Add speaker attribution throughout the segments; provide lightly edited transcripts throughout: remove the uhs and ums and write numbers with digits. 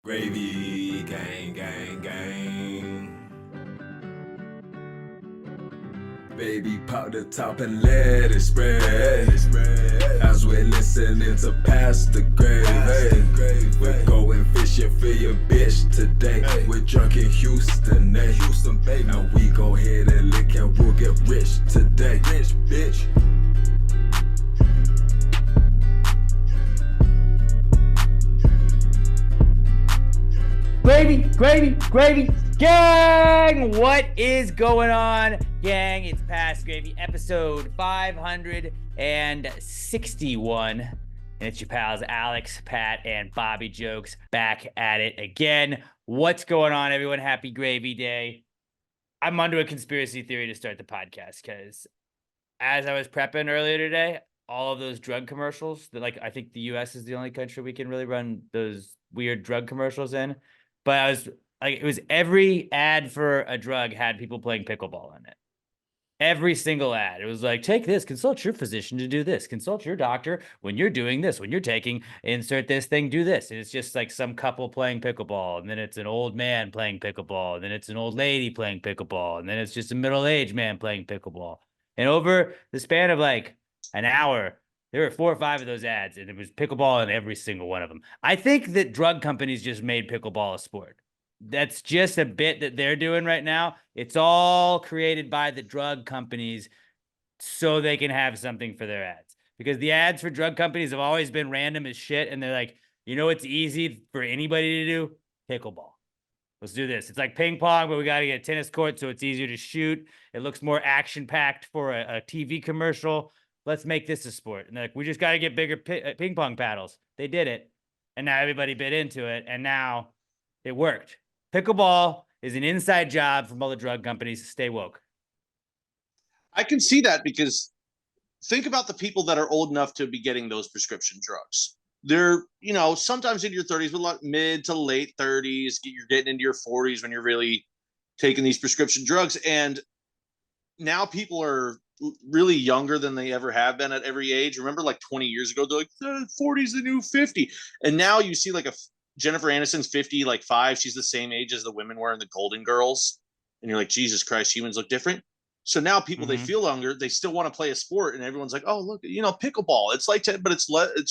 Speaker 1: Gravy, gang, gang, gang. Baby, pop the top and let it spread. As we're listening to Pastor Gravy. We're going fishing for your bitch today. We're drunk in Houston, baby. And we go ahead and lick and we'll get rich today. Rich, bitch.
Speaker 2: Gravy, gang! What is going on, gang? It's Past Gravy, episode 561. And it's your pals Alex, Pat, and Bobby Jokes back at it again. What's going on, everyone? Happy Gravy Day. I'm under a conspiracy theory to start the podcast because as I was prepping earlier today, all of those drug commercials that, like, I think the US is the only country we can really run those weird drug commercials in. But I was like, it was every ad for a drug had people playing pickleball in it. Every single ad. It was like, take this, consult your physician to do this, consult your doctor when you're doing this, when you're taking, insert this thing, do this. And it's just like some couple playing pickleball. And then it's an old man playing pickleball. And then it's an old lady playing pickleball. And then it's just a middle-aged man playing pickleball. And over the span of like an hour, there were 4 or 5 of those ads, and it was pickleball in every single one of them. I think that drug companies just made pickleball a sport. That's just a bit that they're doing right now. It's all created by the drug companies so they can have something for their ads. Because the ads for drug companies have always been random as shit, and they're like, you know what's easy for anybody to do? Pickleball. Let's do this. It's like ping pong, but we got to get a tennis court so it's easier to shoot. It looks more action-packed for a TV commercial. Let's make this a sport. And they're like, we just got to get bigger ping pong paddles. They did it. And now everybody bit into it. And now it worked. Pickleball is an inside job from all the drug companies. Stay woke.
Speaker 3: I can see that because think about the people that are old enough to be getting those prescription drugs. They're, sometimes in your 30s, but like mid to late 30s, you're getting into your 40s when you're really taking these prescription drugs. And now people are really younger than they ever have been at every age. Remember, like 20 years ago, they're like 40 is the new 50, and now you see like a Jennifer Aniston's 50, like 5. She's the same age as the women were in the Golden Girls, and you're like, Jesus Christ, humans look different. So now people, they feel younger, they still want to play a sport, and everyone's like, oh look, pickleball. It's like, but it's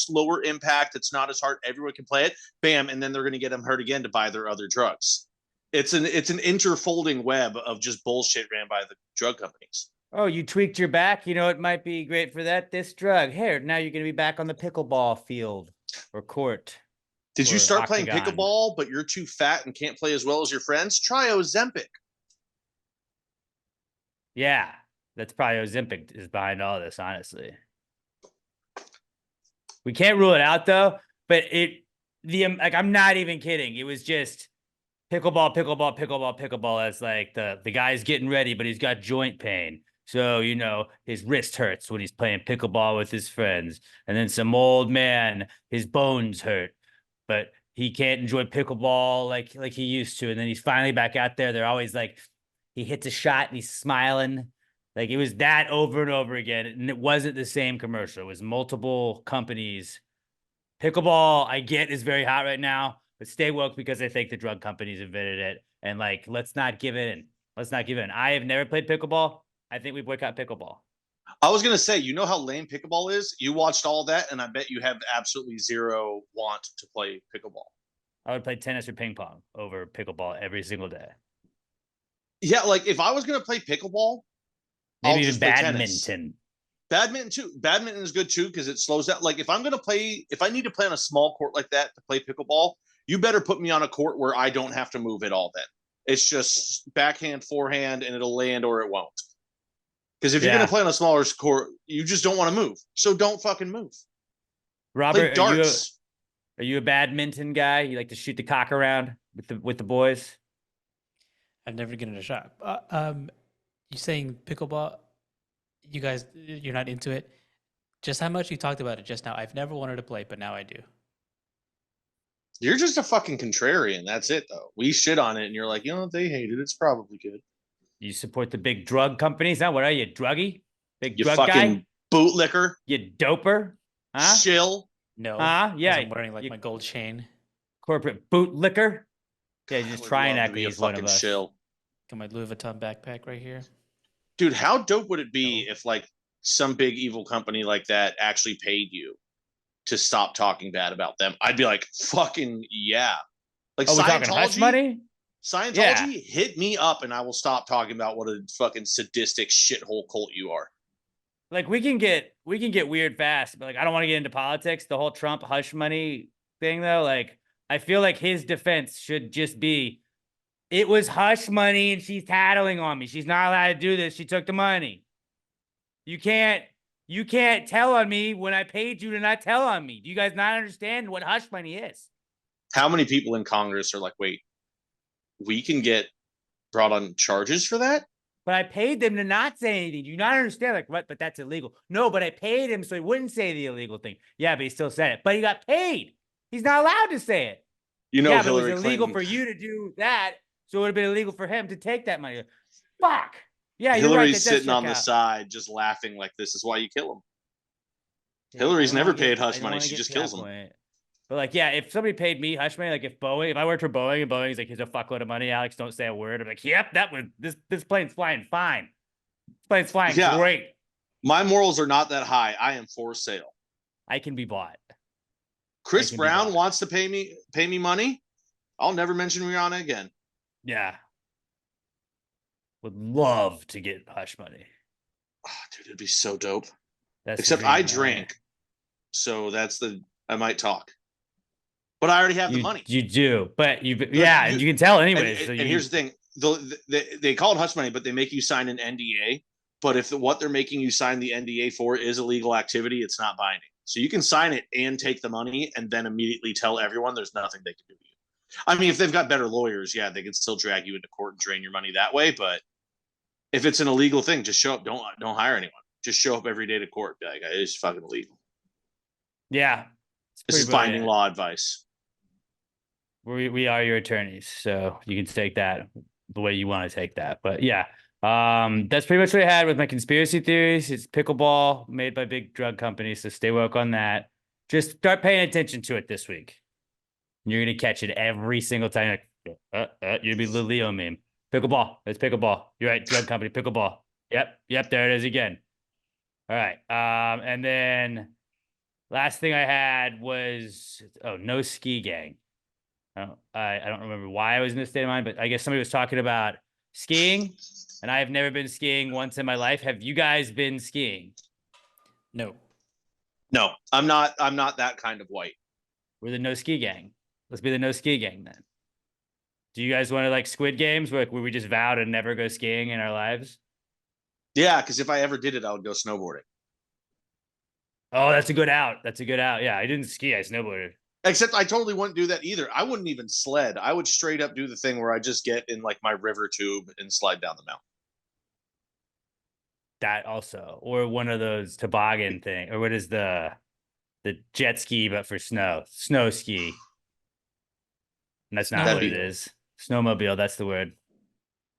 Speaker 3: lower impact. It's not as hard. Everyone can play it. Bam, and then they're going to get them hurt again to buy their other drugs. It's an interfolding web of just bullshit ran by the drug companies.
Speaker 2: Oh, you tweaked your back? It might be great for that. This drug. Here, now you're going to be back on the pickleball field or court.
Speaker 3: Did you start
Speaker 2: octagon.
Speaker 3: playing pickleball, but you're too fat and can't play as well as your friends? Try Ozempic.
Speaker 2: Yeah, that's probably Ozempic is behind all this, honestly. We can't rule it out, though, but I'm not even kidding. It was just pickleball as like the guy's getting ready, but he's got joint pain. So, his wrist hurts when he's playing pickleball with his friends. And then some old man, his bones hurt, but he can't enjoy pickleball like he used to. And then he's finally back out there. They're always like, he hits a shot and he's smiling. Like, it was that over and over again. And it wasn't the same commercial. It was multiple companies. Pickleball, I get, is very hot right now, but stay woke because I think the drug companies invented it. And like, let's not give in. I have never played pickleball. I think we boycott pickleball.
Speaker 3: I was going to say, you know how lame pickleball is? You watched all that, and I bet you have absolutely zero want to play pickleball.
Speaker 2: I would play tennis or ping pong over pickleball every single day.
Speaker 3: Yeah, like if I was going to play pickleball,
Speaker 2: maybe even badminton.
Speaker 3: Badminton too. Badminton is good too because it slows down. Like if I need to play on a small court like that to play pickleball, you better put me on a court where I don't have to move at all. Then it's just backhand, forehand, and it'll land or it won't. Because if you're going to play on a smaller court, you just don't want to move. So don't fucking move.
Speaker 2: Robert, are you a badminton guy? You like to shoot the cock around with the boys?
Speaker 4: I've never given it a shot. You saying pickleball? You guys, you're not into it. Just how much you talked about it just now. I've never wanted to play, but now I do.
Speaker 3: You're just a fucking contrarian. That's it, though. We shit on it, and you're like, they hate it. It's probably good.
Speaker 2: You support the big drug companies? Now, what are you, druggie? Big
Speaker 3: you
Speaker 2: drug
Speaker 3: fucking
Speaker 2: guy?
Speaker 3: Bootlicker?
Speaker 2: You doper? Huh?
Speaker 3: Shill?
Speaker 4: No.
Speaker 2: Yeah.
Speaker 4: I'm wearing like my gold chain.
Speaker 2: corporate bootlicker. Yeah, he's
Speaker 3: I
Speaker 2: just
Speaker 3: would
Speaker 2: trying
Speaker 3: love
Speaker 2: to
Speaker 3: to
Speaker 2: act
Speaker 3: be
Speaker 2: like
Speaker 3: a
Speaker 2: he's one of
Speaker 3: fucking
Speaker 2: us.
Speaker 3: shill.
Speaker 4: Got my Louis Vuitton backpack right here.
Speaker 3: Dude, how dope would it be
Speaker 4: No.
Speaker 3: if like some big evil company like that actually paid you to stop talking bad about them? I'd be like, fucking yeah. Like
Speaker 2: Oh, we're talking hush
Speaker 3: Scientology,
Speaker 2: money? Yeah.
Speaker 3: hit me up and I will stop talking about what a fucking sadistic shithole cult you are.
Speaker 2: Like we can get weird fast, but like I don't want to get into politics. The whole Trump hush money thing though, like I feel like his defense should just be it was hush money and she's tattling on me. She's not allowed to do this. She took the money. You can't tell on me when I paid you to not tell on me. Do you guys not understand what hush money is?
Speaker 3: How many people in Congress are like, wait, we can get brought on charges for that?
Speaker 2: But I paid them to not say anything. Do you not understand? Like, what? But that's illegal. No, but I paid him so he wouldn't say the illegal thing. Yeah, but he still said it. But he got paid. He's not allowed to say it.
Speaker 3: You know,
Speaker 2: yeah, but
Speaker 3: Hillary
Speaker 2: it was illegal
Speaker 3: Clinton,
Speaker 2: for you to do that. So it would have been illegal for him to take that money. Fuck. Yeah, you're right.
Speaker 3: Hillary's
Speaker 2: That does
Speaker 3: sitting on
Speaker 2: check
Speaker 3: the
Speaker 2: out.
Speaker 3: side just laughing like this is why you kill him.
Speaker 2: Yeah,
Speaker 3: Hillary's
Speaker 2: I don't
Speaker 3: never
Speaker 2: wanna get-
Speaker 3: paid
Speaker 2: I
Speaker 3: hush
Speaker 2: don't
Speaker 3: money.
Speaker 2: wanna
Speaker 3: She
Speaker 2: get
Speaker 3: just
Speaker 2: to that
Speaker 3: kills them.
Speaker 2: point. But like, yeah, if somebody paid me hush money, like if I worked for Boeing and Boeing's like, here's a fuckload of money, Alex, don't say a word. I'm like, yep, that was this plane's flying fine. This plane's flying
Speaker 3: Yeah.
Speaker 2: great.
Speaker 3: My morals are not that high. I am for sale.
Speaker 2: I can be bought.
Speaker 3: Chris
Speaker 2: can be
Speaker 3: Brown
Speaker 2: bought.
Speaker 3: wants to pay me money. I'll never mention Rihanna again.
Speaker 2: Yeah. Would love to get hush money.
Speaker 3: Oh, dude, it'd be so dope.
Speaker 2: That's the
Speaker 3: Except
Speaker 2: dream,
Speaker 3: I
Speaker 2: right?
Speaker 3: drink, so I might talk, but I already have the money.
Speaker 2: You do, but and you can tell anyways.
Speaker 3: And here's the thing: they call it hush money, but they make you sign an NDA. But if what they're making you sign the NDA for is illegal activity, it's not binding. So you can sign it and take the money, and then immediately tell everyone there's nothing they can do to you. I mean, if they've got better lawyers, yeah, they can still drag you into court and drain your money that way. But if it's an illegal thing, just show up. Don't hire anyone. Just show up every day to court. Be like, it's fucking illegal.
Speaker 2: Yeah,
Speaker 3: This is binding law advice.
Speaker 2: We are your attorneys, so you can take that the way you want to take that. But yeah, that's pretty much what I had with my conspiracy theories. It's pickleball made by big drug companies, so stay woke on that. Just start paying attention to it this week. You're gonna catch it every single time. Like, you'd be the Leo meme. Pickleball. It's pickleball. You're right. Drug company. Pickleball. Yep. There it is again. All right. And then last thing I had was no ski gang. I don't remember why I was in this state of mind, but I guess somebody was talking about skiing, and I have never been skiing once in my life. Have you guys been skiing?
Speaker 4: No.
Speaker 3: No, I'm not that kind of white.
Speaker 2: We're the no ski gang. Let's be the no ski gang then. Do you guys want to like Squid Games where we just vow to never go skiing in our lives?
Speaker 3: Yeah, because if I ever did it, I would go snowboarding.
Speaker 2: Oh, that's a good out. Yeah, I didn't ski. I snowboarded.
Speaker 3: Except I totally wouldn't do that either. I wouldn't even sled. I would straight up do the thing where I just get in like my river tube and slide down the mountain.
Speaker 2: That also, or one of those toboggan thing, or what is the jet ski but for snow ski? And that's not what it is. Snowmobile. That's the word.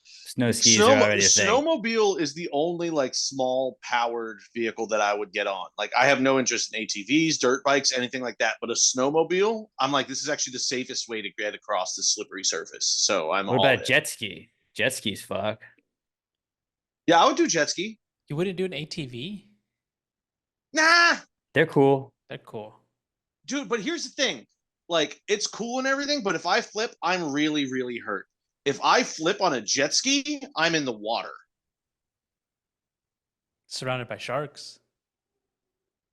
Speaker 2: Snow skis are already a thing.
Speaker 3: Snowmobile is the only like small powered vehicle that I would get on. Like I have no interest in ATVs, dirt bikes, anything like that. But a snowmobile, I'm like, this is actually the safest way to get across the slippery surface. So I'm.
Speaker 2: What about jet ski? Jet skis, fuck.
Speaker 3: Yeah, I would do jet ski.
Speaker 4: You wouldn't do an ATV?
Speaker 3: Nah,
Speaker 2: they're cool.
Speaker 4: They're cool,
Speaker 3: dude. But here's the thing: like, it's cool and everything, but if I flip, I'm really, really hurt. If I flip on a jet ski, I'm in the water.
Speaker 4: Surrounded by sharks.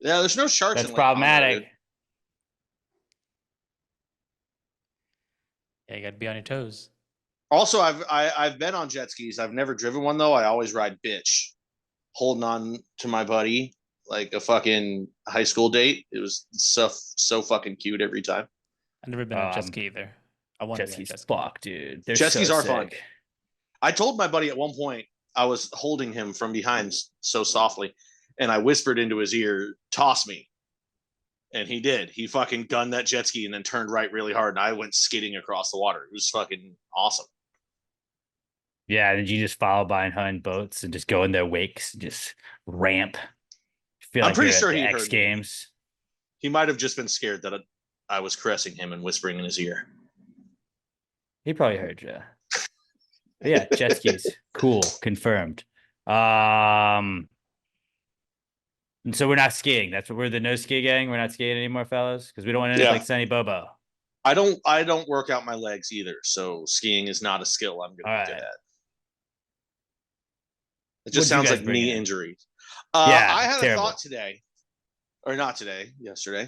Speaker 3: Yeah, there's no sharks.
Speaker 2: That's problematic.
Speaker 4: Yeah, you got to be on your toes.
Speaker 3: Also, I've been on jet skis. I've never driven one though. I always ride bitch, holding on to my buddy like a fucking high school date. It was so fucking cute every time.
Speaker 4: I've never been on a jet ski either. I want
Speaker 2: jet skis. Fuck, dude.
Speaker 3: Jet skis are fun.
Speaker 2: sick.
Speaker 3: I told my buddy at one point, I was holding him from behind so softly, and I whispered into his ear, "Toss me." And he did. He fucking gunned that jet ski and then turned right really hard, and I went skidding across the water. It was fucking awesome.
Speaker 2: Yeah, and you just follow behind boats and just go in their wakes, and just ramp.
Speaker 3: I'm pretty sure he
Speaker 2: X
Speaker 3: heard
Speaker 2: Games.
Speaker 3: He might have just been scared that I was caressing him and whispering in his ear.
Speaker 2: He probably heard you. But yeah, jet skis. Cool. Confirmed. So we're not skiing. That's what we're the no ski gang. We're not skiing anymore, fellas, because we don't want to end up like Sonny Bobo.
Speaker 3: I don't work out my legs either, so skiing is not a skill I'm gonna be good at. It just sounds like knee injury. I had a thought today, or not today, yesterday.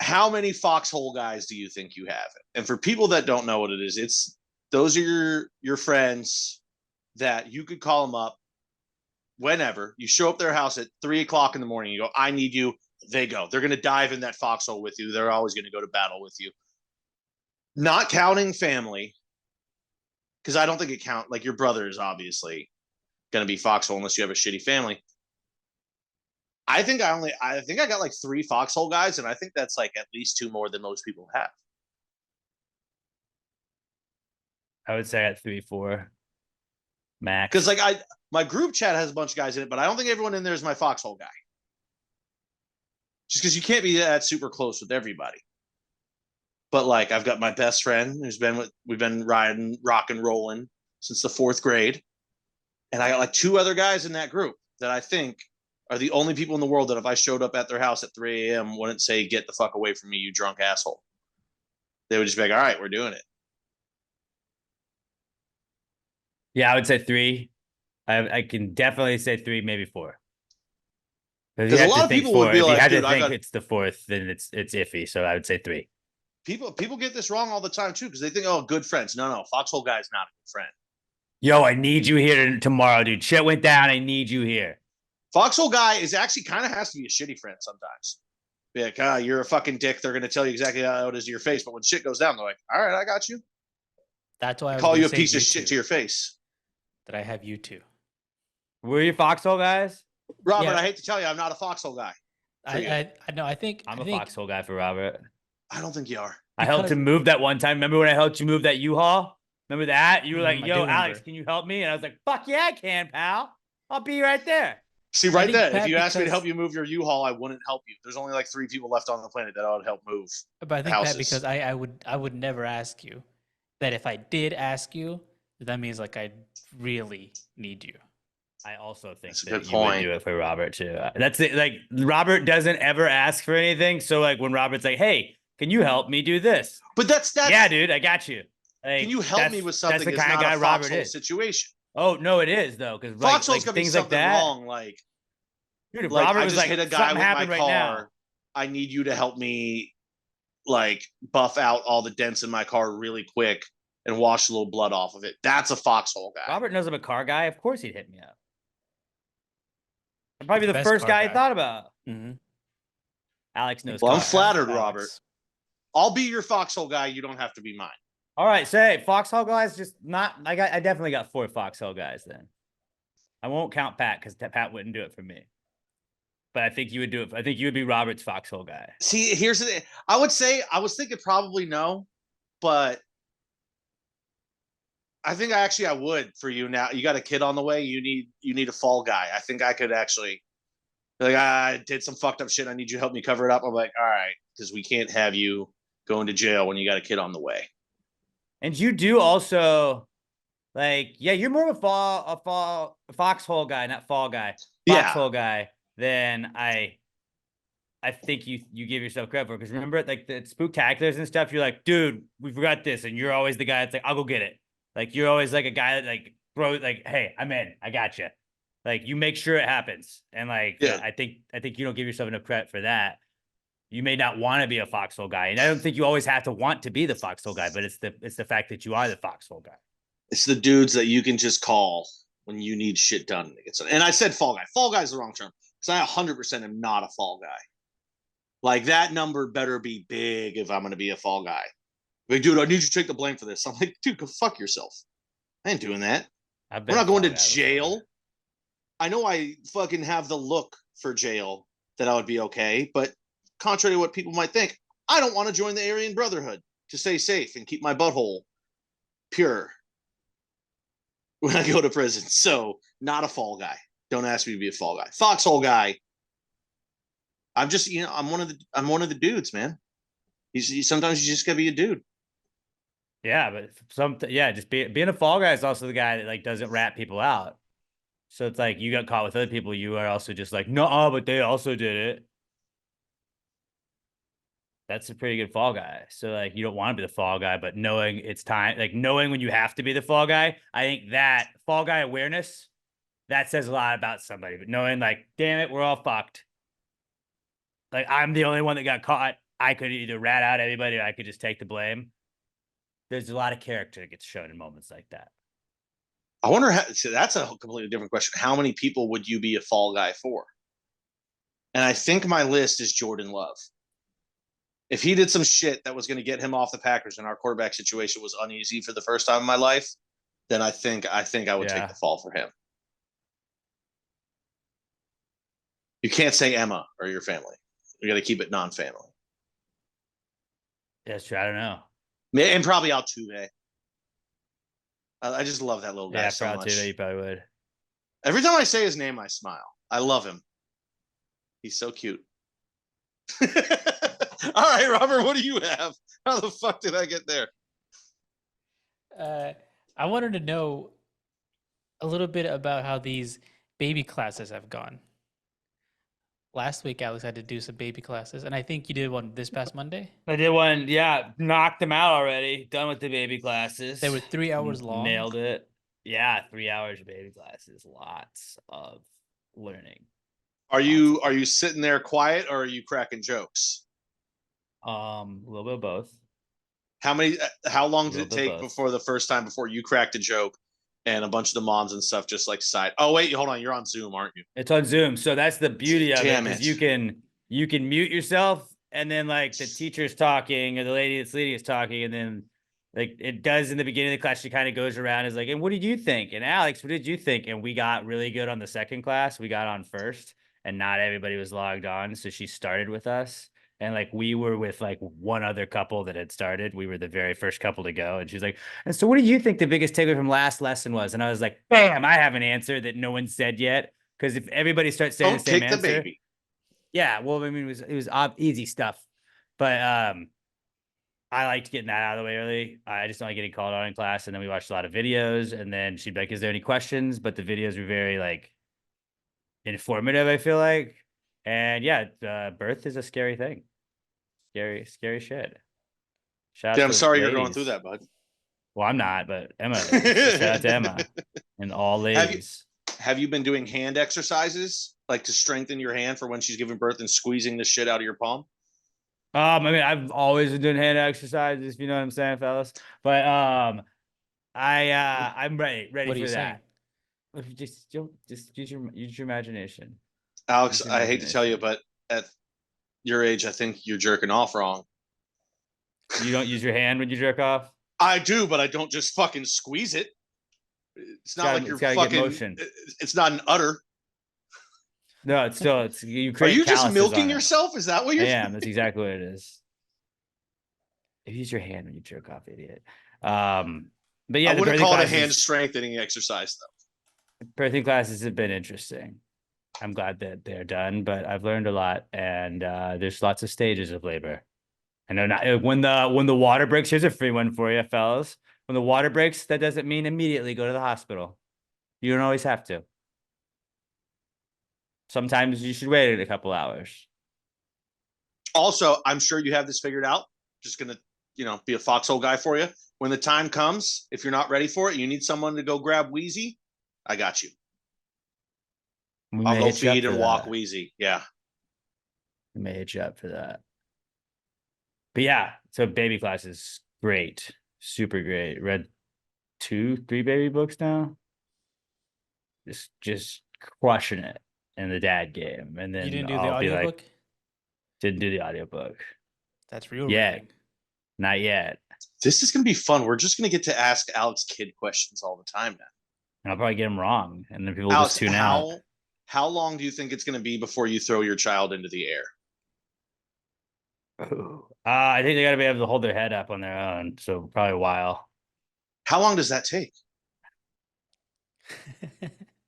Speaker 3: How many Foxhole guys do you think you have? And for people that don't know what it is, those are your friends that you could call them up whenever. You show up their house at 3:00 in the morning. You go, I need you. They go. They're going to dive in that foxhole with you. They're always going to go to battle with you. Not counting family, because I don't think it counts. Like your brother is obviously going to be Foxhole unless you have a shitty family. I think I got like 3 Foxhole guys, and I think that's like at least 2 more than most people have.
Speaker 2: I would say at 3, 4 max.
Speaker 3: Because like my group chat has a bunch of guys in it, but I don't think everyone in there is my Foxhole guy. Just because you can't be that super close with everybody. But like I've got my best friend we've been riding, rock and rolling since the 4th grade. And I got like 2 other guys in that group that I think are the only people in the world that if I showed up at their house at 3 a.m. wouldn't say, get the fuck away from me, you drunk asshole. They would just be like, all right, we're doing it.
Speaker 2: Yeah, I would say 3. I can definitely say 3, maybe 4.
Speaker 3: Because a lot of people would be like,
Speaker 2: if you had to think it's the 4th, then it's iffy. So I would say 3.
Speaker 3: People get this wrong all the time too, because they think, oh, good friends. No, Foxhole guy is not a good friend.
Speaker 2: Yo, I need you here tomorrow, dude. Shit went down. I need you here.
Speaker 3: Foxhole guy is actually kind of has to be a shitty friend sometimes. Like, you're a fucking dick. They're going to tell you exactly how it is to your face. But when shit goes down, they're like, all right, I got you.
Speaker 4: That's why I
Speaker 3: call you a piece of shit to your face.
Speaker 4: That I have you two.
Speaker 2: Were you Foxhole guys?
Speaker 3: Robert, I hate to tell you, I'm not a Foxhole guy.
Speaker 4: I know. I think
Speaker 2: I'm a Foxhole guy for Robert.
Speaker 3: I don't think you are.
Speaker 2: I helped him move that one time. Remember when I helped you move that U-Haul? Remember that? You were like, yo, Alex, can you help me? And I was like, fuck yeah, I can, pal. I'll be right there.
Speaker 3: See, right there, if you asked me to help you move your U-Haul, I wouldn't help you. There's only like 3 people left on the planet that I would help move.
Speaker 4: But I think that because I would never ask you. That if I did ask you, that means like I really need you.
Speaker 2: I also think that you would do it for Robert too. That's it. Like Robert doesn't ever ask for anything. So like when Robert's like, hey, can you help me do this?
Speaker 3: But that's
Speaker 2: yeah, dude, I got you.
Speaker 3: Like, can you help me with something?
Speaker 2: That's the kind of guy Robert is.
Speaker 3: Situation.
Speaker 2: Oh no, it is though, because
Speaker 3: Foxhole's
Speaker 2: like,
Speaker 3: gonna be something wrong. Like,
Speaker 2: dude, if Robert was
Speaker 3: I just hit a guy with my car. I need you to help me, like, buff out all the dents in my car really quick and wash a little blood off of it. That's a Foxhole guy.
Speaker 2: Robert knows I'm a car guy. Of course, he'd hit me up. I'm probably the first guy I thought about.
Speaker 4: Mm-hmm.
Speaker 2: Alex knows.
Speaker 3: Well, I'm flattered, Robert. I'll be your Foxhole guy. You don't have to be mine.
Speaker 2: All right, say Foxhole guys, just not. I definitely got 4 Foxhole guys. Then I won't count Pat because Pat wouldn't do it for me. But I think you would do it. I think you would be Robert's Foxhole guy.
Speaker 3: See, here's the thing. I would say I was thinking probably no, but I think I would for you now. You got a kid on the way. You need a fall guy. I think I could actually, like, I did some fucked up shit. I need you to help me cover it up. I'm like, all right, because we can't have you going to jail when you got a kid on the way.
Speaker 2: And you do also, like, yeah, you're more of a Foxhole guy, not fall guy. Foxhole guy than I think you give yourself credit for. Because remember, like the spooktaculars and stuff, you're like, dude, we forgot this, and you're always the guy that's like, I'll go get it. Like you're always like a guy that like, bro, like, hey, I'm in, I got you. Like you make sure it happens, and like, I think you don't give yourself enough credit for that. You may not want to be a Foxhole guy, and I don't think you always have to want to be the Foxhole guy, but it's the fact that you are the Foxhole guy. It's
Speaker 3: the dudes that you can just call when you need shit done. And I said fall guy. Fall guy is the wrong term because I 100% am not a fall guy. Like that number better be big if I'm going to be a fall guy. Like, dude, I need you to take the blame for this. I'm like, dude, go fuck yourself. I ain't doing that. We're not going to jail. I know I fucking have the look for jail that I would be okay, but contrary to what people might think, I don't want to join the Aryan Brotherhood to stay safe and keep my butthole pure when I go to prison. So, not a fall guy. Don't ask me to be a fall guy. Foxhole guy. I'm just, I'm one of the dudes, man. Sometimes you just gotta be a dude.
Speaker 2: Yeah, but just being a fall guy is also the guy that like doesn't rat people out. So it's like you got caught with other people, you are also just like, no, but they also did it. That's a pretty good fall guy. So like you don't want to be the fall guy, but knowing it's time, like knowing when you have to be the fall guy, I think that fall guy awareness, that says a lot about somebody. But knowing like, damn it, we're all fucked. Like I'm the only one that got caught. I could either rat out everybody or I could just take the blame. There's a lot of character that gets shown in moments like that.
Speaker 3: I wonder how. So that's a completely different question. How many people would you be a fall guy for? And I think my list is Jordan Love. If he did some shit that was going to get him off the Packers and our quarterback situation was uneasy for the first time in my life, then I think I would take the fall for him. You can't say Emma or your family. You got to keep it non-family.
Speaker 2: That's true. I don't know.
Speaker 3: And probably Altuve. I just love that little guy so much.
Speaker 2: Altuve, you probably would.
Speaker 3: Every time I say his name, I smile. I love him. He's so cute. All right, Robert, what do you have? How the fuck did I get there?
Speaker 4: I wanted to know a little bit about how these baby classes have gone. Last week, Alex had to do some baby classes, and I think you did one this past Monday.
Speaker 2: I did one, yeah, knocked them out already. Done with the baby classes.
Speaker 4: They were 3 hours long.
Speaker 2: Nailed it. Yeah, 3 hours of baby classes. Lots of learning.
Speaker 3: Are you sitting there quiet or are you cracking jokes?
Speaker 2: A little bit of both.
Speaker 3: How long did it take before you cracked a joke and a bunch of the moms and stuff just like sighed? Oh wait, hold on, you're on Zoom, aren't you?
Speaker 2: It's on Zoom. So that's the beauty of it,
Speaker 3: Damn
Speaker 2: because you can mute yourself and then like the teacher's talking or the lady that's leading is talking, and then like it does in the beginning of the class, she kind of goes around is like, and what did you think? And Alex, what did you think? And we got really good on the second class. We got on first and not everybody was logged on. So she started with us. And like we were with like one other couple that had started. We were the very first couple to go. And she's like, and so what do you think the biggest takeaway from last lesson was? And I was like, bam, I have an answer that no one said yet. Because if everybody starts saying the same answer. The baby. Yeah, well, I mean, it was easy stuff. But I liked getting that out of the way early. I just don't like getting called on in class. And then we watched a lot of videos. And then she'd be like, is there any questions? But the videos were very like informative, I feel like. And yeah, birth is a scary thing. Scary shit.
Speaker 3: I'm sorry you're going through that, bud.
Speaker 2: Well, I'm not, but Emma is. Shout out to Emma and all ladies.
Speaker 3: Have you been doing hand exercises like to strengthen your hand for when she's giving birth and squeezing the shit out of your palm?
Speaker 2: I mean, I've always been doing hand exercises, if you know what I'm saying, fellas. But I'm ready for that. If you just use your imagination.
Speaker 3: Alex, I hate to tell you, but at your age, I think you're jerking off wrong.
Speaker 2: You don't use your hand when you jerk off?
Speaker 3: I do, but I don't just fucking squeeze it. It's not like you're fucking motion. It's not an udder.
Speaker 2: No, you
Speaker 3: create. Are you just milking yourself? Is that what you're?
Speaker 2: I am. That's exactly what it is. You use your hand when you jerk off, idiot. But yeah,
Speaker 3: I wouldn't call it a hand strengthening exercise though.
Speaker 2: Birthing classes have been interesting. I'm glad that they're done, but I've learned a lot, and there's lots of stages of labor. I know not when the water breaks. Here's a free one for you, fellas. When the water breaks, that doesn't mean immediately go to the hospital. You don't always have to. Sometimes you should wait a couple hours.
Speaker 3: Also, I'm sure you have this figured out. Just gonna, be a Foxhole guy for you. When the time comes, if you're not ready for it, you need someone to go grab Wheezy. I got you. I'll go feed and walk Wheezy. Yeah.
Speaker 2: I may hit you up for that. But yeah, so baby class is great. Super great. Read 2-3 baby books now. Just crushing it in the dad game. And then
Speaker 4: you didn't do the audiobook?
Speaker 2: Didn't do the audiobook.
Speaker 4: That's real.
Speaker 2: Yeah. Not yet.
Speaker 3: This is gonna be fun. We're just gonna get to ask Alex kid questions all the time now.
Speaker 2: And I'll probably get them wrong. And then people will just tune out.
Speaker 3: How long do you think it's going to be before you throw your child into the air?
Speaker 2: I think they got to be able to hold their head up on their own. So probably a while.
Speaker 3: How long does that take?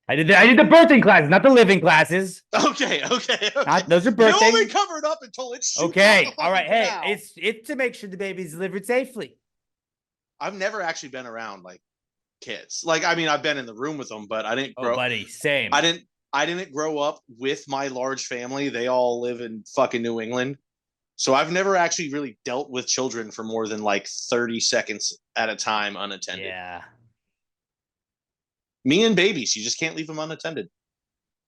Speaker 2: I did the birthing classes, not the living classes.
Speaker 3: Okay.
Speaker 2: Those are
Speaker 3: You
Speaker 2: birthing.
Speaker 3: only cover it up until it's shooting
Speaker 2: Okay.
Speaker 3: out the
Speaker 2: All right.
Speaker 3: fucking
Speaker 2: Hey,
Speaker 3: canal.
Speaker 2: it's to make sure the baby's delivered safely.
Speaker 3: I've never actually been around like kids. Like, I mean, I've been in the room with them, but I didn't
Speaker 2: Oh,
Speaker 3: grow.
Speaker 2: buddy, same.
Speaker 3: I didn't grow up with my large family. They all live in fucking New England. So I've never actually really dealt with children for more than like 30 seconds at a time unattended.
Speaker 2: Yeah.
Speaker 3: Me and babies, you just can't leave them unattended.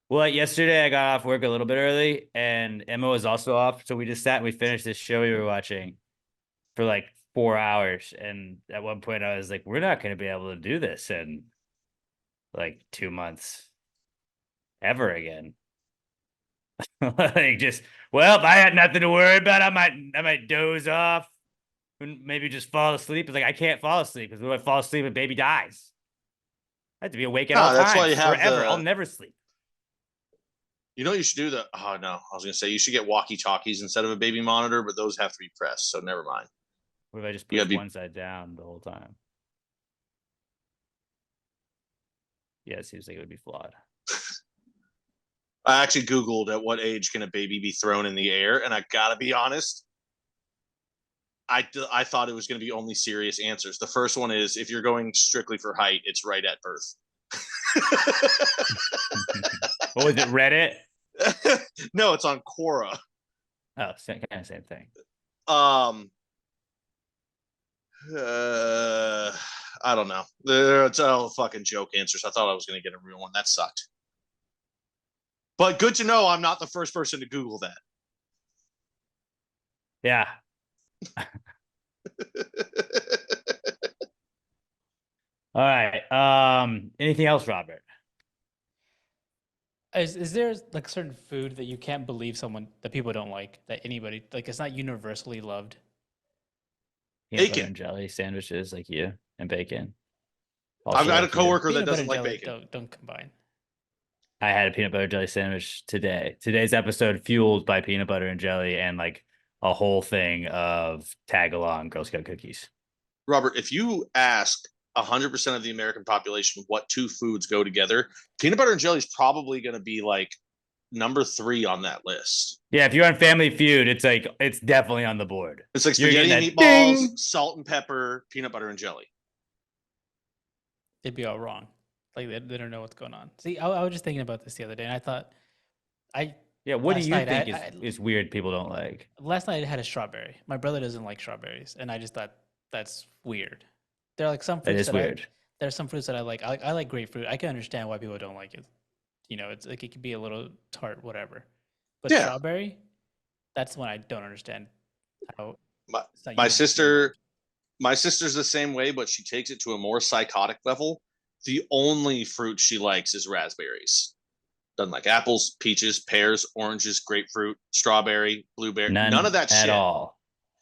Speaker 2: Well, yesterday I got off work a little bit early, and Emma was also off, so we just sat and we finished this show we were watching for like 4 hours. And at one point, I was like, "We're not going to be able to do this in like 2 months ever again." Like, just well, if I had nothing to worry about, I might doze off and maybe just fall asleep. It's like I can't fall asleep because when I fall asleep, a baby dies. I have to be awake at all
Speaker 3: that's
Speaker 2: times
Speaker 3: why you have
Speaker 2: forever. I'll never sleep.
Speaker 3: You know what you should do? Oh no, I was gonna say you should get walkie-talkies instead of a baby monitor, but those have to be pressed, so never mind.
Speaker 2: What if I just
Speaker 3: You
Speaker 2: push
Speaker 3: gotta be-
Speaker 2: one side down the whole time? Yeah, it seems like it would be flawed.
Speaker 3: I actually Googled at what age can a baby be thrown in the air, and I gotta be honest, I thought it was going to be only serious answers. The first one is if you're going strictly for height, it's right at birth.
Speaker 2: What was it, Reddit?
Speaker 3: No, it's on Quora.
Speaker 2: Oh, kind of same thing.
Speaker 3: I don't know. It's all fucking joke answers. I thought I was going to get a real one. That sucked. But good to know I'm not the first person to Google that.
Speaker 2: Yeah. All right. Anything else, Robert?
Speaker 4: Is there like certain food that you can't believe that people don't like, that anybody like, it's not universally loved?
Speaker 2: Peanut
Speaker 3: Bacon.
Speaker 2: butter and jelly sandwiches, like you, and bacon.
Speaker 3: I've got a
Speaker 2: like you.
Speaker 3: coworker that
Speaker 4: Peanut butter
Speaker 3: doesn't
Speaker 4: and
Speaker 3: like
Speaker 4: jelly
Speaker 3: bacon.
Speaker 4: don't combine.
Speaker 2: I had a peanut butter jelly sandwich today. Today's episode fueled by peanut butter and jelly and like a whole thing of tag along Girl Scout cookies.
Speaker 3: Robert, if you ask 100% of the American population what two foods go together, peanut butter and jelly is probably going to be like number 3 on that list.
Speaker 2: Yeah, if you're on Family Feud, it's definitely on the board.
Speaker 3: It's like
Speaker 2: You're
Speaker 3: spaghetti and
Speaker 2: getting
Speaker 3: meatballs,
Speaker 2: that ding!
Speaker 3: salt and pepper, peanut butter and jelly.
Speaker 4: They'd be all wrong. Like they don't know what's going on. See, I was just thinking about this the other day, and I thought,
Speaker 2: Yeah, what do
Speaker 4: last
Speaker 2: you
Speaker 4: night,
Speaker 2: think is weird people don't like?
Speaker 4: last night I had a strawberry. My brother doesn't like strawberries, and I just thought that's weird. There are like some
Speaker 2: That
Speaker 4: fruits
Speaker 2: is weird.
Speaker 4: there are some fruits that I like. I like grapefruit. I can understand why people don't like it. You know, it's like it could be a little tart, whatever. But
Speaker 3: Yeah.
Speaker 4: strawberry, that's when I don't understand how it's not
Speaker 3: My
Speaker 4: universally
Speaker 3: sister,
Speaker 4: loved.
Speaker 3: my sister's the same way, but she takes it to a more psychotic level. The only fruit she likes is raspberries. Doesn't like apples, peaches, pears, oranges, grapefruit, strawberry, blueberry. None of that
Speaker 2: at
Speaker 3: shit.
Speaker 2: all.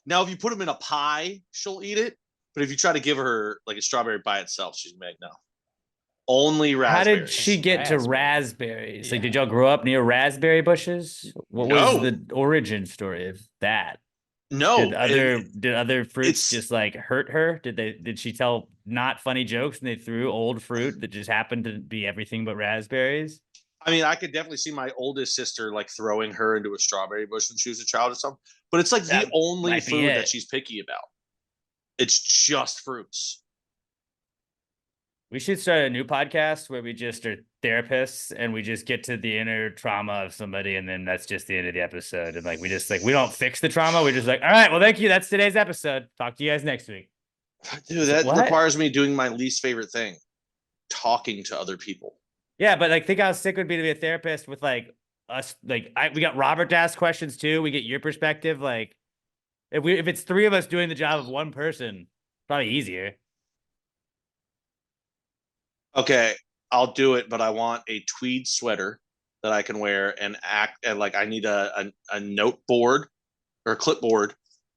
Speaker 3: Now, if you put them in a pie, she'll eat it. But if you try to give her like a strawberry by itself, she's like, no. Only
Speaker 2: How
Speaker 3: raspberries.
Speaker 2: did she get to
Speaker 4: Raspberry.
Speaker 2: raspberries? Like,
Speaker 4: Yeah.
Speaker 2: did y'all grow up near raspberry bushes? What
Speaker 3: No.
Speaker 2: was the origin story of that?
Speaker 3: No.
Speaker 2: Did other fruits
Speaker 3: it's-
Speaker 2: just like hurt her? Did she tell not funny jokes and they threw old fruit that just happened to be everything but raspberries?
Speaker 3: I mean, I could definitely see my oldest sister like throwing her into a strawberry bush when she was a child or something. But it's like
Speaker 2: That
Speaker 3: the only
Speaker 2: might be
Speaker 3: food
Speaker 2: it.
Speaker 3: that she's picky about. It's just fruits.
Speaker 2: We should start a new podcast where we just are therapists and we just get to the inner trauma of somebody, and then that's just the end of the episode. And like we don't fix the trauma. We're just like, all right, well, thank you. That's today's episode. Talk to you guys next week.
Speaker 3: Dude, that
Speaker 2: What?
Speaker 3: requires me doing my least favorite thing, talking to other people.
Speaker 2: Yeah, but like think how sick it would be to be a therapist with like us. Like we got Robert to ask questions too. We get your perspective. Like if it's 3 of us doing the job of one person, probably easier.
Speaker 3: Okay, I'll do it, but I want a tweed sweater that I can wear and act and like I need a note board or a clipboard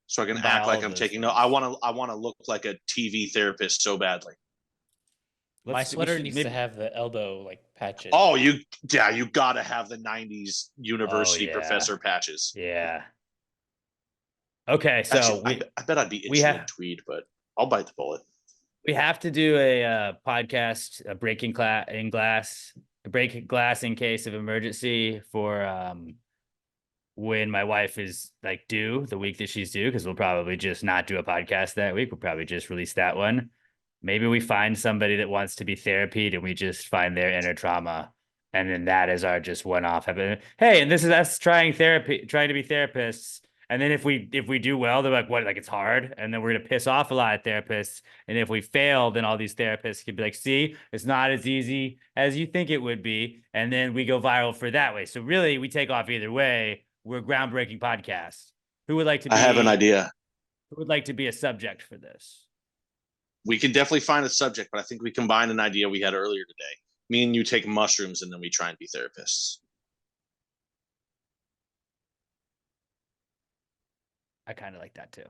Speaker 3: so I can
Speaker 2: Buy
Speaker 3: act
Speaker 2: all
Speaker 3: like
Speaker 2: of
Speaker 3: I'm
Speaker 2: those
Speaker 3: taking note.
Speaker 2: things.
Speaker 3: I want to look like a TV therapist so badly.
Speaker 4: My
Speaker 2: We
Speaker 4: sweater
Speaker 2: should
Speaker 4: needs
Speaker 2: maybe-
Speaker 4: to have the elbow like patches.
Speaker 3: Oh, you gotta have the '90s university
Speaker 2: yeah.
Speaker 3: professor patches.
Speaker 2: Yeah. Okay, so
Speaker 3: Actually, I bet I'd be itchy
Speaker 2: have-
Speaker 3: in tweed, but I'll bite the bullet.
Speaker 2: we have to do a podcast, a breaking in glass break glass in case of emergency for when my wife is like due, the week that she's due, because we'll probably just not do a podcast that week. We'll probably just release that one. Maybe we find somebody that wants to be therapied and we just find their inner trauma. And then that is our just one-off. Hey, and this is us trying to be therapists. And then if we do well, they're like, what? Like, it's hard. And then we're going to piss off a lot of therapists. And if we fail, then all these therapists could be like, see, it's not as easy as you think it would be. And then we go viral for that way. So really, we take off either way. We're a groundbreaking podcast. Who would like to be?
Speaker 3: I have an idea.
Speaker 2: Who would like to be a subject for this?
Speaker 3: We can definitely find a subject, but I think we combine an idea we had earlier today. Me and you take mushrooms and then we try and be therapists.
Speaker 2: I kind of like that too.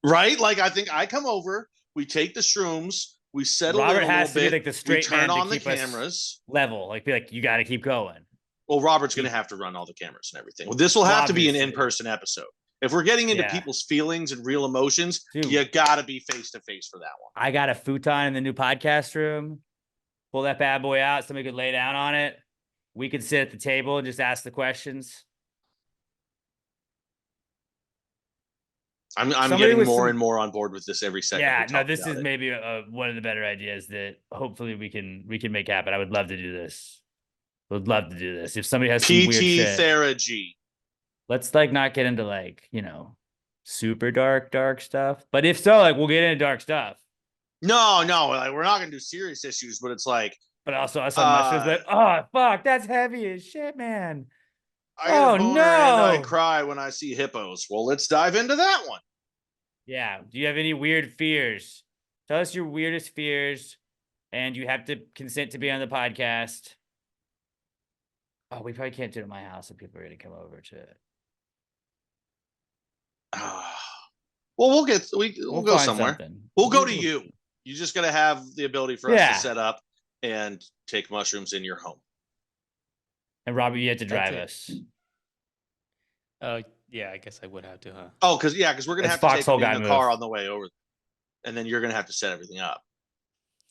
Speaker 3: Right? Like, I think I come over, we take the shrooms, we settle
Speaker 2: Robert
Speaker 3: in a
Speaker 2: has to
Speaker 3: little
Speaker 2: be
Speaker 3: bit,
Speaker 2: like the straight
Speaker 3: we turn
Speaker 2: man to
Speaker 3: on the
Speaker 2: keep us
Speaker 3: cameras.
Speaker 2: level. Like, be like, you got to keep going.
Speaker 3: Well, Robert's going to have to run all the cameras and everything. Well, this will have to be an
Speaker 2: Obviously.
Speaker 3: in-person episode. If we're getting into
Speaker 2: Yeah.
Speaker 3: people's feelings and real emotions,
Speaker 2: Dude.
Speaker 3: you got to be face-to-face for that one.
Speaker 2: I got a futon in the new podcast room. Pull that bad boy out. Somebody could lay down on it. We could sit at the table and just ask the questions.
Speaker 3: I'm
Speaker 2: Somebody
Speaker 3: getting
Speaker 2: with
Speaker 3: more
Speaker 2: some-
Speaker 3: and more on board with this every second.
Speaker 2: Yeah,
Speaker 3: we
Speaker 2: no,
Speaker 3: talk
Speaker 2: this
Speaker 3: about
Speaker 2: is
Speaker 3: it.
Speaker 2: maybe one of the better ideas that hopefully we can make happen. I would love to do this. Would love to do this. If somebody has some weird
Speaker 3: PT
Speaker 2: shit,
Speaker 3: Theragy.
Speaker 2: let's like not get into like, super dark stuff. But if so, like we'll get into dark stuff.
Speaker 3: No, like, we're not going to do serious issues, but it's like,
Speaker 2: But also us on mushrooms, like, oh fuck, that's heavy as shit, man.
Speaker 3: I get a boner and I
Speaker 2: no.
Speaker 3: cry when I see hippos. Well, let's dive into that one.
Speaker 2: Yeah. Do you have any weird fears? Tell us your weirdest fears, and you have to consent to be on the podcast. Oh, we probably can't do it at my house if people are going to come over to it.
Speaker 3: Well, we'll go
Speaker 2: find
Speaker 3: somewhere.
Speaker 2: something.
Speaker 3: We'll go to you. You just got to have the ability for us
Speaker 2: Yeah.
Speaker 3: to set up and take mushrooms in your home.
Speaker 2: And Robert, you have to drive
Speaker 4: That's
Speaker 2: us.
Speaker 4: Oh, yeah, I guess I would have to, huh?
Speaker 3: Oh, because we're gonna
Speaker 2: That's
Speaker 3: have to take
Speaker 2: Foxhole
Speaker 3: it in
Speaker 2: guy
Speaker 3: the car
Speaker 2: move.
Speaker 3: on the way over, and then you're gonna have to set everything up,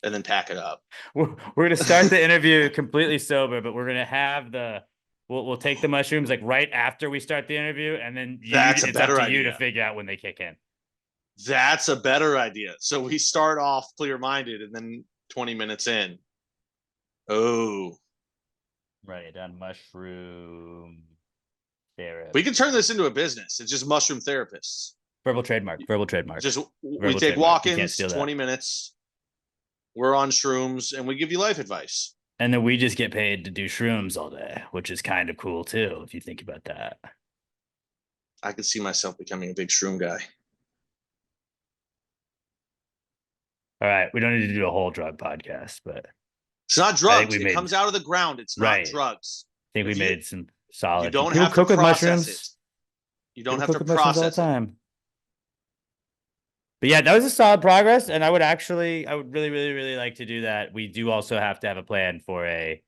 Speaker 3: and then pack it up.
Speaker 2: We're going to start the interview completely sober, but we're going to have we'll take the mushrooms like right after we start the interview, and then
Speaker 3: That's a
Speaker 2: it's
Speaker 3: better
Speaker 2: up to you to
Speaker 3: idea.
Speaker 2: figure out when they kick in.
Speaker 3: That's a better idea. So we start off clear-minded, and then 20 minutes in,
Speaker 2: Right, on mushroom therapy.
Speaker 3: we can turn this into a business. It's just mushroom therapists.
Speaker 2: Verbal trademark.
Speaker 3: Just we
Speaker 2: Verbal
Speaker 3: take
Speaker 2: trademark. You can't
Speaker 3: walk-ins,
Speaker 2: steal that.
Speaker 3: 20 minutes. We're on shrooms, and we give you life advice.
Speaker 2: And then we just get paid to do shrooms all day, which is kind of cool too, if you think about that.
Speaker 3: I could see myself becoming a big shroom guy.
Speaker 2: All right, we don't need to do a whole drug podcast, but
Speaker 3: It's not
Speaker 2: I
Speaker 3: drugs.
Speaker 2: think we
Speaker 3: It
Speaker 2: made-
Speaker 3: comes out of the ground. It's not
Speaker 2: Right.
Speaker 3: drugs.
Speaker 2: I think we
Speaker 3: If you-
Speaker 2: made some solid.
Speaker 3: You don't
Speaker 2: People
Speaker 3: have to
Speaker 2: cook with
Speaker 3: process
Speaker 2: mushrooms.
Speaker 3: it. You don't
Speaker 2: People
Speaker 3: have to
Speaker 2: cook with mushrooms all the
Speaker 3: process it.
Speaker 2: time. But yeah, that was a solid progress, and I would really, really, really like to do that. We do also have to have a plan for a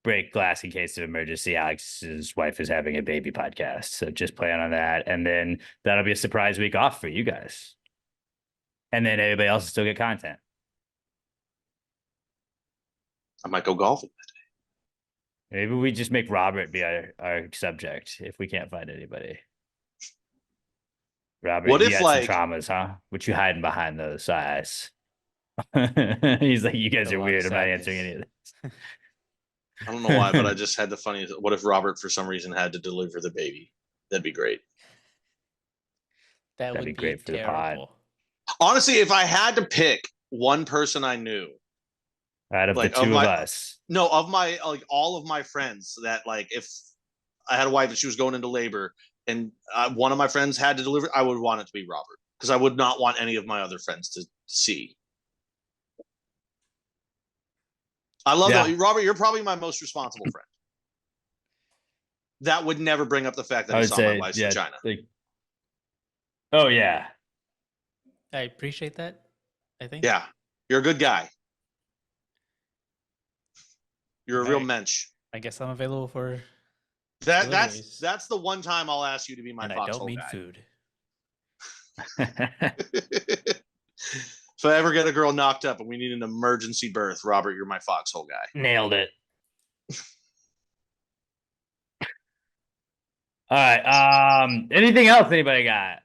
Speaker 2: break glass in case of emergency. Alex's wife is having a baby podcast, so just plan on that, and then that'll be a surprise week off for you guys, and then everybody else will still get content.
Speaker 3: I might go golfing.
Speaker 2: Maybe we just make Robert be our subject if we can't find anybody. Robert,
Speaker 3: What
Speaker 2: you
Speaker 3: if,
Speaker 2: got
Speaker 3: like-
Speaker 2: some traumas, huh? What you hiding behind those eyes? He's like, you guys
Speaker 4: A
Speaker 2: are
Speaker 4: lot of
Speaker 2: weird. I'm not answering
Speaker 4: sadness.
Speaker 2: any of this.
Speaker 3: I don't know why, but I just had the funniest. What if Robert, for some reason, had to deliver the baby? That'd be great.
Speaker 4: That
Speaker 2: That'd
Speaker 4: would
Speaker 2: be great for the pod.
Speaker 4: terrible.
Speaker 3: Honestly, if I had to pick one person I knew,
Speaker 2: Out of
Speaker 3: Like,
Speaker 2: the
Speaker 3: of
Speaker 2: two
Speaker 3: my-
Speaker 2: of us,
Speaker 3: no, of my all of my friends, that like if I had a wife and she was going into labor and one of my friends had to deliver, I would want it to be Robert because I would not want any of my other friends to see. I love
Speaker 2: Yeah.
Speaker 3: that, Robert. You're probably my most responsible friend. That would never bring up the fact that
Speaker 2: I
Speaker 3: I
Speaker 2: would
Speaker 3: saw
Speaker 2: say,
Speaker 3: my wife's
Speaker 2: yeah,
Speaker 3: vagina.
Speaker 2: like, oh yeah,
Speaker 4: I appreciate that, I think.
Speaker 3: Yeah, you're a good guy. You're a real
Speaker 4: Right.
Speaker 3: mensch.
Speaker 4: I guess I'm available for,
Speaker 3: That's
Speaker 4: Deliveries.
Speaker 3: that's the one time I'll ask you to be my
Speaker 4: and I don't
Speaker 3: Foxhole
Speaker 4: mean
Speaker 3: guy.
Speaker 4: food.
Speaker 3: If I ever get a girl knocked up and we need an emergency birth, Robert, you're my Foxhole guy.
Speaker 2: nailed it. All right. Anything else anybody got?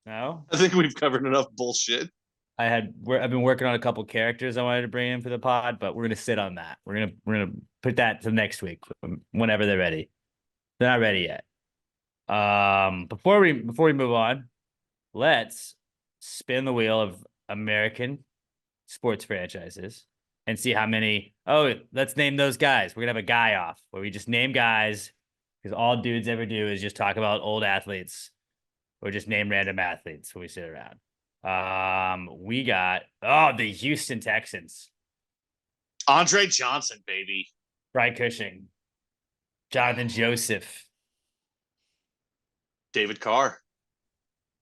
Speaker 2: No?
Speaker 3: I think we've covered enough bullshit.
Speaker 2: I've been working on a couple characters I wanted to bring in for the pod, but we're gonna sit on that. We're gonna put that to next week whenever they're ready. They're not ready yet. Before we move on, let's spin the wheel of American sports franchises and see how many. Oh, let's name those guys. We're gonna have a guy off where we just name guys because all dudes ever do is just talk about old athletes or just name random athletes when we sit around. We got the Houston Texans.
Speaker 3: Andre Johnson, baby.
Speaker 2: Brian Cushing, Jonathan Joseph,
Speaker 3: David Carr,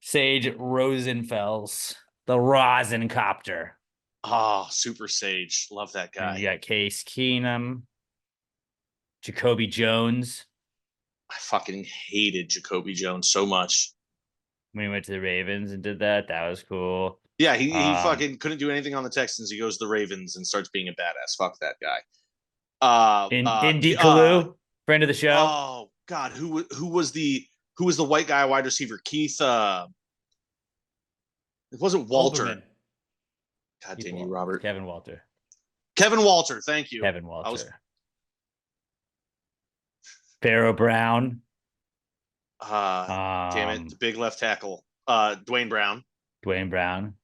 Speaker 2: Sage Rosenfels, the Rosencopter.
Speaker 3: Oh, Super Sage. Love that guy.
Speaker 2: And you got Case Keenum, Jacoby Jones.
Speaker 3: I fucking hated Jacoby Jones so much.
Speaker 2: When he went to the Ravens and did that, that was cool.
Speaker 3: Yeah, he fucking couldn't do anything on the Texans. He goes to the Ravens and starts being a badass. Fuck that guy.
Speaker 2: Indy Kalu, friend of the show.
Speaker 3: Oh God, who was the white guy wide receiver? Keith. It wasn't Walter.
Speaker 4: Olbermann.
Speaker 3: God damn you, Robert.
Speaker 2: Kevin Walter.
Speaker 3: Kevin Walter. Thank you.
Speaker 2: Kevin Walter. Pharaoh Brown.
Speaker 3: Damn it, the big left tackle. Dwayne Brown.
Speaker 2: Dwayne Brown.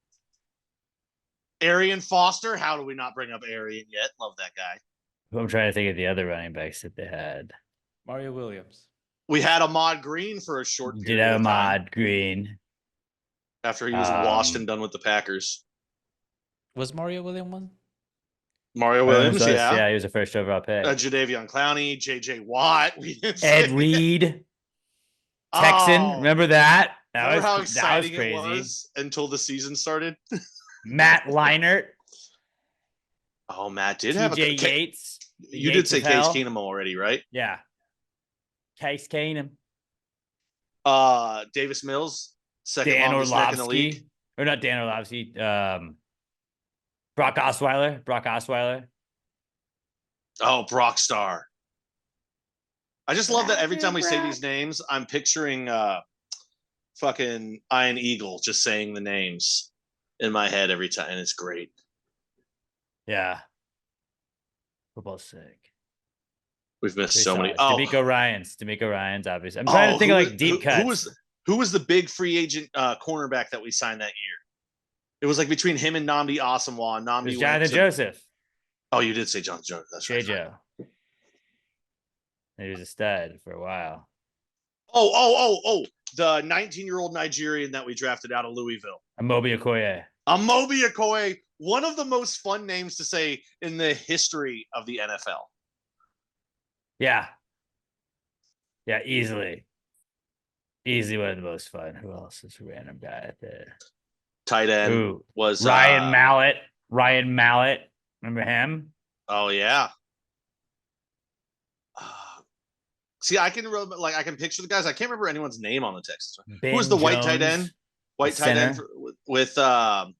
Speaker 3: Arian Foster. How do we not bring up Arian yet? Love that guy.
Speaker 2: I'm trying to think of the other running backs that they had.
Speaker 4: Mario Williams.
Speaker 3: We had Ahmad Green for a short period.
Speaker 2: Did have Ahmad Green
Speaker 3: after he was washed and done with the Packers.
Speaker 4: Was Mario Williams one?
Speaker 3: Mario Williams,
Speaker 2: yeah, he was a first overall pick.
Speaker 3: Jadeveon Clowney, J.J. Watt.
Speaker 2: Ed Reed. Texan, remember that?
Speaker 3: Remember how exciting it was until the season started?
Speaker 2: Matt Leinart.
Speaker 3: Oh, Matt did have
Speaker 2: TJ Yates.
Speaker 3: You did say Case Keenum already, right?
Speaker 2: Yeah. Case Keenum.
Speaker 3: Davis Mills, second
Speaker 2: Dan
Speaker 3: longest neck in the
Speaker 2: Orlovsky.
Speaker 3: league.
Speaker 2: Or not Dan Orlovsky. Brock Osweiler.
Speaker 3: Oh, Brock Star. I just love that every time we say these names, I'm picturing fucking Iron Eagle just saying the names in my head every time, and it's great.
Speaker 2: Yeah. Football's sick.
Speaker 3: We've missed so many.
Speaker 2: D'Amico Ryans, obviously. I'm trying to think of like deep cuts.
Speaker 3: Who was the big free agent cornerback that we signed that year? It was like between him and Nnamdi Asomugha. Nnamdi
Speaker 2: Jonathan Joseph.
Speaker 3: Oh, you did say Jonathan Joseph. That's right.
Speaker 2: JJ. He was a stud for a while.
Speaker 3: Oh. The 19-year-old Nigerian that we drafted out of Louisville.
Speaker 2: Amobi Okoye.
Speaker 3: Amobi Okoye. One of the most fun names to say in the history of the NFL.
Speaker 2: Yeah. Yeah, easily. Easily one of the most fun. Who else is a random guy at there?
Speaker 3: Tight end was
Speaker 2: Ryan Mallett. Ryan Mallett. Remember him?
Speaker 3: Oh, yeah. See, I can picture the guys. I can't remember anyone's name on the Texans. Who was the white tight end? White tight end with Mr.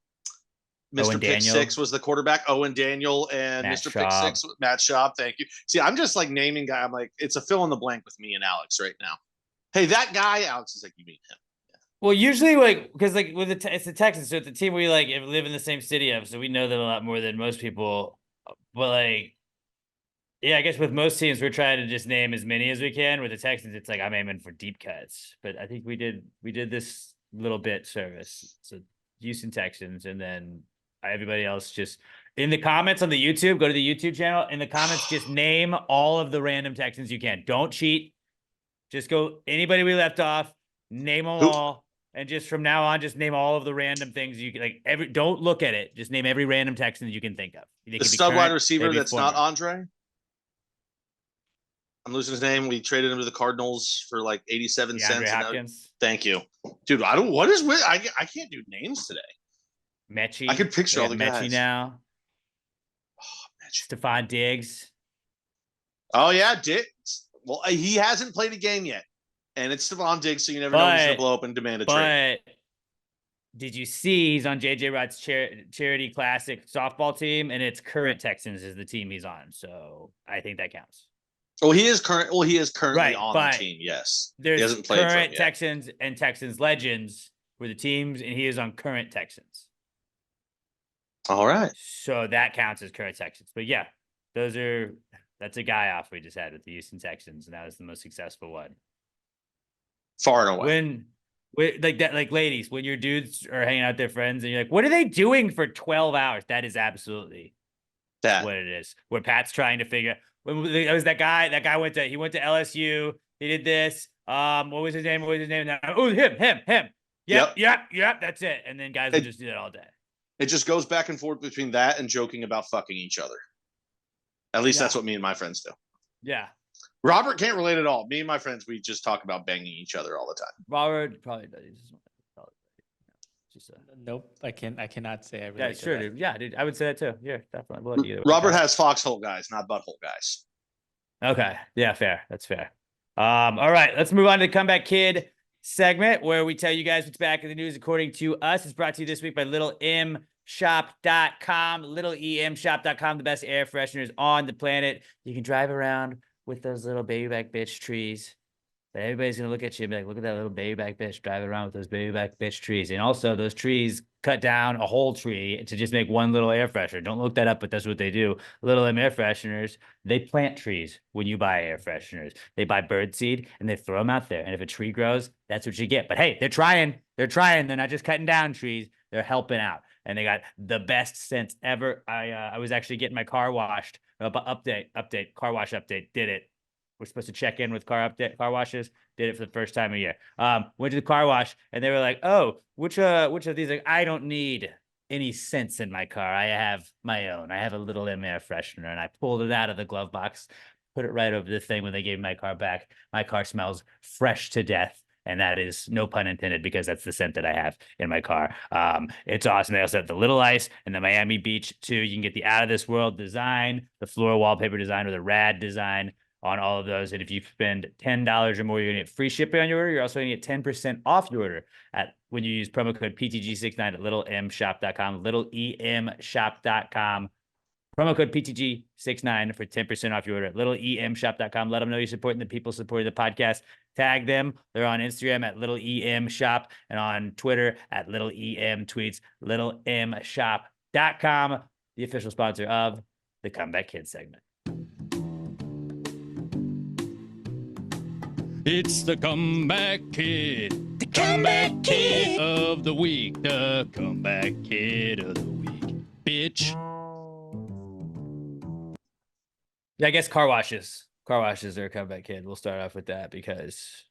Speaker 3: Pick Six was the quarterback. Owen Daniel and Mr. Pick Six, Matt Schaub. Thank you. See, I'm just like naming guy. I'm like, it's a fill in the blank with me and Alex right now. Hey, that guy, Alex is like, you mean him? Yeah.
Speaker 2: Well, usually, like, because like with it's the Texans, so it's the team we like live in the same city of, so we know them a lot more than most people. But like, yeah, I guess with most teams, we're trying to just name as many as we can. With the Texans, it's like I'm aiming for deep cuts. But I think we did this little bit service. So Houston Texans, and then everybody else just in the comments on the YouTube, go to the YouTube channel. In the comments, just name all of the random Texans you can. Don't cheat. Just go anybody we left off, name them all. And just from now on, just name all of the random things you can like. Don't look at it. Just name every random Texan that you can think of.
Speaker 3: The stud wide receiver that's not Andre. I'm losing his name. We traded him to the Cardinals for like 87 cents.
Speaker 2: Hopkins.
Speaker 3: Thank you, dude. What is with? I can't do names today.
Speaker 2: Mechie.
Speaker 3: I could picture all the guys.
Speaker 2: Mechie now.
Speaker 3: Oh, Mechie.
Speaker 2: Stephon Diggs.
Speaker 3: Oh yeah, Diggs. Well, he hasn't played a game yet, and it's Stephon Diggs, so you never know when he's going to blow up and demand a trade.
Speaker 2: did you see he's on JJ Watt's charity classic softball team, and it's current Texans is the team he's on. So I think that counts.
Speaker 3: Well, he is currently
Speaker 2: Right,
Speaker 3: on the
Speaker 2: but
Speaker 3: team. Yes, he
Speaker 2: There's
Speaker 3: hasn't played for him
Speaker 2: current
Speaker 3: yet.
Speaker 2: Texans and Texans legends were the teams, and he is on current Texans.
Speaker 3: All right.
Speaker 2: So that counts as current Texans. But yeah, that's a guy off we just had with the Houston Texans, and that was the most successful one.
Speaker 3: Far and away.
Speaker 2: When like that, like ladies, when your dudes are hanging out with their friends and you're like, what are they doing for 12 hours? That is absolutely what it is. Where Pat's trying to figure when it was that guy went to LSU, he did this. What was his name? Oh, him. Yep, that's it. And then guys will just do that all day.
Speaker 3: It just goes back and forth between that and joking about fucking each other. At least that's what me and my friends do.
Speaker 2: Yeah.
Speaker 3: Robert can't relate at all. Me and my friends, we just talk about banging each other all the time.
Speaker 2: Robert probably does.
Speaker 4: Nope, I cannot say I relate.
Speaker 2: Yeah, sure, dude. Yeah, dude. I would say that too. Yeah, definitely.
Speaker 3: Robert has foxhole guys, not butthole guys.
Speaker 2: Okay. Yeah, fair. That's fair. All right, let's move on to the Comeback Kid segment where we tell you guys what's back in the news according to us. It's brought to you this week by littleemshop.com. Littleemshop.com, the best air fresheners on the planet. You can drive around with those little baby back bitch trees. But everybody's going to look at you and be like, look at that little baby back bitch driving around with those baby back bitch trees. And also, those trees cut down a whole tree to just make one little air freshener. Don't look that up, but that's what they do. Little M air fresheners, they plant trees when you buy air fresheners. They buy bird seed and they throw them out there. And if a tree grows, that's what you get. But hey, they're trying. They're not just cutting down trees. They're helping out. And they got the best scents ever. I was actually getting my car washed. Car wash update. Did it. We're supposed to check in with car washes. Did it for the first time of year. Went to the car wash and they were like, "Oh, which of these?" Like, I don't need any scents in my car. I have my own. I have a little M air freshener, and I pulled it out of the glove box, put it right over the thing when they gave me my car back. My car smells fresh to death. And that is no pun intended because that's the scent that I have in my car. It's awesome. They also have the Little Ice and the Miami Beach too. You can get the out of this world design, the floral wallpaper design, or the rad design on all of those. And if you spend $10 or more, you're gonna get free shipping on your order. You're also gonna get 10% off your order when you use promo code PTG69 at littleemshop.com, littleemshop.com. Promo code PTG69 for 10% off your order at littleemshop.com. Let them know you're supporting the people supporting the podcast. Tag them. They're on Instagram at littleemshop and on Twitter at littleemtweets. Littleemshop.com, the official sponsor of the Comeback Kid segment.
Speaker 5: It's the Comeback Kid. The Comeback Kid of the week. The Comeback Kid of the week. Bitch.
Speaker 2: Yeah, I guess car washes. Car washes are a Comeback Kid. We'll start off with that because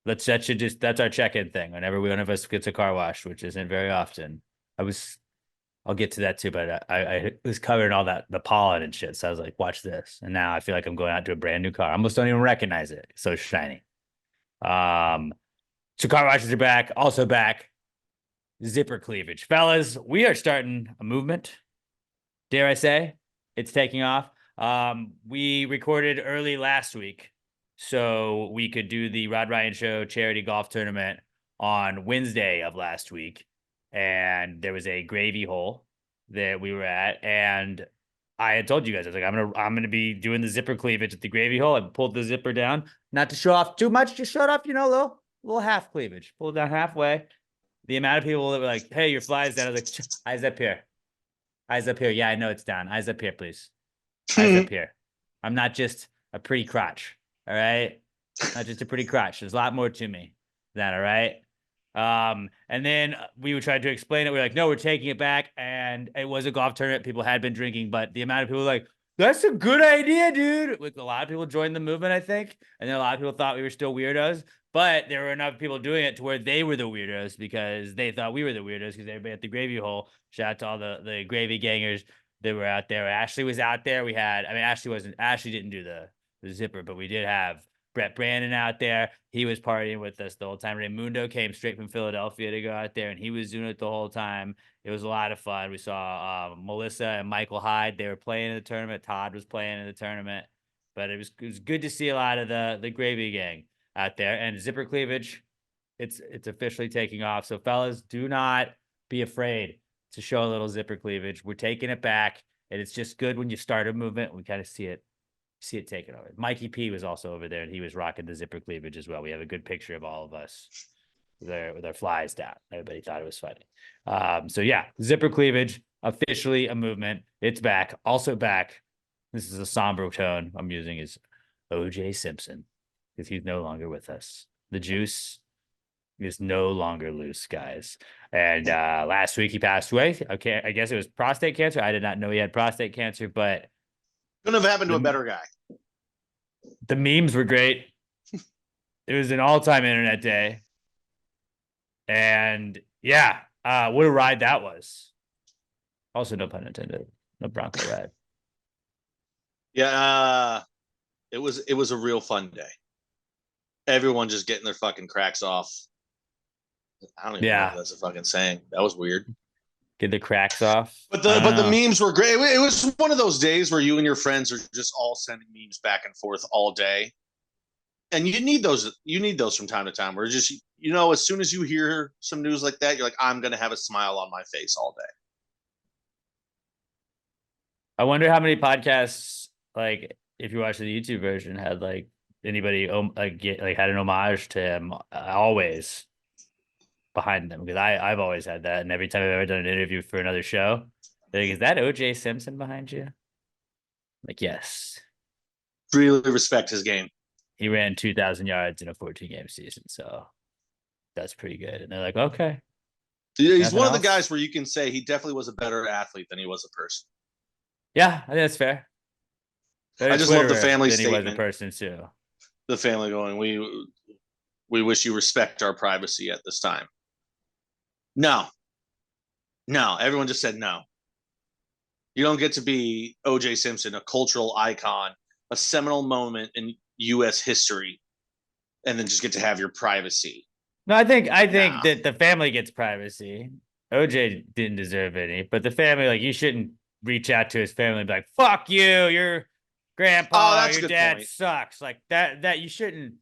Speaker 2: that's our check-in thing. Whenever one of us gets a car wash, which isn't very often. I'll get to that too, but I was covering all the pollen and shit. So I was like, watch this. And now I feel like I'm going out to a brand new car. I almost don't even recognize it. It's so shiny. So car washes are back. Also back, zipper cleavage. Fellas, we are starting a movement. Dare I say, it's taking off. We recorded early last week so we could do the Rod Ryan Show charity golf tournament on Wednesday of last week. And there was a gravy hole that we were at. And I had told you guys, I was like, I'm gonna be doing the zipper cleavage at the gravy hole. I pulled the zipper down, not to show off too much, just showed off, little half cleavage. Pulled down halfway. The amount of people that were like, "Hey, your fly is down." I was like, "Eyes up here. Eyes up here." Yeah, I know it's down. Eyes up here, please. Eyes up here. I'm not just a pretty crotch. All right. Not just a pretty crotch. There's a lot more to me than that. All right. And then we would try to explain it. We're like, no, we're taking it back. And it was a golf tournament. People had been drinking, but the amount of people were like, that's a good idea, dude. Like, a lot of people joined the movement, I think. And then a lot of people thought we were still weirdos, but there were enough people doing it to where they were the weirdos because they thought we were the weirdos because everybody at the gravy hole. Shout out to all the gravy gangers that were out there. Ashley was out there. Ashley didn't do the zipper, but we did have Brett Brandon out there. He was partying with us the whole time. Raymundo came straight from Philadelphia to go out there, and he was doing it the whole time. It was a lot of fun. We saw Melissa and Michael Hyde. They were playing in the tournament. Todd was playing in the tournament. But it was good to see a lot of the gravy gang out there. And zipper cleavage, it's officially taking off. So fellas, do not be afraid to show a little zipper cleavage. We're taking it back, and it's just good when you start a movement. We kind of see it taken over. Mikey P was also over there, and he was rocking the zipper cleavage as well. We have a good picture of all of us with our flies down. Everybody thought it was funny. So yeah, zipper cleavage, officially a movement. It's back. Also back. This is a somber tone I'm using is OJ Simpson, because he's no longer with us. The juice is no longer loose, guys. And last week he passed away. Okay, I guess it was prostate cancer. I did not know he had prostate cancer, but
Speaker 3: Couldn't have happened to a better guy.
Speaker 2: the memes were great. It was an all-time internet day. And yeah, what a ride that was. Also, no pun intended. No Bronco ride.
Speaker 3: Yeah, it was a real fun day. Everyone just getting their fucking cracks off. I don't even know if that's a fucking saying. That was weird.
Speaker 2: Get the cracks off.
Speaker 3: But the memes were great. It was one of those days where you and your friends are just all sending memes back and forth all day. And you need those. You need those from time to time. Where just as soon as you hear some news like that, you're like, I'm gonna have a smile on my face all day.
Speaker 2: I wonder how many podcasts, like if you watch the YouTube version, had like anybody had an homage to him always behind them, because I've always had that, and every time I've ever done an interview for another show, they're like, is that OJ Simpson behind you? Like, yes.
Speaker 3: Really respect his game.
Speaker 2: He ran 2,000 yards in a 14-game season, so that's pretty good. And they're like, okay.
Speaker 3: He's Nothing one else? Of the guys where you can say he definitely was a better athlete than he was a person.
Speaker 2: Yeah, I think that's fair.
Speaker 3: I just love the family statement.
Speaker 2: He was a person too.
Speaker 3: The family going, we wish you respect our privacy at this time. No. Everyone just said no. You don't get to be OJ Simpson, a cultural icon, a seminal moment in U.S. history, and then just get to have your privacy.
Speaker 2: No, I think that the family gets privacy. OJ didn't deserve any, but the family, like, you shouldn't reach out to his family and be like, fuck you, your grandpa, your dad sucks. Like that you shouldn't.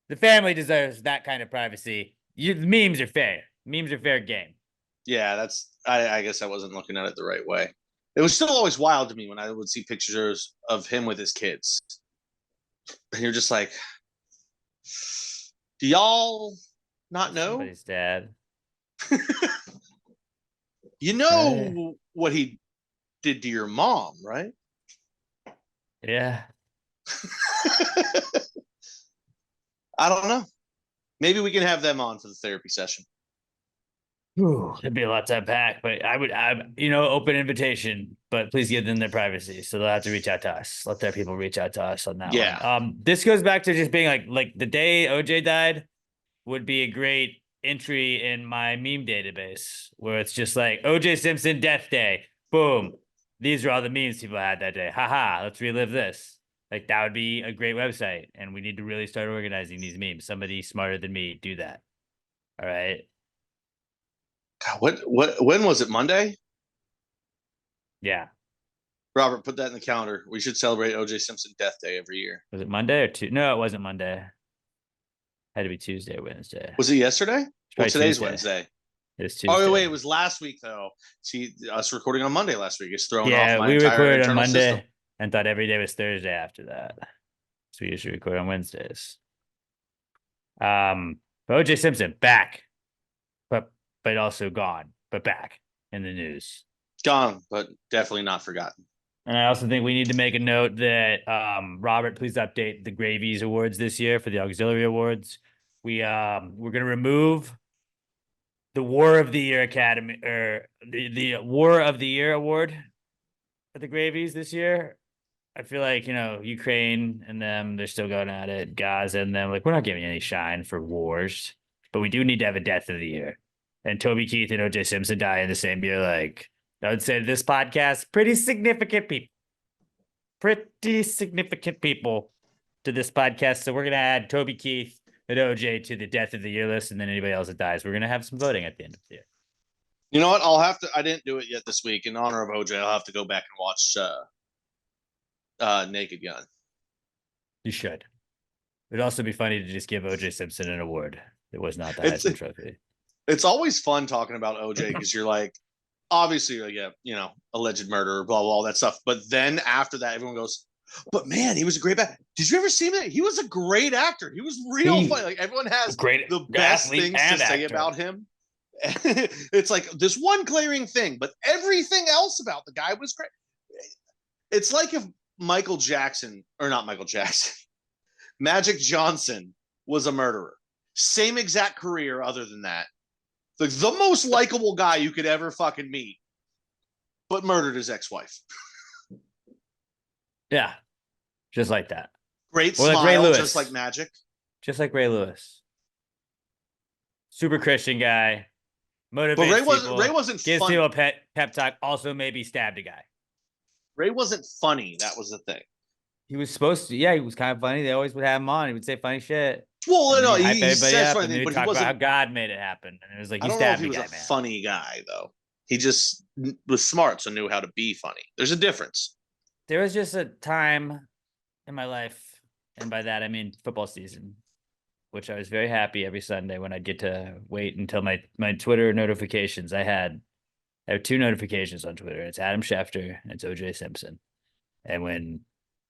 Speaker 2: The family deserves that kind of privacy. Memes are fair. Memes are fair game.
Speaker 3: Yeah, I guess I wasn't looking at it the right way. It was still always wild to me when I would see pictures of him with his kids. And you're just like, do y'all not know?
Speaker 2: Somebody's dad.
Speaker 3: What he did to your mom, right?
Speaker 2: Yeah.
Speaker 3: I don't know. Maybe we can have them on for the therapy session.
Speaker 2: Ooh, it'd be a lot to unpack, but I would, open invitation, but please give them their privacy. So they'll have to reach out to us. Let their people reach out to us on that one. This goes back to just being like the day OJ died would be a great entry in my meme database where it's just like OJ Simpson death day. Boom. These are all the memes people had that day. Haha, let's relive this. Like, that would be a great website. And we need to really start organizing these memes. Somebody smarter than me, do that. All right.
Speaker 3: God, when was it? Monday?
Speaker 2: Yeah.
Speaker 3: Robert, put that in the calendar. We should celebrate OJ Simpson Death Day every year.
Speaker 2: Was it Monday or Tuesday? No, it wasn't Monday. It had to be Tuesday or Wednesday.
Speaker 3: Was it yesterday? Well, today's Tuesday. Wednesday.
Speaker 2: It was Tuesday.
Speaker 3: Oh, wait, it was last week, though. See, us recording on Monday last week is throwing off my
Speaker 2: we
Speaker 3: entire
Speaker 2: recorded on Monday
Speaker 3: system.
Speaker 2: And thought every day was Thursday after that. So we usually record on Wednesdays. But OJ Simpson, back. But also gone, but back in the news.
Speaker 3: Gone, but definitely not forgotten.
Speaker 2: And I also think we need to make a note that Robert, please update the Gravies Awards this year for the auxiliary awards. We're gonna remove the War of the Year Academy or the War of the Year award for the Gravies this year. I feel like, Ukraine and them, they're still going at it. Gaza and them, like, we're not giving any shine for wars, but we do need to have a death of the year. And Toby Keith and OJ Simpson die in the same year. Like, I would say this podcast, pretty significant people to this podcast. So we're going to add Toby Keith and OJ to the death of the year list. And then anybody else that dies, we're going to have some voting at the end of the year.
Speaker 3: You know what? I didn't do it yet this week. In honor of OJ, I'll have to go back and watch Naked Gun.
Speaker 2: You should. It'd also be funny to just give OJ Simpson an award. It was not the Heisman Trophy.
Speaker 3: It's always fun talking about OJ because you're like, obviously, like, yeah, you know, alleged murderer, blah, blah, all that stuff. But then after that, everyone goes, but man, he was a great actor. Did you ever see him? He was a great actor. He was real funny. Like everyone has
Speaker 2: Great
Speaker 3: the best
Speaker 2: athlete
Speaker 3: things to
Speaker 2: and
Speaker 3: say
Speaker 2: actor.
Speaker 3: about him. It's like this one glaring thing, but everything else about the guy was great. It's like if Michael Jackson, or not Michael Jackson, Magic Johnson was a murderer. Same exact career other than that. Like the most likable guy you could ever fucking meet, but murdered his ex-wife.
Speaker 2: Yeah, just like that.
Speaker 3: Great
Speaker 2: Or like
Speaker 3: smile,
Speaker 2: Ray Lewis.
Speaker 3: just like magic.
Speaker 2: Just like Ray Lewis. Super Christian guy. Motivates
Speaker 3: But
Speaker 2: people.
Speaker 3: Ray wasn't
Speaker 2: gives
Speaker 3: funny.
Speaker 2: people a pep talk. Also maybe stabbed a guy.
Speaker 3: Ray wasn't funny. That was the thing.
Speaker 2: He was supposed to. Yeah, he was kind of funny. They always would have him on. He would say funny shit.
Speaker 3: Well,
Speaker 2: And
Speaker 3: no,
Speaker 2: then he'd hype
Speaker 3: he
Speaker 2: everybody
Speaker 3: says
Speaker 2: up,
Speaker 3: funny
Speaker 2: and then
Speaker 3: things,
Speaker 2: he'd
Speaker 3: but he
Speaker 2: talk about how
Speaker 3: wasn't.
Speaker 2: God made it happen. And it was like
Speaker 3: I
Speaker 2: he
Speaker 3: don't know if
Speaker 2: stabbed
Speaker 3: he
Speaker 2: a
Speaker 3: was
Speaker 2: guy,
Speaker 3: a
Speaker 2: man.
Speaker 3: funny guy though. He just was smart, so knew how to be funny. There's a difference.
Speaker 2: There was just a time in my life, and by that I mean football season, which I was very happy every Sunday when I'd get to wait until my Twitter notifications. I have 2 notifications on Twitter. It's Adam Schefter and it's OJ Simpson. And when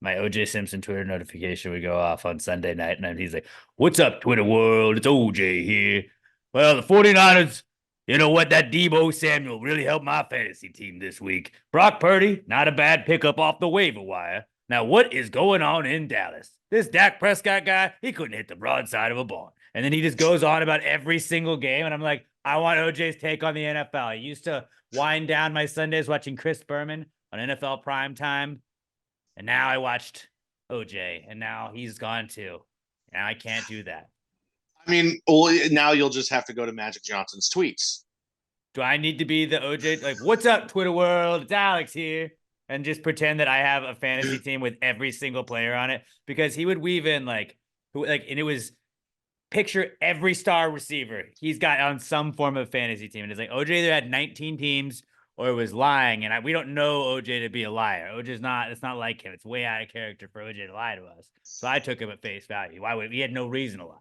Speaker 2: my OJ Simpson Twitter notification would go off on Sunday night, and he's like, "What's up, Twitter world? It's OJ here. Well, the 49ers, you know what? That Deebo Samuel really helped my fantasy team this week. Brock Purdy, not a bad pickup off the waiver wire. Now, what is going on in Dallas? This Dak Prescott guy, he couldn't hit the broadside of a barn." And then he just goes on about every single game. And I'm like, I want OJ's take on the NFL. I used to wind down my Sundays watching Chris Berman on NFL Primetime. And now I watched OJ, and now he's gone too. Now I can't do that.
Speaker 3: I mean, well, now you'll just have to go to Magic Johnson's tweets.
Speaker 2: Do I need to be the OJ? Like, what's up, Twitter world? It's Alex here. And just pretend that I have a fantasy team with every single player on it, because he would weave in and it was picture every star receiver he's got on some form of fantasy team. And it's like OJ either had 19 teams or it was lying. And we don't know OJ to be a liar. OJ's not, it's not like him. It's way out of character for OJ to lie to us. So I took him at face value. Why would he had no reason to lie?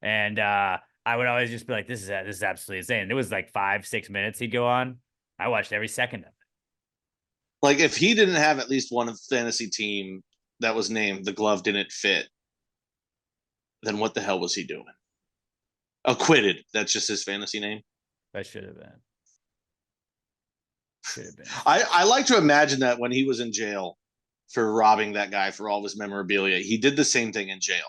Speaker 2: And I would always just be like, this is absolutely insane. It was like 5-6 minutes he'd go on. I watched every second of it.
Speaker 3: Like if he didn't have at least one fantasy team that was named the glove didn't fit, then what the hell was he doing? Acquitted. That's just his fantasy name.
Speaker 2: That should have been. Should have been.
Speaker 3: I like to imagine that when he was in jail for robbing that guy for all of his memorabilia, he did the same thing in jail.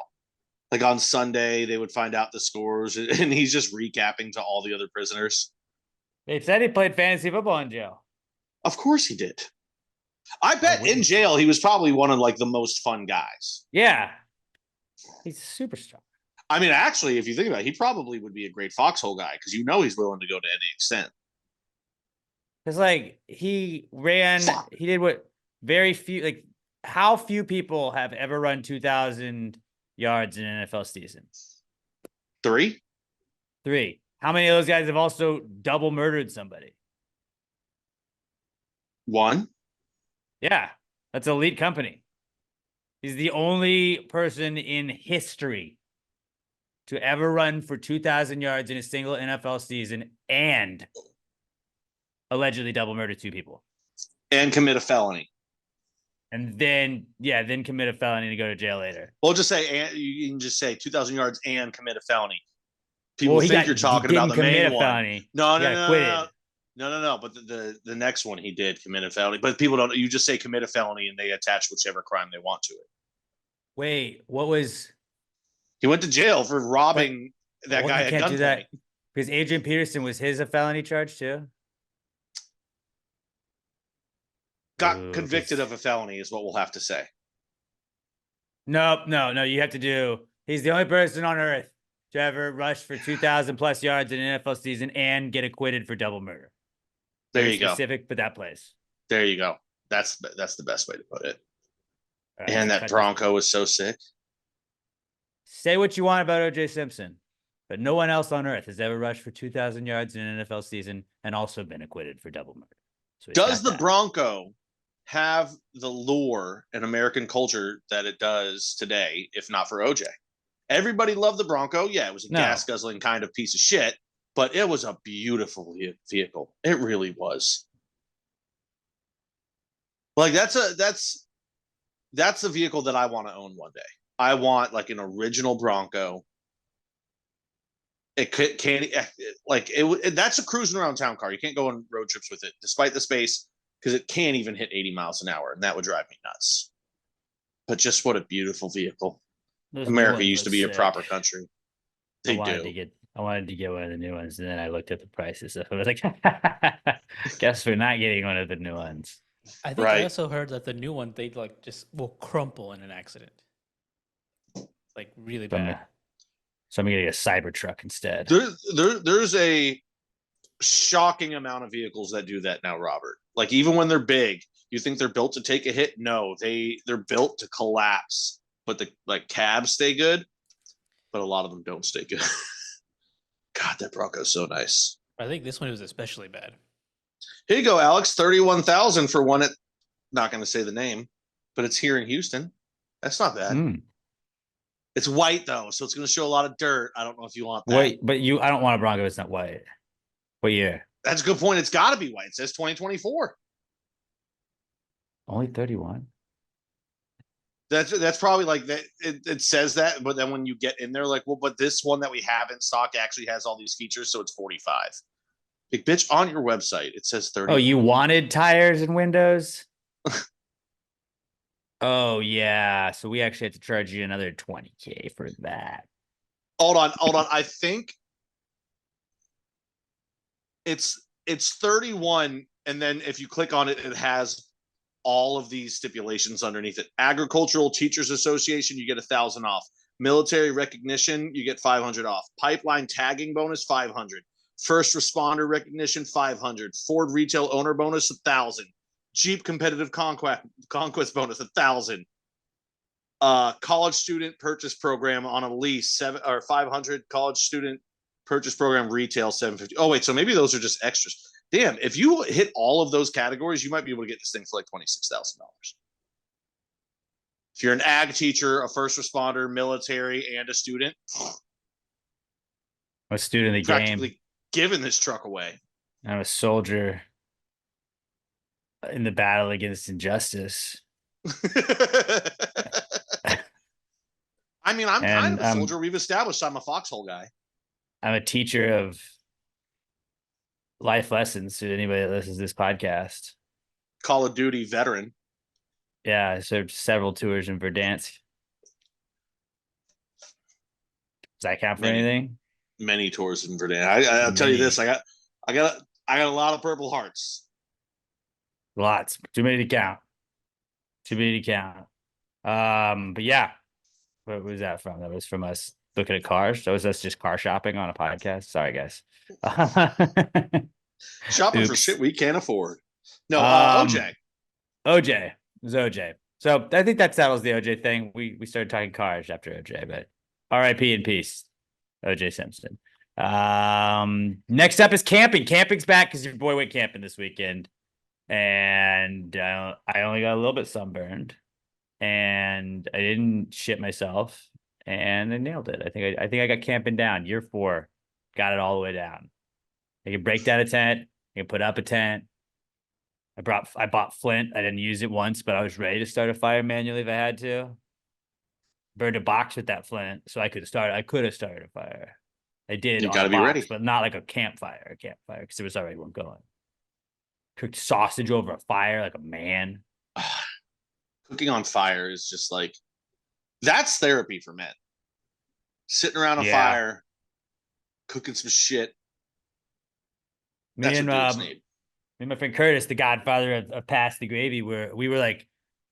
Speaker 3: Like on Sunday, they would find out the scores, and he's just recapping to all the other prisoners.
Speaker 2: They said he played fantasy football in jail.
Speaker 3: Of course he did. I bet in jail he was probably one of like the most fun guys.
Speaker 2: Yeah. He's a superstar.
Speaker 3: I mean, actually, if you think about it, he probably would be a great Foxhole guy because he's willing to go to any extent.
Speaker 2: Because like he did what very few, like how few people have ever run 2,000 yards in an NFL season?
Speaker 3: 3.
Speaker 2: How many of those guys have also double murdered somebody?
Speaker 3: 1.
Speaker 2: Yeah, that's elite company. He's the only person in history to ever run for 2,000 yards in a single NFL season and allegedly double murder 2 people.
Speaker 3: And commit a felony.
Speaker 2: And then commit a felony to go to jail later.
Speaker 3: Well, just say, and you can just say 2,000 yards and commit a felony. People think you're talking about the main one.
Speaker 2: Felony.
Speaker 3: No. But the next one he did commit a felony. But people don't. You just say commit a felony, and they attach whichever crime they want to it.
Speaker 2: Wait, what was?
Speaker 3: He went to jail for robbing that guy at gunpoint.
Speaker 2: Do that because Adrian Peterson was his a felony charge too.
Speaker 3: Got convicted of a felony is what we'll have to say.
Speaker 2: No. You have to do. He's the only person on earth to ever rush for 2,000 plus yards in an NFL season and get acquitted for double murder.
Speaker 3: There you go.
Speaker 2: Specific, but that place.
Speaker 3: There you go. That's the best way to put it.
Speaker 2: Right,
Speaker 3: and that Bronco was so sick.
Speaker 2: Say what you want about OJ Simpson, but no one else on earth has ever rushed for 2,000 yards in an NFL season and also been acquitted for double murder. So
Speaker 3: does the Bronco have the lore and American culture that it does today, if not for OJ? Everybody loved the Bronco. Yeah, it was a gas-guzzling kind of piece of shit, but it was a beautiful vehicle. It really was. Like that's the vehicle that I want to own one day. I want like an original Bronco. It can't like it. That's a cruising around town car. You can't go on road trips with it, despite the space, because it can't even hit 80 miles an hour, and that would drive me nuts. But just what a beautiful vehicle.
Speaker 2: Those new
Speaker 3: America
Speaker 2: ones
Speaker 3: used to
Speaker 2: look
Speaker 3: be a
Speaker 2: sick.
Speaker 3: proper country. They do.
Speaker 2: I wanted to get one of the new ones, and then I looked at the prices. So I was like, guess we're not getting one of the new ones.
Speaker 4: I think I
Speaker 3: Right.
Speaker 4: also heard that the new one they like just will crumple in an accident, like really
Speaker 2: So I'm,
Speaker 4: bad.
Speaker 2: gonna, so I'm getting a Cybertruck instead.
Speaker 3: There's a shocking amount of vehicles that do that now, Robert. Like even when they're big, you think they're built to take a hit. No, they're built to collapse. But the like cabs stay good, but a lot of them don't stay good. God, that Bronco's so nice.
Speaker 4: I think this one was especially bad.
Speaker 3: Here you go, Alex. 31,000 for one at, not going to say the name, but it's here in Houston. That's not bad.
Speaker 2: Mm.
Speaker 3: It's white though, so it's going to show a lot of dirt. I don't know if you want that.
Speaker 2: Wait, but I don't want a Bronco. It's not white. What year?
Speaker 3: That's a good point. It's got to be white. It says 2024.
Speaker 2: Only 31.
Speaker 3: That's probably like that. It says that, but then when you get in there, like, well, but this one that we have in stock actually has all these features, so it's 45. Big bitch, on your website it says 30.
Speaker 2: Oh, you wanted tires and windows? Oh yeah. So we actually have to charge you another 20K for that.
Speaker 3: Hold on. I think it's 31, and then if you click on it, it has all of these stipulations underneath it. Agricultural Teachers Association, you get 1,000 off. Military recognition, you get 500 off. Pipeline tagging bonus, 500. First responder recognition, 500. Ford retail owner bonus, 1,000. Jeep competitive conquest bonus, 1,000. College student purchase program on a lease, 500. College student purchase program retail, 750. Oh wait, so maybe those are just extras. Damn, if you hit all of those categories, you might be able to get this thing for like $26,000. If you're an ag teacher, a first responder, military, and a student,
Speaker 2: I'm a student of the
Speaker 3: practically
Speaker 2: game.
Speaker 3: giving this truck away.
Speaker 2: I'm a soldier in the battle against injustice.
Speaker 3: I mean, I'm kind
Speaker 2: And,
Speaker 3: of a soldier. We've established I'm a Foxhole guy.
Speaker 2: I'm a teacher of life lessons to anybody that listens to this podcast.
Speaker 3: Call of Duty veteran.
Speaker 2: Yeah, I served several tours in Verdansk. Does that count for anything?
Speaker 3: Many tours in Verdansk. I'll tell you this: I got a lot of Purple Hearts.
Speaker 2: Lots. Too many to count. But yeah. What was that from? That was from us looking at cars. That was us just car shopping on a podcast. Sorry, guys.
Speaker 3: Shopping for
Speaker 2: Oops.
Speaker 3: shit we can't afford. No, OJ.
Speaker 2: OJ. It was OJ. So I think that settles the OJ thing. We started talking cars after OJ, but RIP in peace, OJ Simpson. Next up is camping. Camping's back because your boy went camping this weekend, and I only got a little bit sunburned, and I didn't shit myself, and I nailed it. I think I got camping down. Year 4, got it all the way down. I can break down a tent. I can put up a tent. I bought flint. I didn't use it once, but I was ready to start a fire manually if I had to. Burned a box with that flint, so I could have started a fire. I did.
Speaker 3: You
Speaker 2: on
Speaker 3: gotta
Speaker 2: a
Speaker 3: be
Speaker 2: box,
Speaker 3: ready.
Speaker 2: but not like a campfire. Because there was already one going. Cooked sausage over a fire like a man.
Speaker 3: Cooking on fire is just like, that's therapy for men. Sitting around a
Speaker 2: Yeah.
Speaker 3: fire, cooking some shit.
Speaker 2: Me
Speaker 3: That's
Speaker 2: and
Speaker 3: what dudes need.
Speaker 2: me and my friend Curtis, the godfather of Pass the Gravy, we were like,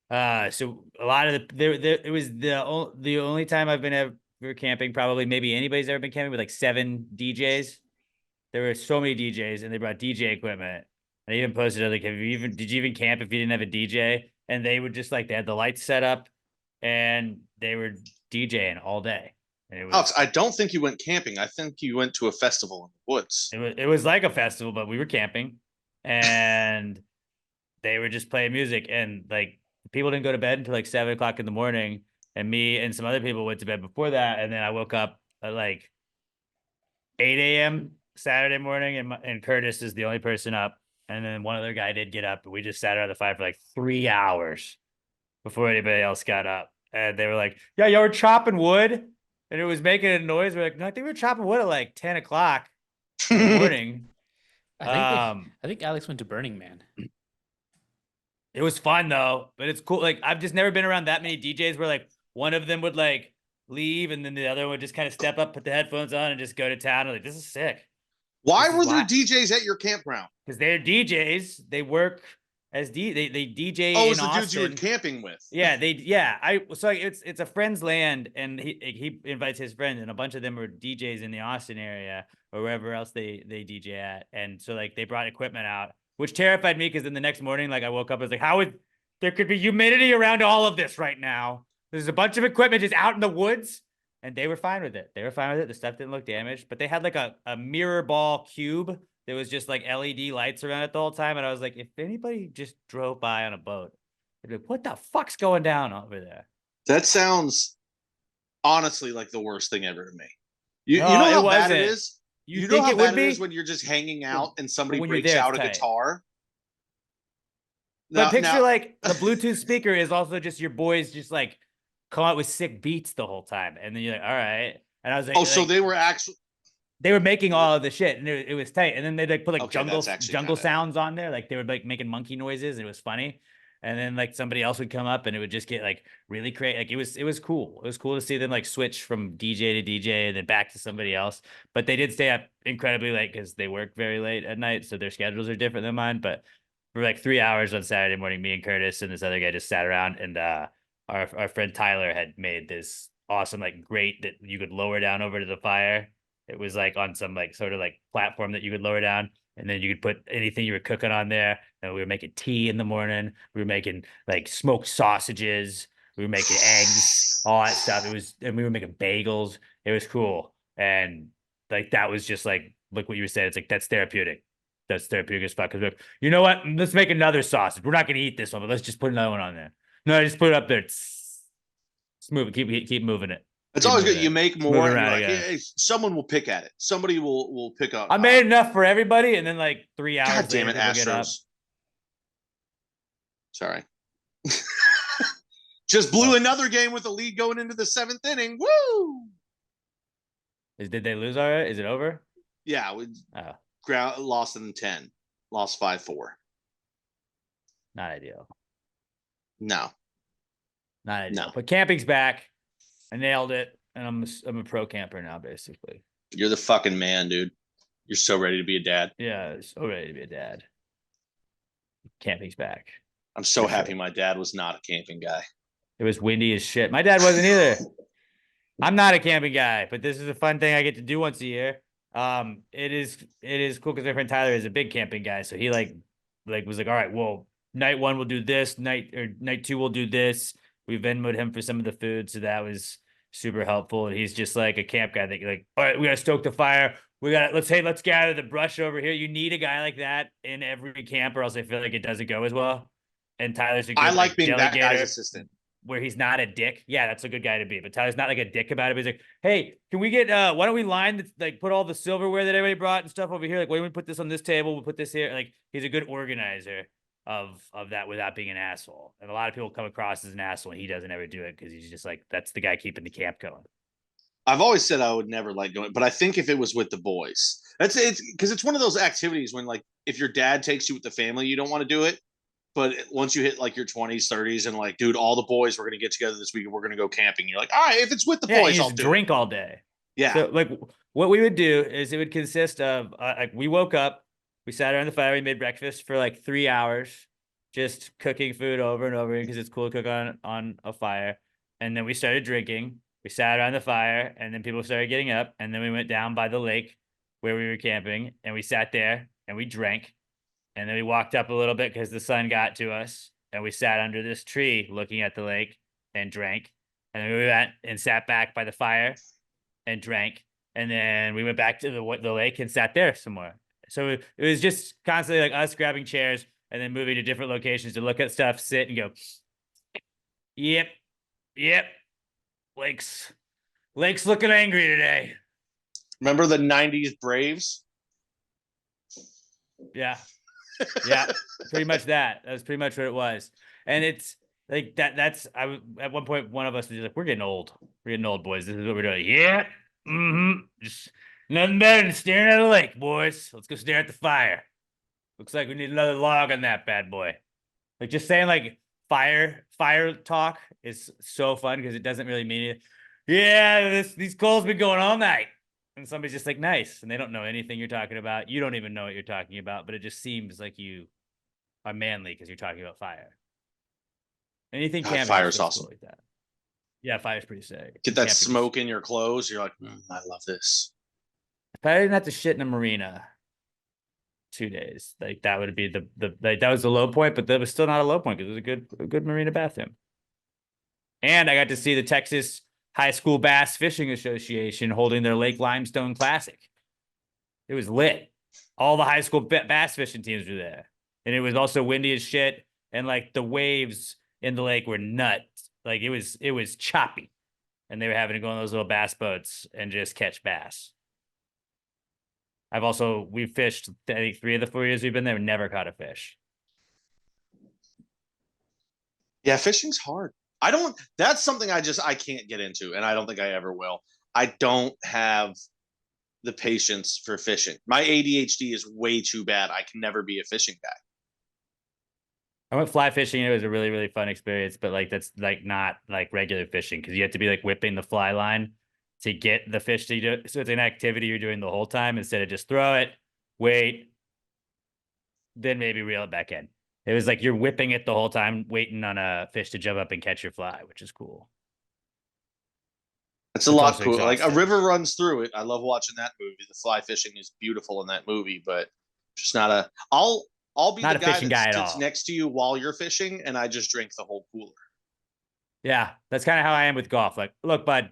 Speaker 2: so a lot of it was the only time I've been ever camping, probably maybe anybody's ever been camping, with like 7 DJs. There were so many DJs, and they brought DJ equipment. And they even posted, like, did you even camp if you didn't have a DJ? And they would just like, they had the lights set up, and they were DJing all day. And it was,
Speaker 3: Alex, I don't think you went camping. I think you went to a festival in the woods.
Speaker 2: it was like a festival, but we were camping, and they were just playing music, and like people didn't go to bed until like 7 o'clock in the morning, and me and some other people went to bed before that, and then I woke up at like 8 a.m. Saturday morning, and Curtis is the only person up. And then one other guy did get up, but we just sat around the fire for like 3 hours before anybody else got up. And they were like, yeah, y'all were chopping wood. And it was making a noise. We're like, no, I think we were chopping wood at like 10 o'clock in the morning.
Speaker 4: I think Alex went to Burning Man.
Speaker 2: It was fun though, but it's cool. Like I've just never been around that many DJs where like one of them would like leave and then the other one would just kind of step up, put the headphones on, and just go to town. I'm like, this is sick.
Speaker 3: Why
Speaker 2: This is
Speaker 3: were there
Speaker 2: wild.
Speaker 3: DJs at your campground?
Speaker 2: Because they're DJs. They work as they DJ
Speaker 3: Oh,
Speaker 2: in
Speaker 3: it's the
Speaker 2: Austin.
Speaker 3: dudes you were camping with.
Speaker 2: Yeah, so it's a friend's land, and he invites his friends, and a bunch of them are DJs in the Austin area or wherever else they DJ at, and so like they brought equipment out, which terrified me because then the next morning, like I woke up, I was like, how would there could be humidity around all of this right now? There's a bunch of equipment just out in the woods, and they were fine with it. They were fine with it. The stuff didn't look damaged, but they had like a mirror ball cube. There was just like LED lights around it the whole time. And I was like, if anybody just drove by on a boat, they'd be like, what the fuck's going down over there?
Speaker 3: That sounds honestly like the worst thing ever to me. You
Speaker 2: No,
Speaker 3: know
Speaker 2: it
Speaker 3: how bad it
Speaker 2: wasn't.
Speaker 3: is?
Speaker 2: You
Speaker 3: You know
Speaker 2: think
Speaker 3: how
Speaker 2: it would
Speaker 3: bad it
Speaker 2: be?
Speaker 3: is when you're just hanging out and somebody
Speaker 2: when you're
Speaker 3: breaks
Speaker 2: there,
Speaker 3: out
Speaker 2: it's
Speaker 3: a
Speaker 2: tight.
Speaker 3: guitar.
Speaker 2: But picture
Speaker 3: now-
Speaker 2: like the Bluetooth speaker is also just your boys just like come out with sick beats the whole time. And then you're like, all right. And I was like,
Speaker 3: oh, so they were actually
Speaker 2: they were making all of the shit and it was tight. And then they'd like put like
Speaker 3: Okay, that's actually
Speaker 2: jungle
Speaker 3: kinda-
Speaker 2: sounds on there. Like they were like making monkey noises. And it was funny. And then like somebody else would come up and it would just get like really crazy. Like it was cool. It was cool to see them like switch from DJ to DJ and then back to somebody else. But they did stay up incredibly late because they work very late at night. So their schedules are different than mine. But for like 3 hours on Saturday morning, me and Curtis and this other guy just sat around, and our friend Tyler had made this awesome like grate that you could lower down over to the fire. It was like on some like sort of like platform that you could lower down, and then you could put anything you were cooking on there. And we were making tea in the morning. We were making like smoked sausages. We were making eggs, all that stuff. And we were making bagels. It was cool. And like that was just like what you were saying. It's like that's therapeutic. That's therapeutic as fuck. Because you know what? Let's make another sausage. We're not going to eat this one, but let's just put another one on there. No, just put it up there. Let's move it. Keep moving it.
Speaker 3: It's
Speaker 2: Keep
Speaker 3: always
Speaker 2: moving
Speaker 3: good.
Speaker 2: it.
Speaker 3: You make
Speaker 2: Moving
Speaker 3: more. And
Speaker 2: around
Speaker 3: you're like,
Speaker 2: again.
Speaker 3: hey, someone will pick at it. Somebody will pick up.
Speaker 2: I made enough for everybody, and then like 3 hours
Speaker 3: God damn
Speaker 2: later,
Speaker 3: it,
Speaker 2: people get up.
Speaker 3: Astros. Sorry. Just blew another game with a lead going into the 7th inning. Woo!
Speaker 2: Did they lose already? Is it over?
Speaker 3: Yeah, we
Speaker 2: Oh,
Speaker 3: lost in 10. Lost 5-4.
Speaker 2: not ideal.
Speaker 3: No.
Speaker 2: Not ideal.
Speaker 3: No.
Speaker 2: But camping's back. I nailed it, and I'm a pro camper now, basically.
Speaker 3: You're the fucking man, dude. You're so ready to be a dad.
Speaker 2: Yeah, so ready to be a dad. Camping's back.
Speaker 3: I'm so
Speaker 2: For sure.
Speaker 3: happy my dad was not a camping guy.
Speaker 2: It was windy as shit. My dad wasn't either. I'm not a camping guy, but this is a fun thing I get to do once a year. It is cool because my friend Tyler is a big camping guy, so he like was like, all right, well, night 1 we'll do this, night 2 we'll do this. We Venmoed him for some of the food, so that was super helpful. And he's just like a camp guy that like, all right, we gotta stoke the fire. Let's gather the brush over here. You need a guy like that in every camp, or else I feel like it doesn't go as well. And Tyler's a good
Speaker 3: I like being that
Speaker 2: delegator,
Speaker 3: guy's assistant.
Speaker 2: where he's not a dick. Yeah, that's a good guy to be. But Tyler's not like a dick about it. But he's like, hey, can we get why don't we put all the silverware that everybody brought and stuff over here? Like, why don't we put this on this table? We'll put this here. Like, he's a good organizer of that without being an asshole. And a lot of people come across as an asshole, and he doesn't ever do it because he's just like, that's the guy keeping the camp going.
Speaker 3: I've always said I would never like going, but I think if it was with the boys, it's because it's one of those activities when like if your dad takes you with the family, you don't want to do it. But once you hit like your 20s, 30s, and like, dude, all the boys, we're gonna get together this week and we're gonna go camping. You're like, all right, if it's with the
Speaker 2: Yeah,
Speaker 3: boys,
Speaker 2: you
Speaker 3: I'll
Speaker 2: just
Speaker 3: do
Speaker 2: drink
Speaker 3: it.
Speaker 2: all day.
Speaker 3: Yeah.
Speaker 2: So like what we would do is it would consist of like we woke up, we sat around the fire, we made breakfast for like 3 hours, just cooking food over and over because it's cool to cook on a fire. And then we started drinking. We sat around the fire, and then people started getting up, and then we went down by the lake where we were camping, and we sat there and we drank. And then we walked up a little bit because the sun got to us, and we sat under this tree looking at the lake and drank. And then we went and sat back by the fire and drank. And then we went back to the lake and sat there some more. So it was just constantly like us grabbing chairs and then moving to different locations to look at stuff, sit and go, yep. Lake's looking angry today.
Speaker 3: Remember the 90s Braves?
Speaker 2: Yeah. Yeah. Pretty much that. That was pretty much what it was. And it's like that's at one point one of us was like, we're getting old. We're getting old, boys. This is what we're doing. Yeah. Mm-hmm. Just nothing better than staring at a lake, boys. Let's go stare at the fire. Looks like we need another log on that bad boy. Like just saying like fire talk is so fun because it doesn't really mean it. Yeah, these coals been going all night. And somebody's just like, nice. And they don't know anything you're talking about. You don't even know what you're talking about, but it just seems like you are manly because you're talking about fire. Anything
Speaker 3: God,
Speaker 2: camping
Speaker 3: fire's
Speaker 2: is so
Speaker 3: awesome.
Speaker 2: cool like that. Yeah, fire's pretty sick.
Speaker 3: Get that
Speaker 2: Camping is-
Speaker 3: smoke in your clothes. You're like, I love this.
Speaker 2: If I didn't have to shit in a marina 2 days, like that would be the like that was the low point, but that was still not a low point because it was a good marina bathroom. And I got to see the Texas High School Bass Fishing Association holding their Lake Limestone Classic. It was lit. All the high school bass fishing teams were there. And it was also windy as shit. And like the waves in the lake were nuts. Like it was choppy. And they were having to go on those little bass boats and just catch bass. We've fished, I think 3 of the 4 years we've been there, never caught a fish.
Speaker 3: Yeah, fishing's hard. That's something I can't get into, and I don't think I ever will. I don't have the patience for fishing. My ADHD is way too bad. I can never be a fishing guy.
Speaker 2: I went fly fishing. It was a really, really fun experience, but like that's like not like regular fishing because you have to be like whipping the fly line to get the fish to do. So it's an activity you're doing the whole time instead of just throw it, wait, then maybe reel it back in. It was like you're whipping it the whole time, waiting on a fish to jump up and catch your fly, which is cool.
Speaker 3: It's a lot
Speaker 2: also
Speaker 3: cool. Like a
Speaker 2: exhausting.
Speaker 3: river runs through it. I love watching that movie. The fly fishing is beautiful in that movie, but just not a. I'll be
Speaker 2: Not
Speaker 3: the
Speaker 2: a fishing guy
Speaker 3: that
Speaker 2: at
Speaker 3: sits
Speaker 2: all.
Speaker 3: next to you while you're fishing, and I just drink the whole cooler.
Speaker 2: Yeah, that's kind of how I am with golf. Like, look, bud,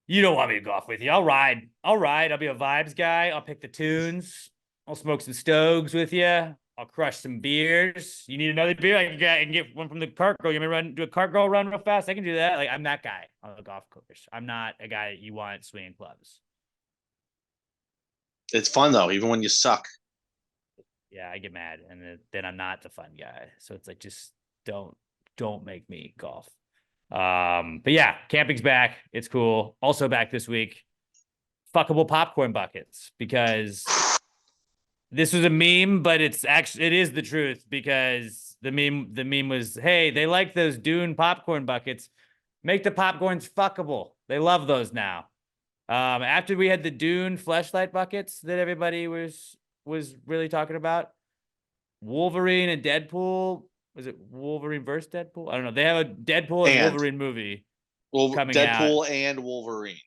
Speaker 2: you don't want me to golf with you. I'll ride. I'll be a vibes guy. I'll pick the tunes. I'll smoke some Stogs with you. I'll crush some beers. You need another beer? I can get one from the cart girl. You want me to do a cart girl run real fast? I can do that. Like, I'm that guy on the golf course. I'm not a guy you want swinging clubs.
Speaker 3: It's fun though, even when you suck.
Speaker 2: Yeah, I get mad, and then I'm not the fun guy. So it's like, just don't make me golf. But yeah, camping's back. It's cool. Also back this week, fuckable popcorn buckets, because this was a meme, but it is the truth, because the meme was, hey, they like those Dune popcorn buckets. Make the popcorns fuckable. They love those now. After we had the Dune fleshlight buckets that everybody was really talking about, Wolverine and Deadpool. Was it Wolverine versus Deadpool? I don't know. They have a Deadpool and Wolverine movie coming
Speaker 3: Deadpool
Speaker 2: out.
Speaker 3: and Wolverine.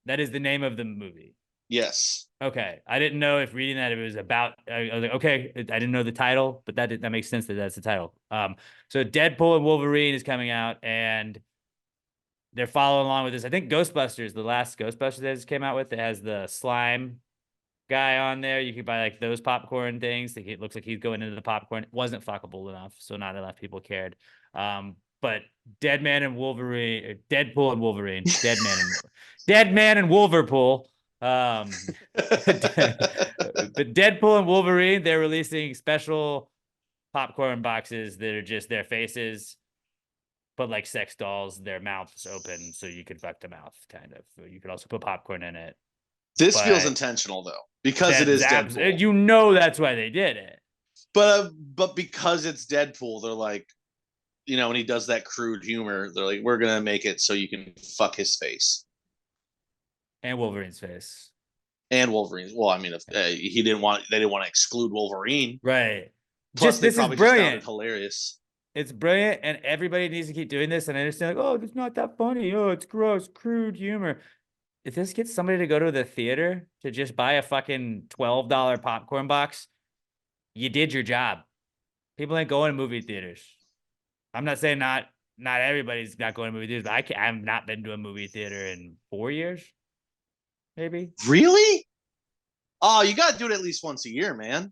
Speaker 2: That is the name of the movie.
Speaker 3: Yes.
Speaker 2: Okay. I didn't know if reading that it was about. I was like, okay, I didn't know the title, but that makes sense that that's the title. So Deadpool and Wolverine is coming out, and they're following along with this. I think Ghostbusters, the last Ghostbusters that just came out with, it has the slime guy on there. You could buy like those popcorn things. It looks like he's going into the popcorn. It wasn't fuckable enough, so not enough people cared. But Deadpool and Wolverine, Dead Man and Wolverpool. But Deadpool and Wolverine, they're releasing special popcorn boxes that are just their faces, but like sex dolls, their mouths open so you could fuck the mouth, kind of. You could also put popcorn in it.
Speaker 3: This feels intentional though, because it is Deadpool.
Speaker 2: You know that's why they did it.
Speaker 3: But because it's Deadpool, they're like, you know, when he does that crude humor, they're like, we're gonna make it so you can fuck his face
Speaker 2: and Wolverine's face
Speaker 3: and Wolverine's. Well, I mean, if they didn't want to exclude Wolverine,
Speaker 2: right?
Speaker 3: Plus,
Speaker 2: this is brilliant.
Speaker 3: Hilarious.
Speaker 2: It's brilliant, and everybody needs to keep doing this. And I understand, like, oh, it's not that funny. Oh, it's gross, crude humor. If this gets somebody to go to the theater to just buy a fucking $12 popcorn box, you did your job. People ain't going to movie theaters. I'm not saying not everybody's not going to movie theaters, but I've not been to a movie theater in 4 years, maybe.
Speaker 3: Really? Oh, you got to do it at least once a year, man.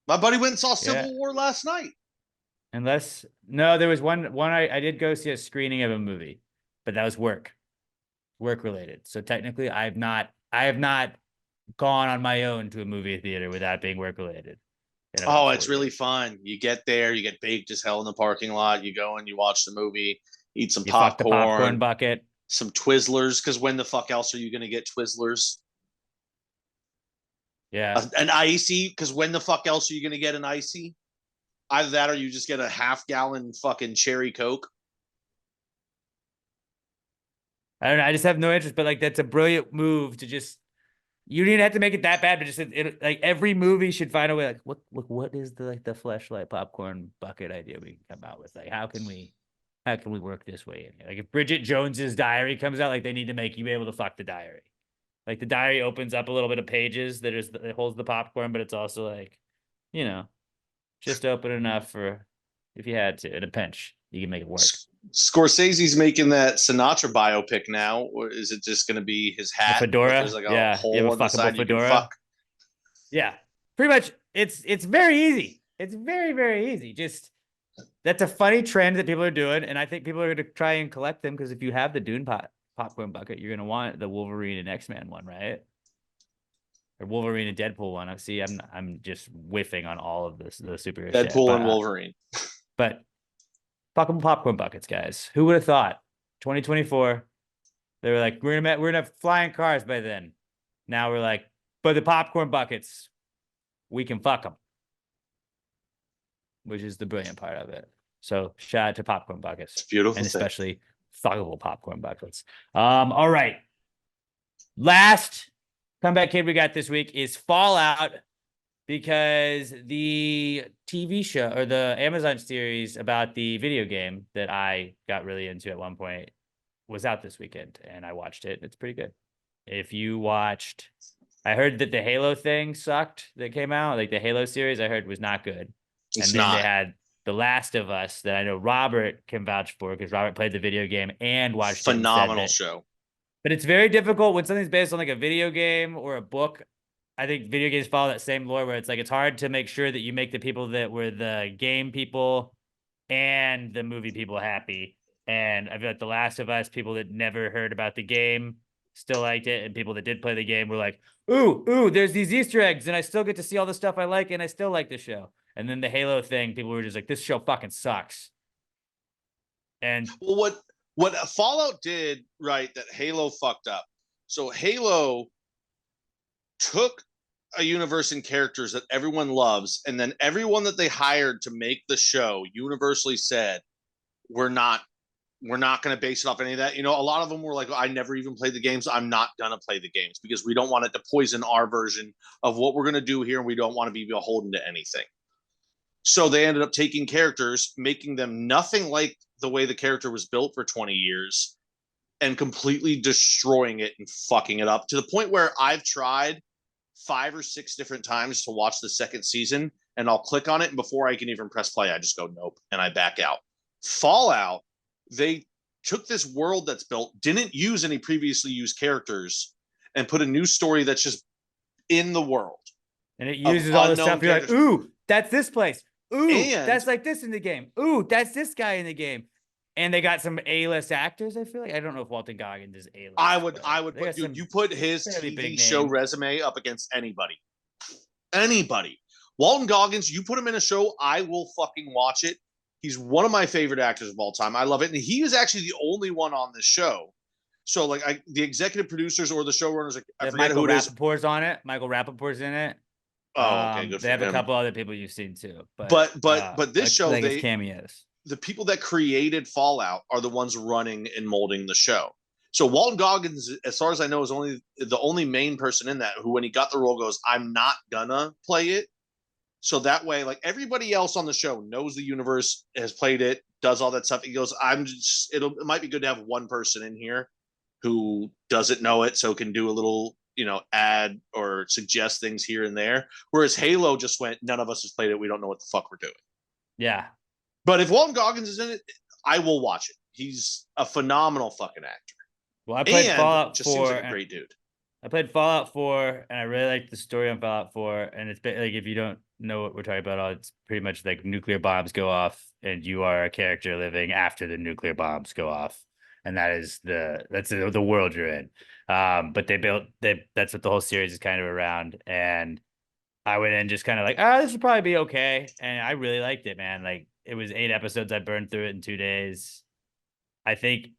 Speaker 3: My buddy went and saw Civil War last night.
Speaker 2: No, there was one I did go see a screening of a movie, but that was work related. So technically I have not gone on my own to a movie theater without being work related.
Speaker 3: Oh, it's really fun. You get there, you get baked as hell in the parking lot. You go and you watch the movie, eat some
Speaker 2: You fuck the popcorn
Speaker 3: popcorn,
Speaker 2: bucket.
Speaker 3: some Twizzlers, because when the fuck else are you going to get Twizzlers?
Speaker 2: Yeah.
Speaker 3: An icy, because when the fuck else are you going to get an icy? Either that or you just get a half-gallon fucking cherry Coke.
Speaker 2: I don't know. I just have no interest, but like that's a brilliant move to just. You didn't have to make it that bad, but just like every movie should find a way. Like, what is the like the fleshlight popcorn bucket idea we can come out with? Like, how can we work this way in here? Like, if Bridget Jones's Diary comes out, like they need to make you be able to fuck the diary. Like the diary opens up a little bit of pages that holds the popcorn, but it's also like, just open enough for if you had to in a pinch, you can make it work.
Speaker 3: Scorsese's making that Sinatra biopic now, or is it just going to be his hat?
Speaker 2: The fedora,
Speaker 3: there's like a hole
Speaker 2: you have
Speaker 3: on the side
Speaker 2: fedora.
Speaker 3: You can fuck.
Speaker 2: Yeah, pretty much. It's very easy. It's very, very easy. Just that's a funny trend that people are doing, and I think people are going to try and collect them because if you have the Dune popcorn bucket, you're going to want the Wolverine and X-Men one, right? Or Wolverine and Deadpool one. See, I'm just whiffing on all of this, the superhero
Speaker 3: Deadpool
Speaker 2: shit,
Speaker 3: and Wolverine.
Speaker 2: But fucking popcorn buckets, guys. Who would have thought? 2024. They were like, we're gonna have flying cars by then. Now we're like, but the popcorn buckets, we can fuck them, which is the brilliant part of it. So shout out to popcorn buckets.
Speaker 3: It's beautiful,
Speaker 2: and especially fuckable popcorn buckets. All right. Last comeback kid we got this week is Fallout, because the TV show or the Amazon series about the video game that I got really into at one point was out this weekend, and I watched it. It's pretty good. If you watched, I heard that the Halo thing sucked that came out, like the Halo series, I heard was not good.
Speaker 3: It's
Speaker 2: and then
Speaker 3: not.
Speaker 2: They had The Last of Us that I know Robert can vouch for because Robert played the video game and watched it.
Speaker 3: Phenomenal show.
Speaker 2: But it's very difficult when something's based on like a video game or a book. I think video games follow that same lore where it's like it's hard to make sure that you make the people that were the game people and the movie people happy. And I feel like The Last of Us, people that never heard about the game still liked it, and people that did play the game were like, ooh, there's these Easter eggs, and I still get to see all the stuff I like, and I still like the show. And then the Halo thing, people were just like, this show fucking sucks. And
Speaker 3: well, what Fallout did, right, that Halo fucked up. So Halo took a universe and characters that everyone loves, and then everyone that they hired to make the show universally said, we're not going to base it off any of that. A lot of them were like, I never even played the games. I'm not going to play the games because we don't want it to poison our version of what we're going to do here, and we don't want to be beholden to anything. So they ended up taking characters, making them nothing like the way the character was built for 20 years, and completely destroying it and fucking it up to the point where I've tried 5 or 6 different times to watch the second season, and I'll click on it, and before I can even press play, I just go nope, and I back out. Fallout, they took this world that's built, didn't use any previously used characters, and put a new story that's just in the world.
Speaker 2: And it uses all the stuff. You're like, ooh, that's this place. Ooh, that's like this in the game. Ooh, that's this guy in the game. And they got some A-list actors, I feel like. I don't know if Walton Goggins is A-list.
Speaker 3: I would put, dude, you put his TV show resume up against anybody. Anybody. Walton Goggins, you put him in a show, I will fucking watch it. He's one of my favorite actors of all time. I love it. And he is actually the only one on this show. So, like, the executive producers or the showrunners, like, I forget who it is.
Speaker 2: Michael Rappaport's on it. Michael Rappaport's in it.
Speaker 3: Oh, okay, good for him.
Speaker 2: They have a couple other people you've seen too.
Speaker 3: But this show,
Speaker 2: they cameos.
Speaker 3: The people that created Fallout are the ones running and molding the show. So Walton Goggins, as far as I know, is the only main person in that who, when he got the role, goes, I'm not gonna play it. So that way, like, everybody else on the show knows the universe, has played it, does all that stuff. He goes, it might be good to have one person in here who doesn't know it, so can do a little, add or suggest things here and there. Whereas Halo just went, none of us has played it. We don't know what the fuck we're doing.
Speaker 2: Yeah.
Speaker 3: But if Walton Goggins is in it, I will watch it. He's a phenomenal fucking actor.
Speaker 2: Well, I played Fallout 4.
Speaker 3: Seems like a great dude.
Speaker 2: I played Fallout 4, and I really liked the story on Fallout 4. And it's like, if you don't know what we're talking about, it's pretty much like nuclear bombs go off, and you are a character living after the nuclear bombs go off. and that's the world you're in. But that's what the whole series is kind of around. And I went in just kind of like, this would probably be okay. And I really liked it, man. Like, it was 8 episodes. I burned through it in 2 days. I think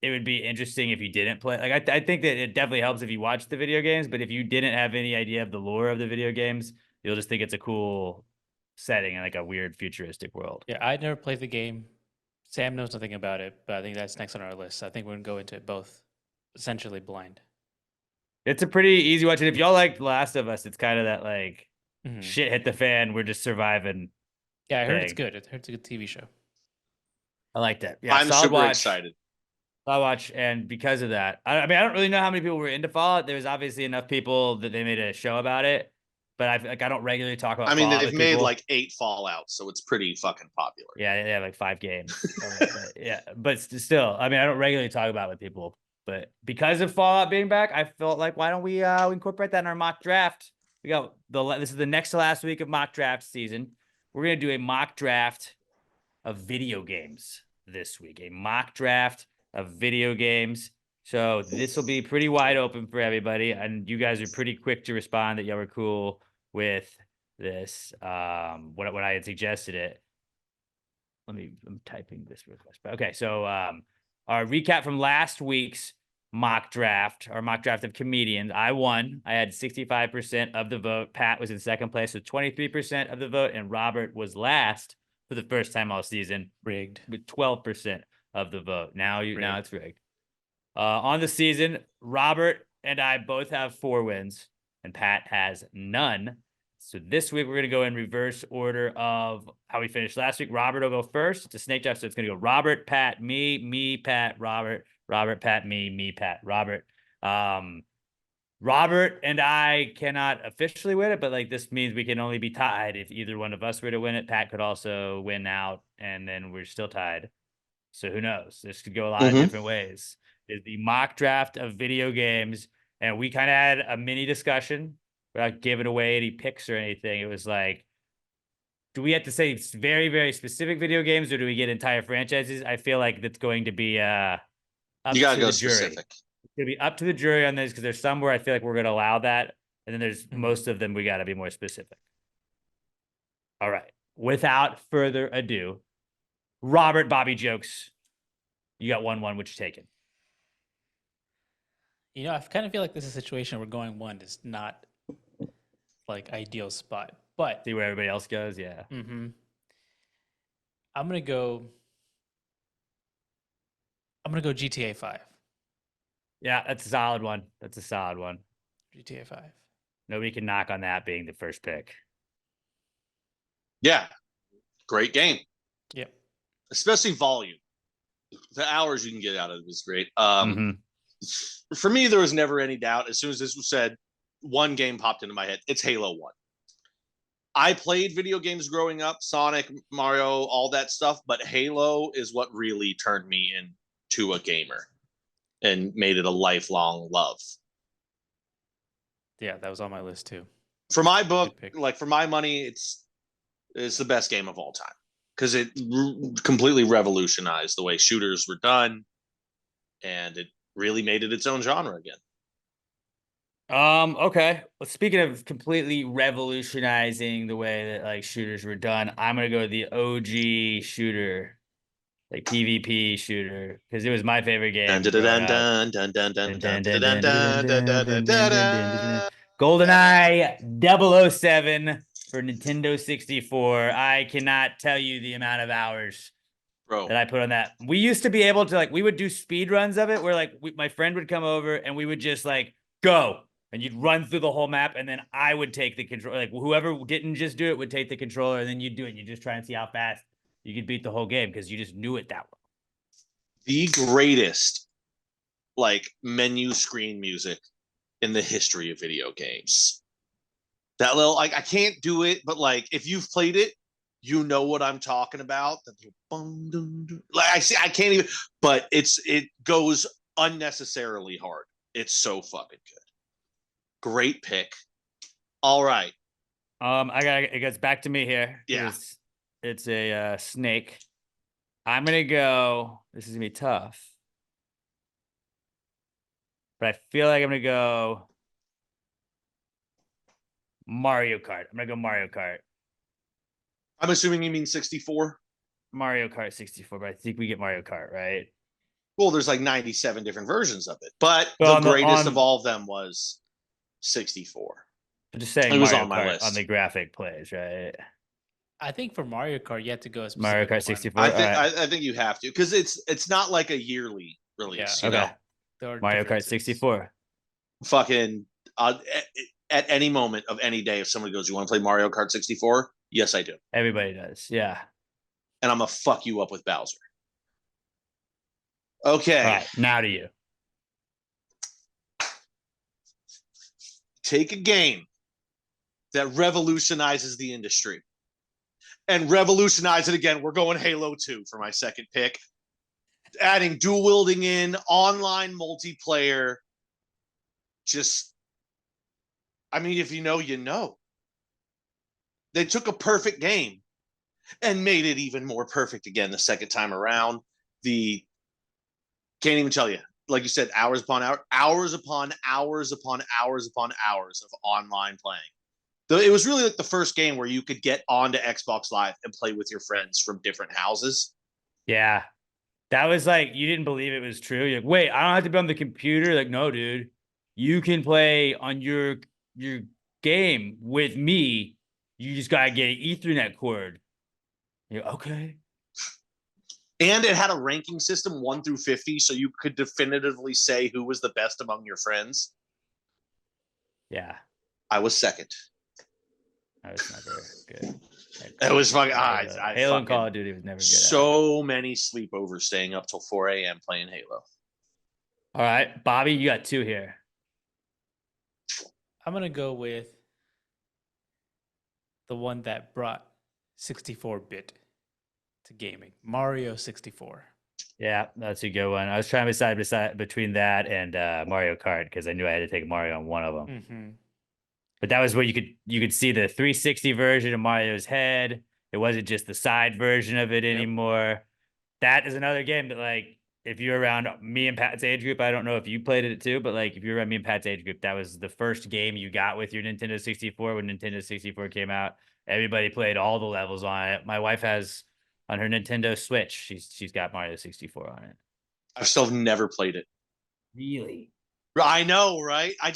Speaker 2: it would be interesting if you didn't play. Like, I think that it definitely helps if you watch the video games, but if you didn't have any idea of the lore of the video games, you'll just think it's a cool setting in like a weird futuristic world.
Speaker 4: Yeah, I never played the game. Sam knows nothing about it, but I think that's next on our list. I think we're gonna go into it both essentially blind.
Speaker 2: It's a pretty easy watch. And if y'all like Last of Us, it's kind of that like
Speaker 4: Mhm.
Speaker 2: shit hit the fan. We're just surviving.
Speaker 4: Yeah, I heard it's
Speaker 2: thing.
Speaker 4: good. I heard it's a good TV show.
Speaker 2: I like that. Yeah,
Speaker 3: I'm
Speaker 2: solid
Speaker 3: super
Speaker 2: watch.
Speaker 3: excited.
Speaker 2: Solid watch. And because of that, I mean, I don't really know how many people were into Fallout. There was obviously enough people that they made a show about it, but I don't regularly talk about.
Speaker 3: I mean,
Speaker 2: Fallout
Speaker 3: they've
Speaker 2: with
Speaker 3: made
Speaker 2: people.
Speaker 3: like 8 Fallouts, so it's pretty fucking popular.
Speaker 2: Yeah, they have like 5 games. Yeah, but still, I mean, I don't regularly talk about it with people, but because of Fallout being back, I felt like why don't we incorporate that in our mock draft? We got this is the next to last week of mock draft season. We're gonna do a mock draft of video games this week. A mock draft of video games. So this will be pretty wide open for everybody, and you guys are pretty quick to respond that y'all were cool with this. When I had suggested it. I'm typing this request. Okay, so our recap from last week's mock draft, our mock draft of comedians. I won. I had 65% of the vote. Pat was in second place with 23% of the vote, and Robert was last for the first time all season,
Speaker 4: Rigged.
Speaker 2: with 12% of the vote. Now it's rigged. On the season, Robert and I both have 4 wins, and Pat has none. So this week we're going to go in reverse order of how we finished last week. Robert will go first. It's a snake draft, so it's going to go Robert, Pat, me, Pat, Robert, Pat, me, Pat, Robert. Robert and I cannot officially win it, but like this means we can only be tied if either one of us were to win it. Pat could also win out, and then we're still tied. So who knows? This could go a lot of different ways. Is the mock draft of video games, and we kind of had a mini discussion without giving away any picks or anything. It was like, do we have to say very, very specific video games, or do we get entire franchises? I feel like that's going to be up
Speaker 3: You gotta
Speaker 2: to
Speaker 3: go
Speaker 2: the jury.
Speaker 3: specific.
Speaker 2: It's gonna be up to the jury on this because there's some where I feel like we're gonna allow that, and then there's most of them we got to be more specific. All right. Without further ado, Robert Bobby Jokes, you got 1-1. Which you taking?
Speaker 4: You know, I kind of feel like this is a situation where going 1 is not like ideal spot, but
Speaker 2: See where everybody else goes. Yeah.
Speaker 4: I'm gonna go GTA 5.
Speaker 2: Yeah, that's a solid one.
Speaker 4: GTA 5.
Speaker 2: Nobody can knock on that being the first pick.
Speaker 3: Yeah, great game.
Speaker 4: Yep.
Speaker 3: Especially volume. The hours you can get out of it is great.
Speaker 2: Mhm.
Speaker 3: For me, there was never any doubt. As soon as this was said, one game popped into my head. It's Halo 1. I played video games growing up, Sonic, Mario, all that stuff, but Halo is what really turned me into a gamer and made it a lifelong love.
Speaker 4: Yeah, that was on my list too.
Speaker 3: For my book,
Speaker 4: Good pick.
Speaker 3: like for my money, it's the best game of all time because it completely revolutionized the way shooters were done, and it really made it its own genre again.
Speaker 2: Okay. Well, speaking of completely revolutionizing the way that like shooters were done, I'm gonna go the OG shooter, like PvP shooter, because it was my favorite game. GoldenEye 007 for Nintendo 64. I cannot tell you the amount of hours
Speaker 3: Bro,
Speaker 2: that I put on that. We used to be able to like, we would do speed runs of it where like my friend would come over and we would just like go, and you'd run through the whole map, and then I would take the control. Like whoever didn't just do it would take the controller, and then you'd do it. And you just try and see how fast you could beat the whole game because you just knew it that well.
Speaker 3: the greatest like menu screen music in the history of video games. That little, like, I can't do it, but like if you've played it, you know what I'm talking about. That little bum, dum, dum. Like I can't even, but it goes unnecessarily hard. It's so fucking good. Great pick. All right.
Speaker 2: It goes back to me here.
Speaker 3: Yeah.
Speaker 2: It's a snake. I'm gonna go. This is gonna be tough. but I feel like I'm gonna go Mario Kart. I'm gonna go Mario Kart.
Speaker 3: I'm assuming you mean 64.
Speaker 2: Mario Kart 64, but I think we get Mario Kart, right?
Speaker 3: Well, there's like 97 different versions of it, but
Speaker 2: Well,
Speaker 3: the greatest of all of them was 64.
Speaker 2: I'm just saying
Speaker 3: It was
Speaker 2: Mario
Speaker 3: on my
Speaker 2: Kart
Speaker 3: list.
Speaker 2: on the graphic plays, right?
Speaker 4: I think for Mario Kart, you have to go a
Speaker 2: Mario
Speaker 4: specific
Speaker 2: Kart
Speaker 4: one.
Speaker 2: 64.
Speaker 3: I think
Speaker 2: Alright.
Speaker 3: I think you have to because it's not like a yearly release.
Speaker 4: Yeah.
Speaker 3: You know,
Speaker 2: Okay.
Speaker 4: There are
Speaker 2: Mario Kart
Speaker 4: differences.
Speaker 2: 64.
Speaker 3: fucking at any moment of any day, if somebody goes, "You want to play Mario Kart 64?" Yes, I do,
Speaker 2: Everybody does. Yeah.
Speaker 3: and I'm gonna fuck you up with Bowser.
Speaker 2: All
Speaker 3: Okay,
Speaker 2: right. Now to you.
Speaker 3: take a game that revolutionizes the industry and revolutionize it again. We're going Halo 2 for my second pick. Adding dual wielding in, online multiplayer. Just, I mean, if you know, you know. They took a perfect game and made it even more perfect again the second time around. The can't even tell you, like you said, hours upon hours upon hours upon hours upon hours of online playing. It was really like the first game where you could get onto Xbox Live and play with your friends from different houses.
Speaker 2: Yeah. That was like, you didn't believe it was true. You're like, wait, I don't have to be on the computer. Like, no, dude. You can play on your game with me. You just gotta get an Ethernet cord. You're okay.
Speaker 3: And it had a ranking system 1 through 50, so you could definitively say who was the best among your friends.
Speaker 2: Yeah.
Speaker 3: I was second.
Speaker 2: That was never good.
Speaker 3: It was fucking.
Speaker 2: Halo and Call of Duty was never good.
Speaker 3: So many sleepovers staying up till 4 a.m. playing Halo.
Speaker 2: All right, Bobby, you got two here.
Speaker 4: I'm gonna go with the one that brought 64-bit to gaming, Mario 64.
Speaker 2: Yeah, that's a good one. I was trying to decide between that and Mario Kart because I knew I had to take Mario on one of them.
Speaker 4: Mm-hmm.
Speaker 2: But that was where you could see the 360 version of Mario's head. It wasn't just the side version of it anymore. That is another game that, like, if you're around me and Pat's age group, I don't know if you played it too, but like if you're around me and Pat's age group, that was the first game you got with your Nintendo 64 when Nintendo 64 came out. Everybody played all the levels on it. My wife has on her Nintendo Switch, she's got Mario 64 on it.
Speaker 3: I've still never played it.
Speaker 2: Really?
Speaker 3: I know, right? I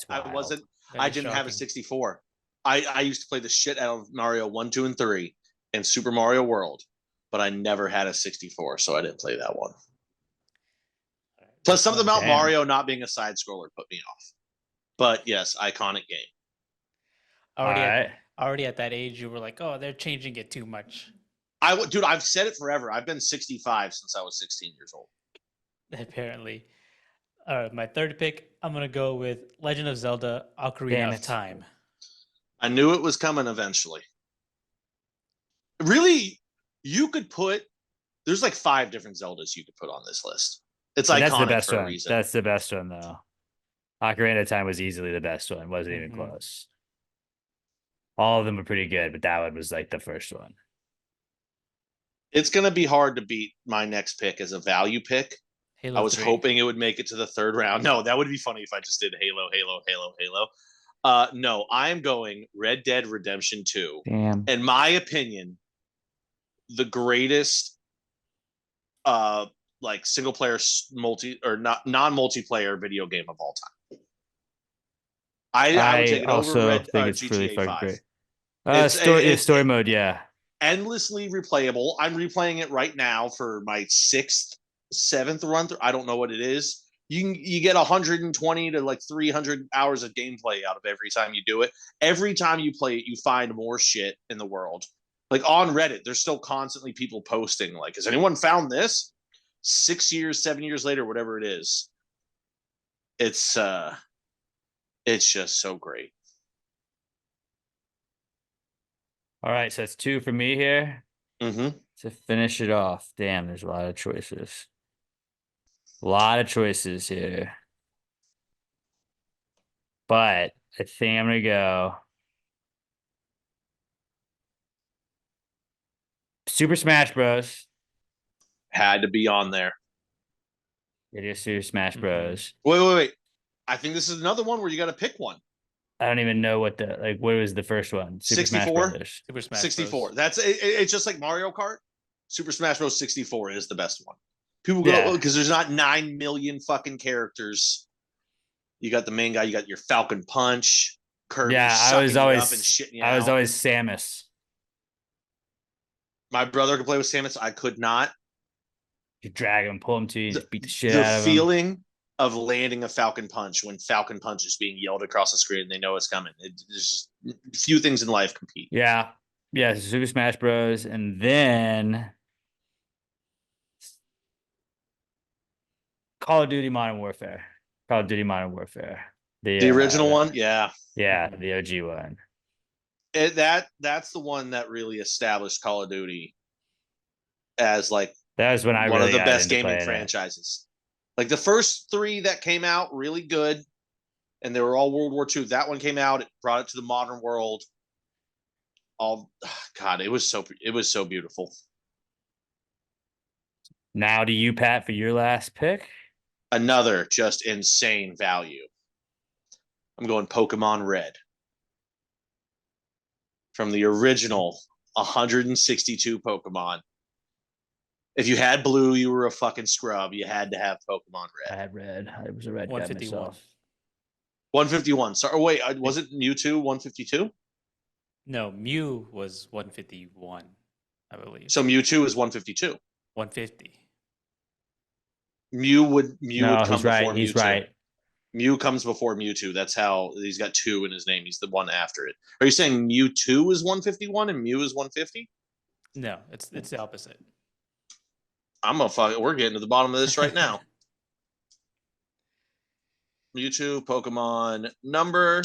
Speaker 2: Wild.
Speaker 3: I didn't have a 64. I used to play the shit out of Mario 1, 2, and 3 and Super Mario World, but I never had a 64, so I didn't play that one. Plus, something about Mario not being a side scroller put me off. But yes, iconic game.
Speaker 4: Already at that age, you were like, "Oh, they're changing it too much."
Speaker 3: Dude, I've said it forever. I've been 65 since I was 16 years old.
Speaker 4: Apparently. All right, my third pick, I'm gonna go with Legend of Zelda: Ocarina of Time.
Speaker 3: I knew it was coming eventually. Really, you could put. There's like 5 different Zeldas you could put on this list. It's iconic
Speaker 2: that's the best
Speaker 3: for
Speaker 2: one.
Speaker 3: a reason.
Speaker 2: That's the best one, though. Ocarina of Time was easily the best one. Wasn't even close. All of them were pretty good, but that one was like the first one.
Speaker 3: It's going to be hard to beat my next pick as a value pick.
Speaker 4: Halo
Speaker 3: I was
Speaker 4: 3.
Speaker 3: hoping it would make it to the third round. No, that would be funny if I just did Halo. No, I'm going Red Dead Redemption 2.
Speaker 2: Damn.
Speaker 3: In my opinion, the greatest like single player non-multiplayer video game of all time. I would take it over
Speaker 2: think it's
Speaker 3: GTA
Speaker 2: really
Speaker 3: 5.
Speaker 2: fucking great. Story mode, yeah.
Speaker 3: Endlessly replayable. I'm replaying it right now for my 6th, 7th run through. I don't know what it is. You get 120 to like 300 hours of gameplay out of every time you do it. Every time you play it, you find more shit in the world. Like on Reddit, there's still constantly people posting like, has anyone found this? 6 years, 7 years later, whatever it is. It's just so great.
Speaker 2: All right, so it's 2 for me here.
Speaker 3: Mm-hmm.
Speaker 2: To finish it off. Damn, there's a lot of choices. A lot of choices here. But I think I'm going to go Super Smash Bros.
Speaker 3: Had to be on there.
Speaker 2: It is Super Smash Bros.
Speaker 3: Wait. I think this is another one where you got to pick one.
Speaker 2: I don't even know what what was the first one? Super Smash
Speaker 3: 64?
Speaker 2: Brothers.
Speaker 4: Super Smash
Speaker 3: 64.
Speaker 4: Bros.
Speaker 3: That's it, it's just like Mario Kart. Super Smash Bros. 64 is the best one. People go
Speaker 2: Yeah.
Speaker 3: because there's not 9 million fucking characters. You got the main guy. You got your Falcon Punch. Kirby
Speaker 2: Yeah, I
Speaker 3: sucking
Speaker 2: was
Speaker 3: you
Speaker 2: always
Speaker 3: up and shitting you
Speaker 2: I was
Speaker 3: out.
Speaker 2: always Samus.
Speaker 3: My brother could play with Samus. I could not.
Speaker 2: You drag him, pull him to you,
Speaker 3: The-
Speaker 2: just beat the shit
Speaker 3: The
Speaker 2: out of him.
Speaker 3: feeling of landing a Falcon Punch when Falcon Punch is being yelled across the screen and they know it's coming. There's just few things in life compete.
Speaker 2: Yeah. Yeah, Super Smash Bros. And then Call of Duty Modern Warfare. Call of Duty Modern Warfare.
Speaker 3: The original one, yeah.
Speaker 2: Yeah, the OG one.
Speaker 3: That's the one that really established Call of Duty as like
Speaker 2: That was when I
Speaker 3: one
Speaker 2: really
Speaker 3: of the
Speaker 2: got
Speaker 3: best
Speaker 2: into
Speaker 3: gaming
Speaker 2: playing it.
Speaker 3: franchises. Like the first 3 that came out, really good, and they were all World War II. That one came out, it brought it to the modern world. God, it was so beautiful.
Speaker 2: Now to you, Pat, for your last pick.
Speaker 3: Another just insane value. I'm going Pokemon Red. From the original 162 Pokemon. If you had blue, you were a fucking scrub. You had to have Pokemon
Speaker 2: I
Speaker 3: Red.
Speaker 2: had red. I was a red guy
Speaker 4: 151.
Speaker 2: myself.
Speaker 3: 151. Sorry. Oh, wait, was it Mewtwo 152?
Speaker 4: No, Mew was 151, I believe.
Speaker 3: So Mewtwo is 152.
Speaker 4: 150.
Speaker 3: Mew would come
Speaker 2: He's
Speaker 3: before
Speaker 2: right. He's
Speaker 3: Mewtwo.
Speaker 2: right.
Speaker 3: Mew comes before Mewtwo. That's how he's got 2 in his name. He's the one after it. Are you saying Mewtwo is 151 and Mew is 150?
Speaker 4: No, it's the opposite.
Speaker 3: I'm gonna fuck it. We're getting to the bottom of this right now. Mewtwo, Pokemon number.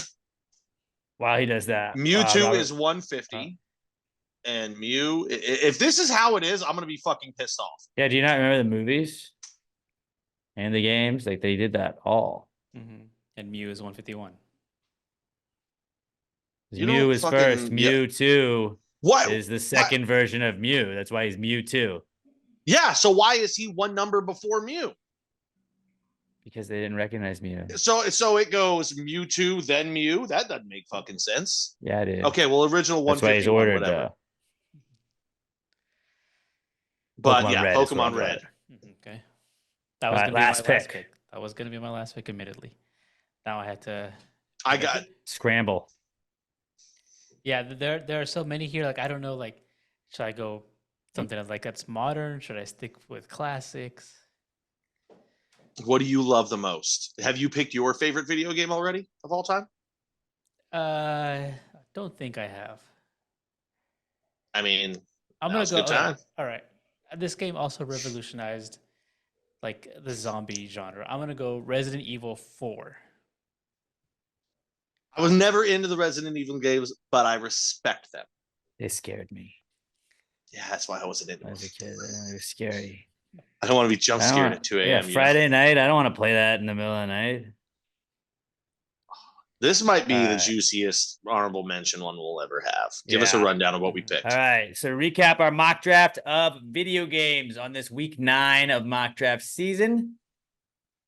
Speaker 2: While he does that.
Speaker 3: Mewtwo
Speaker 2: Robert-
Speaker 3: is 150. And Mew, if this is how it is, I'm gonna be fucking pissed off.
Speaker 2: Yeah, do you not remember the movies? And the games? Like they did that all.
Speaker 4: Mm-hmm. And Mew is 151.
Speaker 3: You
Speaker 2: Mew
Speaker 3: don't
Speaker 2: was
Speaker 3: fucking-
Speaker 2: first. Mew 2
Speaker 3: What
Speaker 2: is the second version of Mew. That's why he's Mew 2.
Speaker 3: Yeah, so why is he one number before Mew?
Speaker 2: Because they didn't recognize Mew.
Speaker 3: So it goes Mewtwo, then Mew. That doesn't make fucking sense.
Speaker 2: Yeah, it is.
Speaker 3: Okay, well, original
Speaker 2: That's why he's
Speaker 3: 151,
Speaker 2: ordered
Speaker 3: whatever.
Speaker 2: though.
Speaker 3: But
Speaker 2: Pokemon
Speaker 3: yeah,
Speaker 2: Red is what
Speaker 3: Pokemon
Speaker 2: I'm
Speaker 3: Red.
Speaker 4: Mm-hmm, okay. That was
Speaker 2: All right,
Speaker 4: gonna be my
Speaker 2: last
Speaker 4: last
Speaker 2: pick.
Speaker 4: pick. That was gonna be my last pick, admittedly. Now I had to.
Speaker 3: I got
Speaker 2: Scramble.
Speaker 4: Yeah, there are so many here. Like I don't know. Like, should I go something like that's modern? Should I stick with classics?
Speaker 3: what do you love the most? Have you picked your favorite video game already of all time?
Speaker 4: I don't think I have.
Speaker 3: I mean,
Speaker 4: I'm
Speaker 3: now's a
Speaker 4: gonna
Speaker 3: good
Speaker 4: go.
Speaker 3: time.
Speaker 4: All right. This game also revolutionized like the zombie genre. I'm gonna go Resident Evil 4.
Speaker 3: I was never into the Resident Evil games, but I respect them.
Speaker 2: They scared me
Speaker 3: Yeah, that's why I wasn't into them.
Speaker 2: as a kid. They were scary.
Speaker 3: I don't want to be jump
Speaker 2: I don't
Speaker 3: scared
Speaker 2: wanna-
Speaker 3: at 2
Speaker 2: Yeah,
Speaker 3: a.m. you know?
Speaker 2: Friday night. I don't want to play that in the middle of the night.
Speaker 3: This might be the
Speaker 2: Alright.
Speaker 3: juiciest honorable mention one we'll ever have. Give us a
Speaker 2: Yeah.
Speaker 3: rundown of what we picked.
Speaker 2: All right. So recap our mock draft of video games on this week 9 of mock draft season.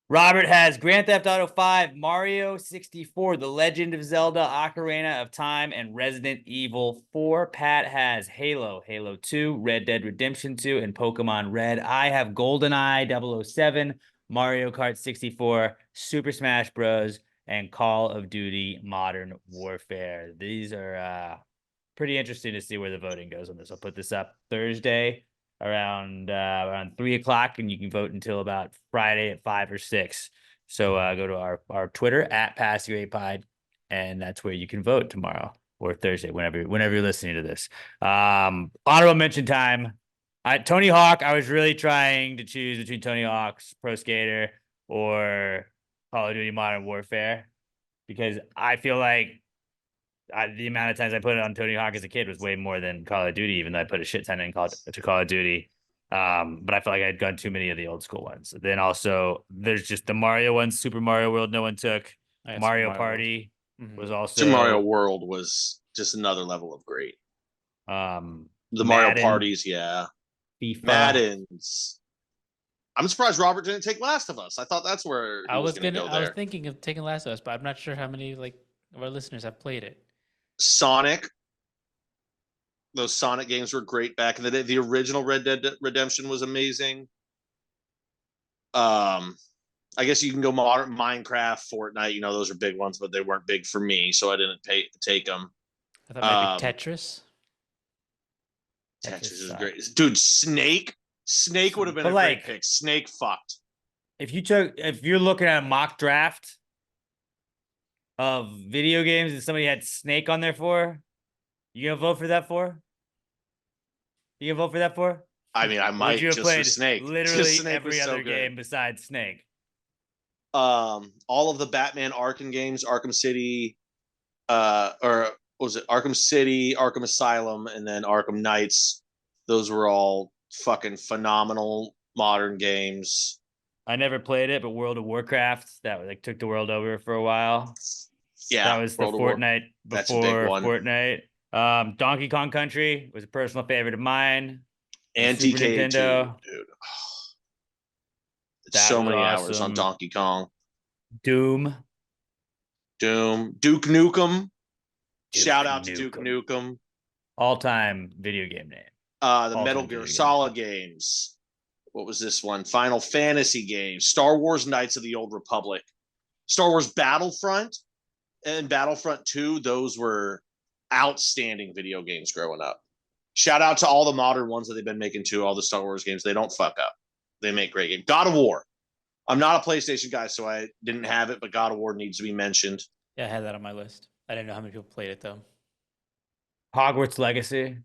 Speaker 2: Robert has Grand Theft Auto 5, Mario 64, The Legend of Zelda, Ocarina of Time, and Resident Evil 4. Pat has Halo, Halo 2, Red Dead Redemption 2, and Pokemon Red. I have GoldenEye 007, Mario Kart 64, Super Smash Bros., and Call of Duty Modern Warfare. These are pretty interesting to see where the voting goes on this. I'll put this up Thursday around 3:00, and you can vote until about Friday at 5 or 6. So go to our Twitter at PassYourAPod, and that's where you can vote tomorrow or Thursday, whenever you're listening to this. Honorable mention time. Tony Hawk. I was really trying to choose between Tony Hawk's Pro Skater or Call of Duty Modern Warfare, because I feel like the amount of times I put it on Tony Hawk as a kid was way more than Call of Duty, even though I put a shit ton in Call of Duty. But I feel like I'd gone too many of the old school ones. Then also there's just the Mario ones, Super Mario World no one took.
Speaker 4: I had
Speaker 2: Mario
Speaker 4: Super
Speaker 2: Party
Speaker 4: Mhm.
Speaker 2: was also
Speaker 3: Super Mario World was just another level of great. The Mario
Speaker 2: Madden,
Speaker 3: parties, yeah.
Speaker 2: FIFA.
Speaker 3: Madden's. I'm surprised Robert didn't take Last of Us. I thought that's where he
Speaker 4: I was
Speaker 3: gonna go
Speaker 4: I was
Speaker 3: there.
Speaker 4: thinking of taking Last of Us, but I'm not sure how many like of our listeners have played it.
Speaker 3: Sonic. Those Sonic games were great back in the day. The original Red Dead Redemption was amazing. I guess you can go modern Minecraft, Fortnite. You know, those are big ones, but they weren't big for me, so I didn't take them.
Speaker 4: I thought maybe Tetris.
Speaker 3: Tetris is
Speaker 2: sucked.
Speaker 3: great, dude. Snake would have been
Speaker 2: But
Speaker 3: a
Speaker 2: like-
Speaker 3: great pick. Snake fucked.
Speaker 2: If you're looking at a mock draft of video games and somebody had Snake on there you gonna vote for that for? You gonna vote for that for?
Speaker 3: I mean, I
Speaker 2: Would
Speaker 3: might
Speaker 2: you have
Speaker 3: just for
Speaker 2: played
Speaker 3: Snake.
Speaker 2: literally
Speaker 3: Snake
Speaker 2: every
Speaker 3: was so
Speaker 2: other
Speaker 3: good.
Speaker 2: game besides Snake?
Speaker 3: All of the Batman Arkham games, Arkham City, or what was it Arkham City, Arkham Asylum, and then Arkham Knights. Those were all fucking phenomenal modern games.
Speaker 2: I never played it, but World of Warcraft that like took the world over for a while.
Speaker 3: Yeah,
Speaker 2: That was the
Speaker 3: World of War-
Speaker 2: Fortnite
Speaker 3: That's a big
Speaker 2: before
Speaker 3: one.
Speaker 2: Fortnite. Donkey Kong Country was a personal favorite of mine.
Speaker 3: and
Speaker 2: Super
Speaker 3: DK2,
Speaker 2: Nintendo.
Speaker 3: dude.
Speaker 2: That
Speaker 3: So
Speaker 2: was
Speaker 3: many hours on
Speaker 2: awesome.
Speaker 3: Donkey Kong.
Speaker 2: Doom.
Speaker 3: Doom, Duke Nukem.
Speaker 2: Duke
Speaker 3: Shout out to Duke
Speaker 2: Nukem.
Speaker 3: Nukem.
Speaker 2: All-time video game name.
Speaker 3: The
Speaker 2: All-time
Speaker 3: Metal
Speaker 2: video
Speaker 3: Gear
Speaker 2: game.
Speaker 3: Solid games. What was this one? Final Fantasy games. Star Wars Knights of the Old Republic. Star Wars Battlefront and Battlefront 2. Those were outstanding video games growing up. Shout out to all the modern ones that they've been making too. All the Star Wars games. They don't fuck up. They make great games. God of War. I'm not a PlayStation guy, so I didn't have it, but God of War needs to be mentioned.
Speaker 4: Yeah, I had that on my list. I didn't know how many people played it though.
Speaker 2: Hogwarts Legacy.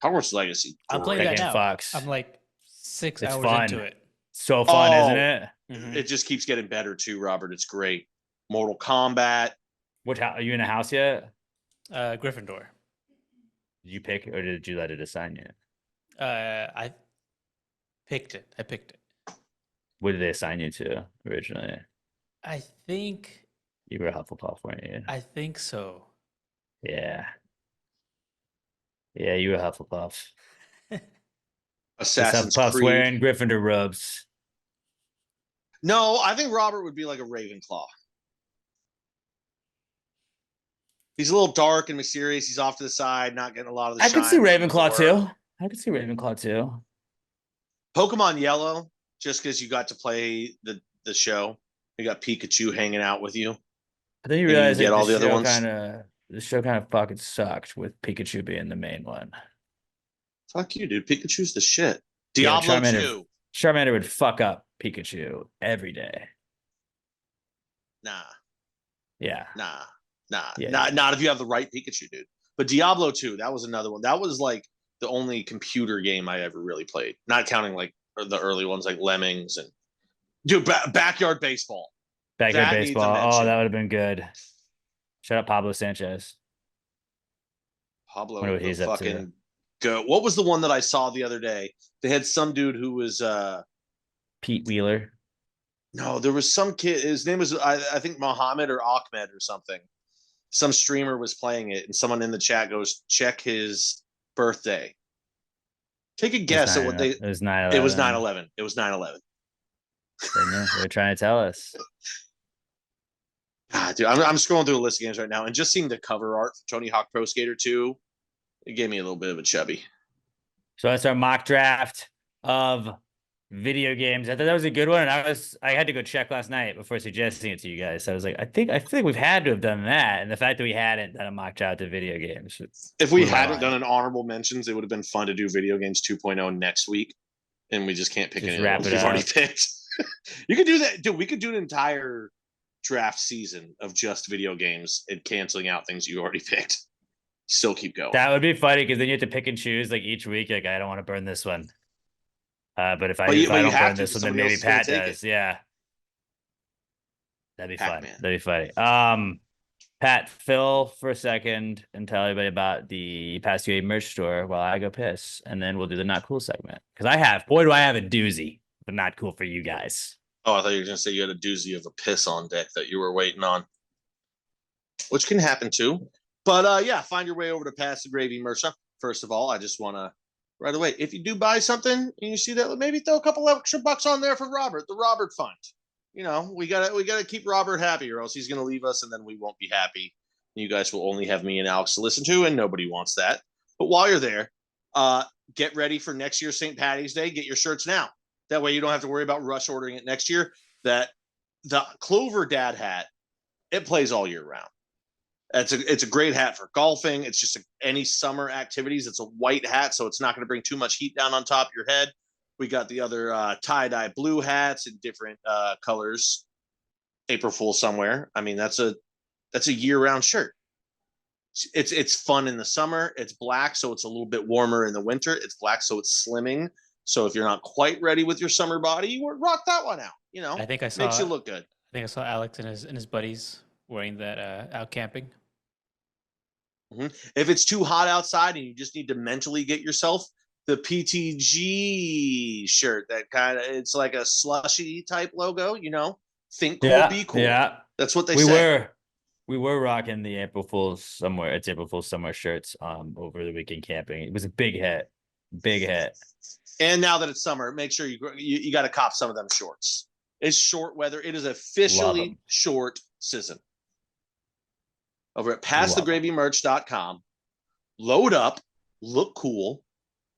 Speaker 3: Hogwarts Legacy.
Speaker 4: I'm playing
Speaker 3: great.
Speaker 4: that
Speaker 2: Megan
Speaker 4: now.
Speaker 2: Fox.
Speaker 4: I'm like 6
Speaker 2: It's
Speaker 4: hours
Speaker 2: fun.
Speaker 4: into it.
Speaker 2: So fun,
Speaker 3: Oh.
Speaker 2: isn't it?
Speaker 4: Mhm.
Speaker 3: It just keeps getting better too, Robert. It's great. Mortal Kombat.
Speaker 2: Are you in a house yet?
Speaker 4: Gryffindor.
Speaker 2: Did you pick or did you let it assign you?
Speaker 4: I picked it. I picked it.
Speaker 2: What did they assign you to originally?
Speaker 4: I think
Speaker 2: You were a Hufflepuff, weren't you?
Speaker 4: I think so.
Speaker 2: Yeah. Yeah, you were a Hufflepuff.
Speaker 3: Assassin's
Speaker 2: Hufflepuff's
Speaker 3: Creed.
Speaker 2: wearing Gryffindor robes.
Speaker 3: No, I think Robert would be like a Ravenclaw. He's a little dark and mysterious. He's off to the side, not getting a lot of the
Speaker 2: I
Speaker 3: shine.
Speaker 2: could see
Speaker 3: from
Speaker 2: Ravenclaw
Speaker 3: Thor.
Speaker 2: too. I could see Ravenclaw too.
Speaker 3: Pokemon Yellow, just because you got to play the show. You got Pikachu hanging out with you.
Speaker 2: But then you
Speaker 3: And you
Speaker 2: realize
Speaker 3: get
Speaker 2: like,
Speaker 3: all the other ones?
Speaker 2: the show kind of fucking sucked with Pikachu being the main one.
Speaker 3: Fuck you, dude. Pikachu's the shit.
Speaker 2: Yeah,
Speaker 3: Diablo
Speaker 2: Charmander.
Speaker 3: 2.
Speaker 2: Charmander would fuck up Pikachu every day.
Speaker 3: Nah.
Speaker 2: Yeah. Yeah.
Speaker 3: Not if you have the right Pikachu, dude. But Diablo 2, that was another one. That was like the only computer game I ever really played. Not counting like the early ones like Lemmings and dude, Backyard Baseball.
Speaker 2: Backyard
Speaker 3: That needs a
Speaker 2: baseball. Oh,
Speaker 3: mention.
Speaker 2: that would have been good. Shout out Pablo Sanchez.
Speaker 3: Pablo,
Speaker 2: Wonder what
Speaker 3: the
Speaker 2: he's up to.
Speaker 3: fucking go. What was the one that I saw the other day? They had some dude who was
Speaker 2: Pete Wheeler.
Speaker 3: no, there was some kid. His name was I think Mohammed or Ahmed or something. Some streamer was playing it, and someone in the chat goes, "Check his birthday." Take a guess at what they.
Speaker 2: It was 9/11.
Speaker 3: It was 9/11. It was 9/11.
Speaker 2: They're trying to tell us.
Speaker 3: God, dude, I'm scrolling through a list of games right now, and just seeing the cover art for Tony Hawk Pro Skater 2, it gave me a little bit of a chubby.
Speaker 2: So that's our mock draft of video games. I thought that was a good one, and I had to go check last night before suggesting it to you guys. So I was like, I feel like we've had to have done that, and the fact that we hadn't done a mock draft of video games.
Speaker 3: If we
Speaker 2: blew my
Speaker 3: hadn't
Speaker 2: mind.
Speaker 3: done an honorable mentions, it would have been fun to do Video Games 2.0 next week, and we just can't pick
Speaker 2: Just
Speaker 3: any
Speaker 2: wrap
Speaker 3: of
Speaker 2: it
Speaker 3: the ones we've already
Speaker 2: up.
Speaker 3: picked. You could do that, dude. We could do an entire draft season of just video games and canceling out things you already picked. Still keep going.
Speaker 2: That would be funny because then you have to pick and choose like each week. Like I don't want to burn this one, but if I
Speaker 3: But you
Speaker 2: don't
Speaker 3: have
Speaker 2: burn
Speaker 3: to,
Speaker 2: this one, then
Speaker 3: somebody
Speaker 2: maybe
Speaker 3: else is gonna
Speaker 2: Pat
Speaker 3: take
Speaker 2: does. Yeah, that'd be fun.
Speaker 3: Pac-Man.
Speaker 2: That'd be funny. Pat, fill for a second and tell everybody about the Past UA merch store while I go piss, and then we'll do the not cool segment because I have do I have a doozy, but not cool for you guys.
Speaker 3: Oh, I thought you were going to say you had a doozy of a piss on deck that you were waiting on, which can happen too. But yeah, find your way over to Pass the Gravy merch shop. First of all, I just want to right away. If you do buy something and you see that, maybe throw a couple extra bucks on there for Robert, the Robert Fund. You know, we gotta keep Robert happy, or else he's gonna leave us, and then we won't be happy. You guys will only have me and Alex to listen to, and nobody wants that. But while you're there, get ready for next year's St. Patty's Day. Get your shirts now. That way you don't have to worry about rush ordering it next year. That the Clover Dad hat, it plays all year round. It's a great hat for golfing. It's just any summer activities. It's a white hat, so it's not going to bring too much heat down on top of your head. We got the other tie-dye blue hats in different colors. April Fool somewhere. I mean, that's a year-round shirt. It's fun in the summer. It's black, so it's a little bit warmer in the winter. It's black, so it's slimming. So if you're not quite ready with your summer body, rock that one out. You know,
Speaker 4: I think I saw.
Speaker 3: makes you look good.
Speaker 4: I think I saw Alex and his buddies wearing that out camping.
Speaker 3: If it's too hot outside and you just need to mentally get yourself the PTG shirt, that kind of, it's like a slushy type logo, you know, think cool, be cool.
Speaker 2: Yeah.
Speaker 3: That's what they say.
Speaker 2: We were rocking the April Fool's somewhere. It's April Fool's summer shirts over the weekend camping. It was a big hit.
Speaker 3: And now that it's summer, make sure you got to cop some of them shorts. It's short weather. It is officially short season. Over at PassTheGravyMerch.com. Load up, look cool.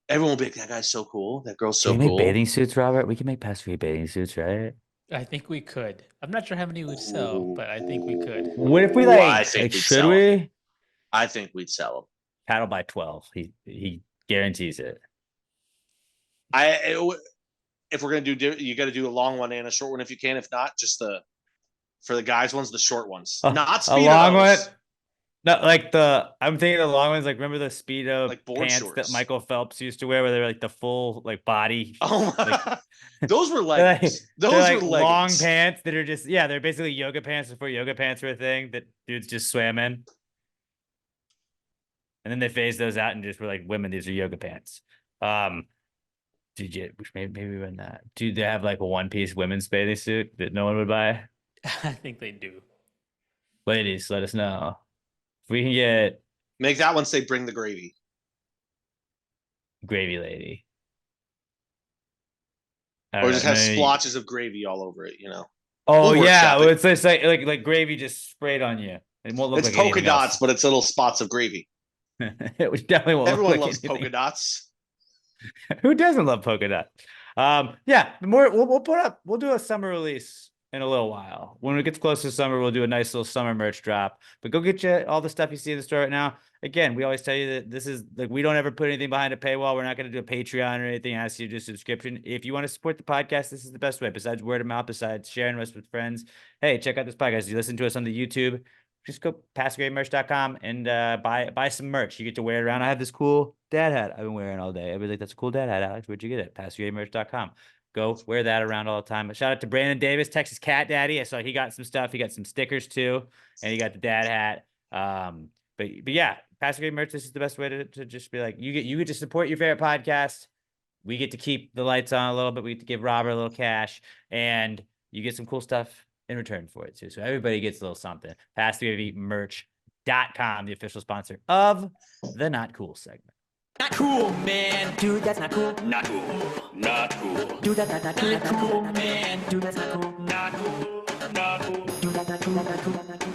Speaker 3: Everyone will be like, that guy's so cool. That girl's so cool.
Speaker 2: Can we make bathing suits, Robert? We can make Pass Free bathing suits, right?
Speaker 4: I think we could. I'm not sure how many we'd sell, but I think we could.
Speaker 2: What if we should we?
Speaker 3: I think we'd sell them.
Speaker 2: Paddle by 12. He guarantees it.
Speaker 3: If we're gonna do, you got to do a long one and a short one if you can. If not, just for the guys ones, the short ones, not Speedos.
Speaker 2: A long one. No, I'm thinking the long ones. Like, remember the Speedo pants shorts that Michael Phelps used to wear, where they're like the full body.
Speaker 3: Oh, those were leggings. Those were leggings.
Speaker 2: Long pants that are just they're basically yoga pants before yoga pants were a thing that dudes just swam in. And then they phased those out and just were like, women, these are yoga pants. Maybe we run that. Do they have like a one-piece women's bathing suit that no one would buy?
Speaker 4: I think they do.
Speaker 2: Ladies, let us know. If we can
Speaker 3: make that one say bring the gravy.
Speaker 2: Gravy lady.
Speaker 3: Or just have splotches of gravy all over it, you know.
Speaker 2: Oh, yeah. Well, it's just like gravy just sprayed on you. It won't look
Speaker 3: it's
Speaker 2: like
Speaker 3: polka dots, but it's little spots of gravy.
Speaker 2: It definitely won't.
Speaker 3: Everyone loves polka dots.
Speaker 2: Who doesn't love polka dots? We'll do a summer release in a little while. When it gets close to summer, we'll do a nice little summer merch drop. But go get you all the stuff you see in the store right now. Again, we always tell you that this is we don't ever put anything behind a paywall. We're not going to do a Patreon or anything. Ask you to do a subscription. If you want to support the podcast, this is the best way. Besides word of mouth, besides sharing us with friends. Hey, check out this podcast. You listen to us on the YouTube. Just go PassTheGravyMerch.com and buy some merch. You get to wear it around. I have this cool dad hat I've been wearing all day. Everybody's like, that's a cool dad hat, Alex. Where'd you get it? PassTheGravyMerch.com. Go wear that around all the time. Shout out to Brandon Davis, Texas Cat Daddy. I saw he got some stuff. He got some stickers too, and he got the dad hat. But yeah, Pass the Gravy Merch. This is the best way to just be like, you get to support your favorite podcast. We get to keep the lights on a little bit. We get to give Robert a little cash, and you get some cool stuff in return for it too. So everybody gets a little something. PassTheGravyMerch.com, the official sponsor of the Not Cool segment.
Speaker 6: Not cool, man. Dude, that's not cool. Not cool. Not cool. Dude, that's not cool. Not cool, man. Dude, that's not cool. Not cool. Not cool. Dude, that's not cool. Not cool. Not cool.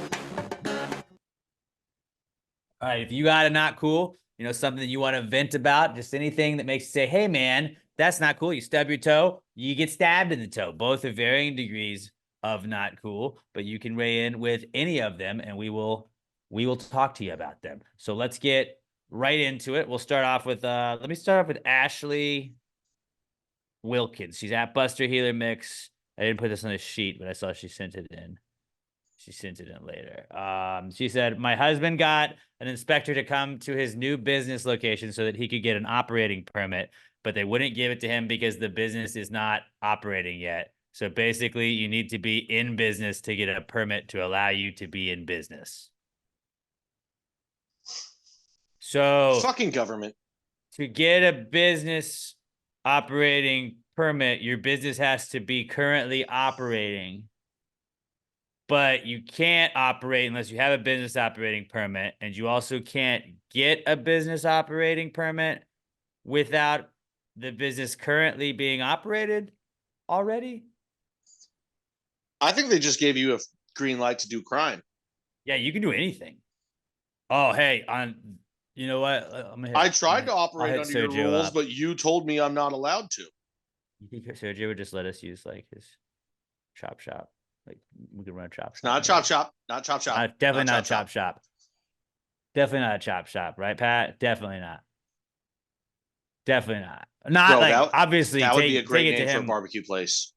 Speaker 2: All right, if you got a not cool, something that you want to vent about, just anything that makes you say, hey, man, that's not cool. You stub your toe, you get stabbed in the toe. Both are varying degrees of not cool, but you can weigh in with any of them, and we will talk to you about them. So let's get right into it. We'll start off with let me start off with Ashley Wilkins. She's at Buster Healer Mix. I didn't put this on the sheet, but I saw she sent it in. She sent it in later. She said, my husband got an inspector to come to his new business location so that he could get an operating permit, but they wouldn't give it to him because the business is not operating yet. So basically, you need to be in business to get a permit to allow you to be in business. So
Speaker 3: fucking government.
Speaker 2: To get a business operating permit, your business has to be currently operating. But you can't operate unless you have a business operating permit, and you also can't get a business operating permit without the business currently being operated already?
Speaker 3: I think they just gave you a green light to do crime.
Speaker 2: Yeah, you can do anything. Oh, hey, you know what?
Speaker 3: I tried to operate
Speaker 2: hit
Speaker 3: under your
Speaker 2: Sergio
Speaker 3: rules,
Speaker 2: up.
Speaker 3: but you told me I'm not allowed to.
Speaker 2: You think Sergio would just let us use like his chop shop? Like we could run a chop shop.
Speaker 3: Not chop shop. Not chop shop.
Speaker 2: Definitely not a chop shop. Definitely not a chop shop, right, Pat? Definitely not. Definitely not. Not
Speaker 3: Bro,
Speaker 2: like obviously
Speaker 3: that would be a
Speaker 2: take
Speaker 3: great
Speaker 2: it to
Speaker 3: name for a
Speaker 2: him.
Speaker 3: barbecue place.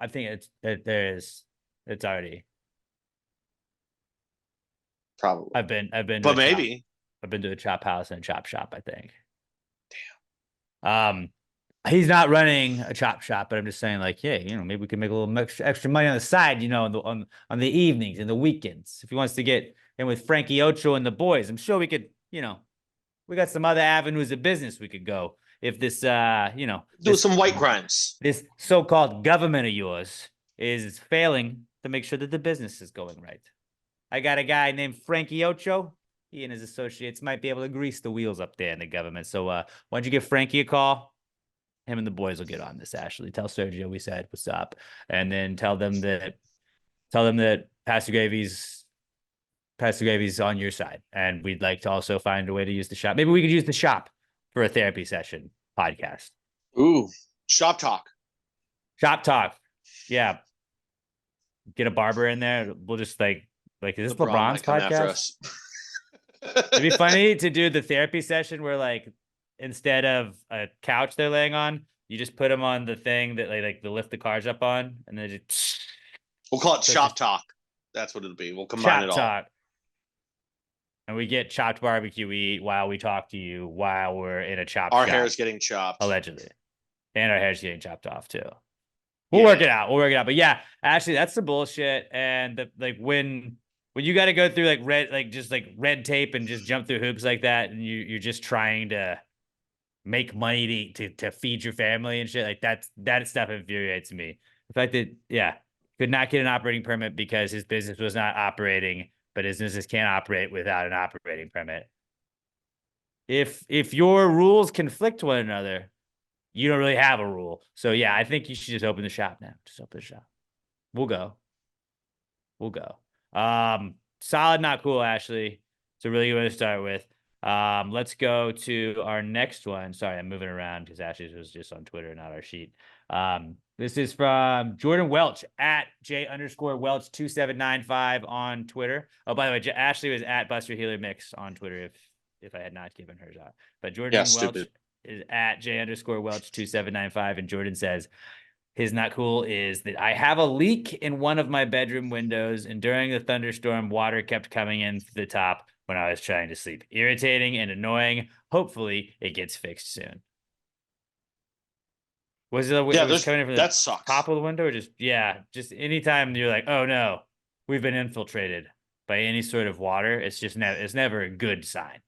Speaker 2: I think it's already.
Speaker 3: Probably.
Speaker 2: I've been
Speaker 3: But maybe.
Speaker 2: I've been to a chop house and a chop shop, I think. Damn. He's not running a chop shop, but I'm just saying, like, yeah, you know, maybe we can make a little extra money on the side, you know, on the evenings and the weekends. If he wants to get in with Frankie Ocho and the boys, I'm sure we could, you know, we got some other avenues of business we could go. If this, you know,
Speaker 3: Do some white crimes.
Speaker 2: this so-called government of yours is failing to make sure that the business is going right. I got a guy named Frankie Ocho. He and his associates might be able to grease the wheels up there in the government. So why don't you give Frankie a call? Him and the boys will get on this, Ashley. Tell Sergio we said what's up. And then tell them that Pastor Gravy's on your side. And we'd like to also find a way to use the shop. Maybe we could use the shop for a therapy session podcast.
Speaker 3: Ooh, shop talk.
Speaker 2: Shop talk. Yeah. Get a barber in there. We'll just like is this LeBron's podcast? It'd be funny to do the therapy session where like instead of a couch they're laying on, you just put them on the thing that like they lift the cars up on, and then just
Speaker 3: we'll call it shop talk. That's what it'll be. We'll combine it all. Talk.
Speaker 2: And we get chopped barbecue we eat while we talk to you while we're in a chop
Speaker 3: Our
Speaker 2: shop,
Speaker 3: hair is getting chopped.
Speaker 2: Allegedly. And our hair's getting chopped off too. We'll work it out. But yeah, actually that's the bullshit. And like when you got to go through like red tape and just jump through hoops like that, and you're just trying to make money to feed your family and shit, like that stuff infuriates me. The fact that could not get an operating permit because his business was not operating, but his business can't operate without an operating permit. If your rules conflict one another, you don't really have a rule. So yeah, I think you should just open the shop now. Just open the shop. We'll go. Solid, not cool, Ashley. It's a really good one to start with. Let's go to our next one. Sorry, I'm moving around because Ashley's was just on Twitter, not our sheet. This is from Jordan Welch at J_Welch2795 on Twitter. Oh, by the way, Ashley was at Buster Healer Mix on Twitter if I had not given hers out. But Jordan Welch is at J_Welch2795, and Jordan says, his not cool is that I have a leak in one of my bedroom windows, and during the thunderstorm, water kept coming in through the top when I was trying to sleep. Irritating and annoying. Hopefully, it gets fixed soon. Was it coming in from the top of the window, or just anytime you're like, oh no, we've been infiltrated by any sort of water? It's just it's never a good sign.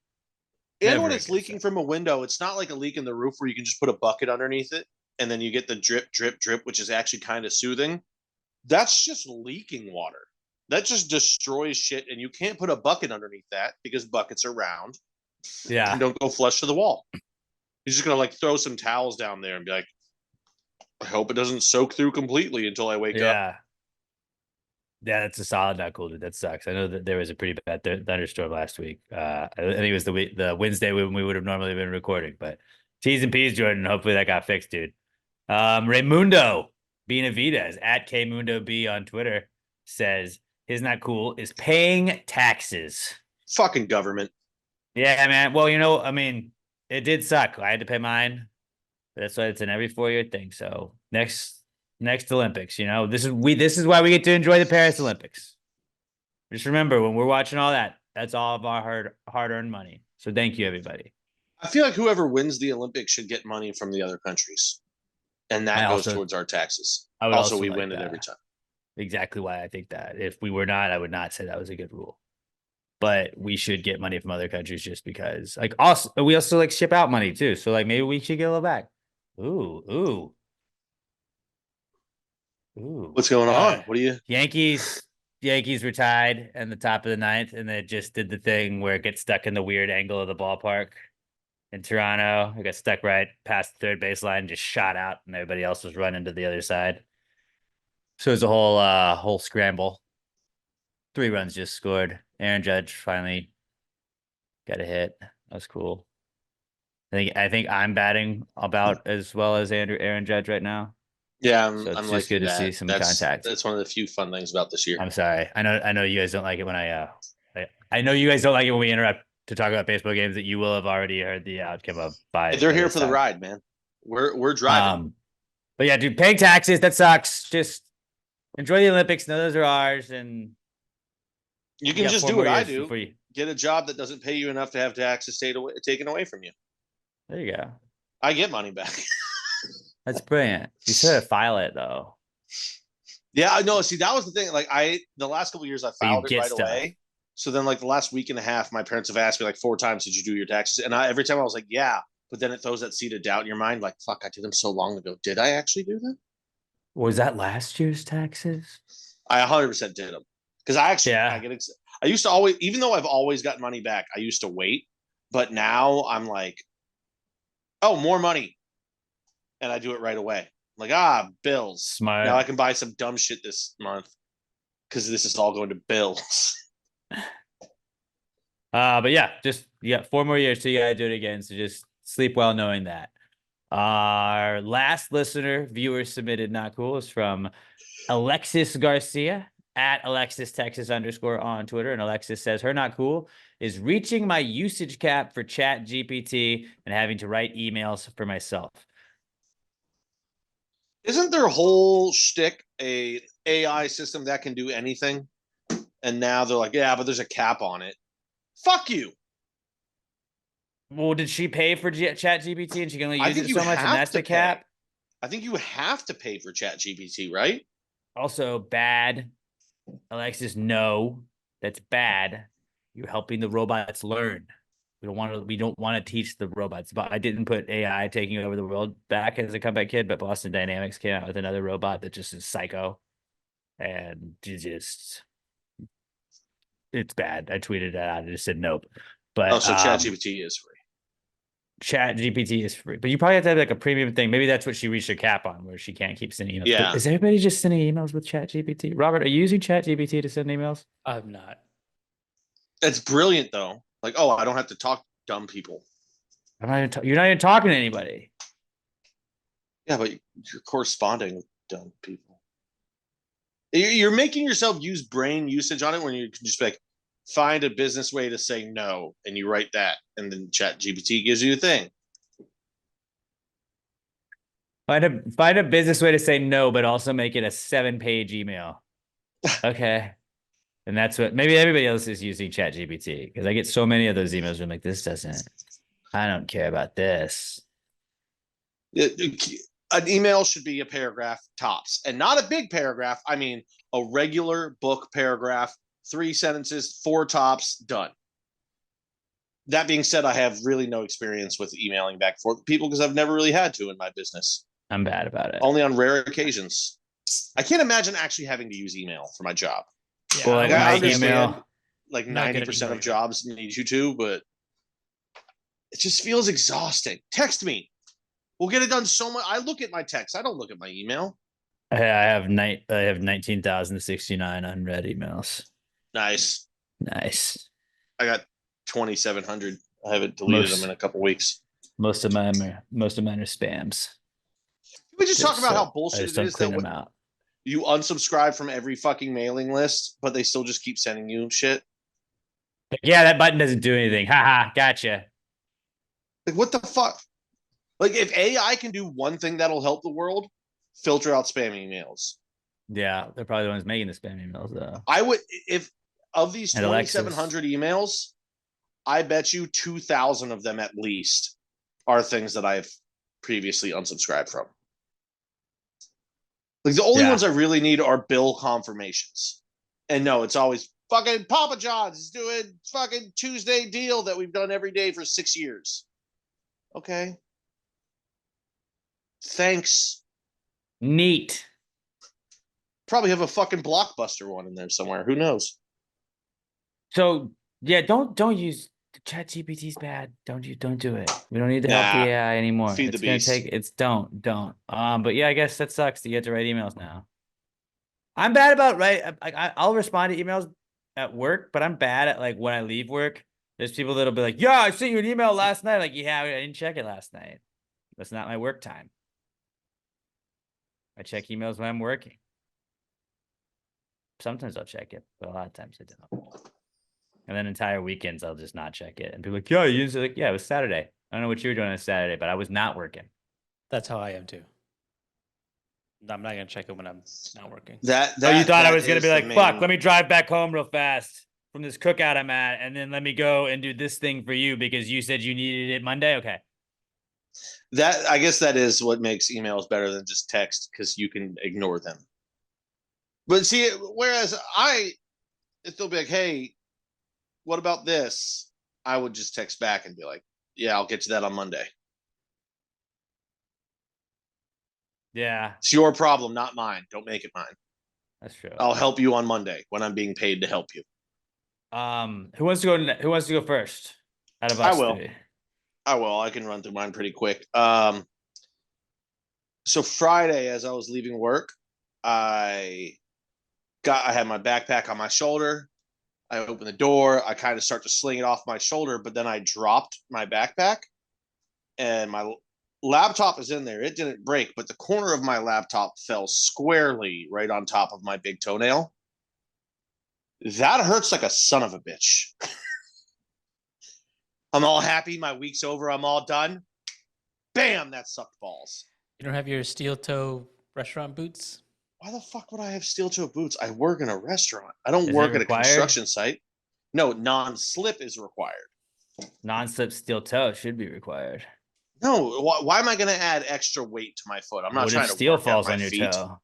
Speaker 3: And when it's leaking from a window, it's not like a leak in the roof where you can just put a bucket underneath it and then you get the drip, drip, drip, which is actually kind of soothing. That's just leaking water. That just destroys shit, and you can't put a bucket underneath that because buckets are round.
Speaker 2: Yeah.
Speaker 3: And don't go flush to the wall. You're just going to like throw some towels down there and be like, I hope it doesn't soak through completely until I wake up.
Speaker 2: Yeah, that's a solid not cool, dude. That sucks. I know that there was a pretty bad thunderstorm last week. I think it was the Wednesday when we would have normally been recording, but T's and P's, Jordan. Hopefully that got fixed, dude. Raymundo Benavides at KMundoB on Twitter says his not cool is paying taxes.
Speaker 3: Fucking government.
Speaker 2: Yeah, man. Well, I mean, it did suck. I had to pay mine. That's why it's an every 4-year thing. So next Olympics, this is why we get to enjoy the Paris Olympics. Just remember, when we're watching all that, that's all of our hard-earned money. So thank you, everybody.
Speaker 3: I feel like whoever wins the Olympics should get money from the other countries, and that goes towards our taxes. Also, we win it every time.
Speaker 2: Exactly why I think that. If we were not, I would not say that was a good rule. But we should get money from other countries just because. Like, also, we also like ship out money too. So like maybe we should get a little back. Ooh.
Speaker 3: What's going on? What are you?
Speaker 2: Yankees were tied in the top of the ninth, and they just did the thing where it gets stuck in the weird angle of the ballpark. in Toronto. I got stuck right past the third baseline, just shot out, and everybody else was running to the other side. So it was a whole scramble. 3 runs just scored. Aaron Judge finally got a hit. That was cool. I think I'm batting about as well as Aaron Judge right now.
Speaker 3: Yeah,
Speaker 2: So it's
Speaker 3: I'm
Speaker 2: just
Speaker 3: liking
Speaker 2: good to
Speaker 3: that.
Speaker 2: see some contact.
Speaker 3: That's one of the few fun things about this year.
Speaker 2: I'm sorry. I know you guys don't like it when I know you guys don't like it when we interrupt to talk about baseball games that you will have already heard the outcome of by.
Speaker 3: They're
Speaker 2: by
Speaker 3: here
Speaker 2: this
Speaker 3: for the
Speaker 2: time.
Speaker 3: ride, man. We're driving.
Speaker 2: But yeah, dude, paying taxes, that sucks. Just enjoy the Olympics. Know those are ours, and
Speaker 3: You can
Speaker 2: got
Speaker 3: just
Speaker 2: 4
Speaker 3: do
Speaker 2: more
Speaker 3: what I
Speaker 2: years
Speaker 3: do.
Speaker 2: before you.
Speaker 3: Get a job that doesn't pay you enough to have taxes taken away from you.
Speaker 2: There you go.
Speaker 3: I get money back.
Speaker 2: That's brilliant. You should file it though.
Speaker 3: Yeah, I know. See, that was the thing. Like the last couple of years, I
Speaker 2: But you
Speaker 3: filed it
Speaker 2: get
Speaker 3: right
Speaker 2: stuff.
Speaker 3: away. So then, like the last week and a half, my parents have asked me like 4 times, "Did you do your taxes?" And every time I was like, "Yeah," but then it throws that seed of doubt in your mind, like, "Fuck, I did them so long ago. Did I actually do them?"
Speaker 2: Was that last year's taxes?
Speaker 3: I 100% did them because I get excited. I used to always, even though I've always gotten money back, I used to wait, but now I'm like, "Oh, more money," and I do it right away. I'm like, bills.
Speaker 2: Smart.
Speaker 3: Now I can buy some dumb shit this month because this is all going to bills.
Speaker 2: But yeah, just 4 more years till you gotta do it again. So just sleep well knowing that. Our last listener viewer submitted not cool is from Alexis Garcia at Alexis Texas _ on Twitter. And Alexis says her not cool is reaching my usage cap for Chat GPT and having to write emails for myself.
Speaker 3: Isn't their whole shtick a AI system that can do anything? And now they're like, yeah, but there's a cap on it. Fuck you.
Speaker 2: Well, did she pay for Chat GPT and she can only
Speaker 3: I
Speaker 2: use
Speaker 3: think
Speaker 2: it
Speaker 3: you
Speaker 2: so much, and
Speaker 3: have
Speaker 2: that's
Speaker 3: to
Speaker 2: the cap?
Speaker 3: pay. I think you have to pay for Chat GPT, right?
Speaker 2: Also, bad. Alexis, no, that's bad. You're helping the robots learn. We don't want to teach the robots. But I didn't put AI taking over the world back as a comeback kid, but Boston Dynamics came out with another robot that just is psycho. And it's bad. I tweeted that out. I just said nope. But
Speaker 3: so Chat GPT is free.
Speaker 2: Chat GPT is free, but you probably have to have like a premium thing. Maybe that's what she reached her cap on, where she can't keep sending emails.
Speaker 3: Yeah.
Speaker 2: But is everybody just sending emails with Chat GPT? Robert, are you using Chat GPT to send emails?
Speaker 4: I'm not.
Speaker 3: It's brilliant though. Like, oh, I don't have to talk to dumb people.
Speaker 2: You're not even talking to anybody.
Speaker 3: Yeah, but you're corresponding with dumb people. You're making yourself use brain usage on it when you can just be like, find a business way to say no, and you write that, and then Chat GPT gives you a thing.
Speaker 2: Find a business way to say no, but also make it a 7-page email. Okay. And that's what maybe everybody else is using Chat GPT, because I get so many of those emails where I'm like, I don't care about this.
Speaker 3: An email should be a paragraph tops, and not a big paragraph. I mean, a regular book paragraph, 3 sentences, 4 tops, done. That being said, I have really no experience with emailing back and forth with people because I've never really had to in my business.
Speaker 2: I'm bad about it.
Speaker 3: Only on rare occasions. I can't imagine actually having to use email for my job.
Speaker 4: Yeah,
Speaker 2: Well,
Speaker 3: Like,
Speaker 2: my
Speaker 3: I understand,
Speaker 2: email,
Speaker 3: like
Speaker 4: Not good at
Speaker 3: 90% of
Speaker 4: email.
Speaker 3: jobs need you to, but it just feels exhausting. Text me. We'll get it done so much. I look at my text. I don't look at my email.
Speaker 2: I have 19,069 unread emails.
Speaker 3: Nice.
Speaker 2: Nice.
Speaker 3: I got 2,700. I haven't deleted them in a couple weeks.
Speaker 2: Most of mine are spams.
Speaker 3: Can we just talk about
Speaker 2: So
Speaker 3: how
Speaker 2: I
Speaker 3: bullshit
Speaker 2: just
Speaker 3: it
Speaker 2: don't
Speaker 3: is
Speaker 2: clean
Speaker 3: that
Speaker 2: them out.
Speaker 3: you unsubscribe from every fucking mailing list, but they still just keep sending you shit?
Speaker 2: Yeah, that button doesn't do anything. Haha, gotcha.
Speaker 3: Like, what the fuck? Like, if AI can do one thing that'll help the world, filter out spam emails.
Speaker 2: Yeah, they're probably the ones making the spam emails, though.
Speaker 3: I would, if of these
Speaker 2: And Alexis.
Speaker 3: 2,700 emails, I bet you 2,000 of them at least are things that I've previously unsubscribed from. Like, the only ones I really need are bill confirmations. And no, it's always fucking Papa John's is doing fucking Tuesday deal that we've done every day for 6 years. Okay. Thanks.
Speaker 2: Neat.
Speaker 3: Probably have a fucking Blockbuster one in there somewhere. Who knows?
Speaker 2: So yeah, don't use Chat GPT's bad. Don't do it. We don't need to help
Speaker 3: Nah,
Speaker 2: the AI anymore.
Speaker 3: feed the
Speaker 2: It's gonna
Speaker 3: beast.
Speaker 2: take. It's don't. But yeah, I guess that sucks to get to write emails now. I'm bad about I'll respond to emails at work, but I'm bad at like when I leave work. There's people that'll be like, "Yeah, I sent you an email last night." Like, yeah, I didn't check it last night. That's not my work time. I check emails when I'm working. Sometimes I'll check it, but a lot of times I don't. And then entire weekends I'll just not check it. And people are like, "Yeah, you didn't say like, yeah, it was Saturday. I don't know what you were doing on Saturday, but I was not working."
Speaker 4: That's how I am too. I'm not gonna check it when I'm not working.
Speaker 3: That
Speaker 2: Oh, you thought I
Speaker 3: that
Speaker 2: was gonna
Speaker 3: is
Speaker 2: be
Speaker 3: the
Speaker 2: like, "Fuck,
Speaker 3: main-
Speaker 2: let me drive back home real fast from this cookout I'm at, and then let me go and do this thing for you because you said you needed it Monday." Okay.
Speaker 3: That I guess that is what makes emails better than just text because you can ignore them. But see, whereas if they'll be like, "Hey, what about this?" I would just text back and be like, "Yeah, I'll get to that on Monday.
Speaker 2: Yeah,
Speaker 3: It's your problem, not mine. Don't make it mine.
Speaker 2: that's true.
Speaker 3: I'll help you on Monday when I'm being paid to help you."
Speaker 2: Who wants to go? Who wants to go first? Out of
Speaker 3: I
Speaker 2: us
Speaker 3: will.
Speaker 2: three.
Speaker 3: I will. I can run through mine pretty quick. So Friday, as I was leaving work, I had my backpack on my shoulder. I opened the door. I kind of start to sling it off my shoulder, but then I dropped my backpack and my laptop is in there. It didn't break, but the corner of my laptop fell squarely right on top of my big toenail. That hurts like a son of a bitch. I'm all happy. My week's over. I'm all done. Bam, that sucked balls.
Speaker 4: You don't have your steel toe restaurant boots?
Speaker 3: Why the fuck would I have steel toe boots? I work in a restaurant. I don't
Speaker 2: Is
Speaker 3: work
Speaker 2: it
Speaker 3: at a
Speaker 2: required?
Speaker 3: construction site. No, non-slip is required.
Speaker 2: Non-slip steel toe should be required.
Speaker 3: No, why am I going to add extra weight to my foot? I'm not
Speaker 2: What
Speaker 3: trying
Speaker 2: if
Speaker 3: to
Speaker 2: steel
Speaker 3: work out
Speaker 2: falls
Speaker 3: my
Speaker 2: on your
Speaker 3: feet.
Speaker 2: toe?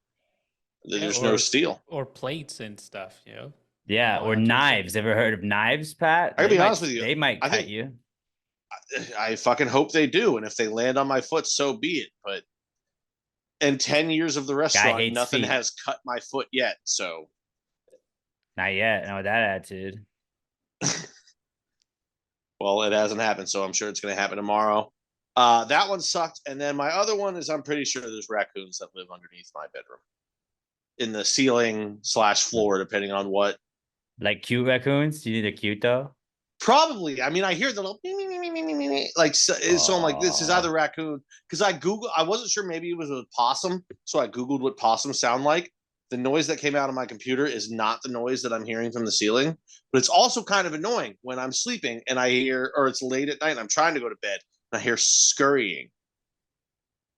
Speaker 3: There's
Speaker 4: Yeah,
Speaker 3: no steel.
Speaker 4: Or plates and stuff, you know?
Speaker 2: Yeah,
Speaker 4: Fall
Speaker 2: or
Speaker 4: onto your foot.
Speaker 2: knives. Ever heard of knives, Pat?
Speaker 3: I gotta
Speaker 2: They
Speaker 3: be
Speaker 2: might-
Speaker 3: honest with you,
Speaker 2: They might
Speaker 3: I
Speaker 2: cut
Speaker 3: think-
Speaker 2: you.
Speaker 3: I fucking hope they do, and if they land on my foot, so be it. But in 10 years of the restaurant,
Speaker 2: hates
Speaker 3: nothing
Speaker 2: feet.
Speaker 3: has cut my foot yet. So
Speaker 2: Not yet. Not with that attitude.
Speaker 3: well, it hasn't happened, so I'm sure it's going to happen tomorrow. That one sucked, and then my other one is I'm pretty sure there's raccoons that live underneath my bedroom, in the ceiling / floor, depending on what.
Speaker 2: Like cute raccoons? Do you need a cute though?
Speaker 3: Probably. I mean, I hear the little like so I'm like, this is either raccoon because I wasn't sure, maybe it was a possum, so I googled what possums sound like. The noise that came out of my computer is not the noise that I'm hearing from the ceiling, but it's also kind of annoying when I'm sleeping and I hear, or it's late at night and I'm trying to go to bed and I hear scurrying.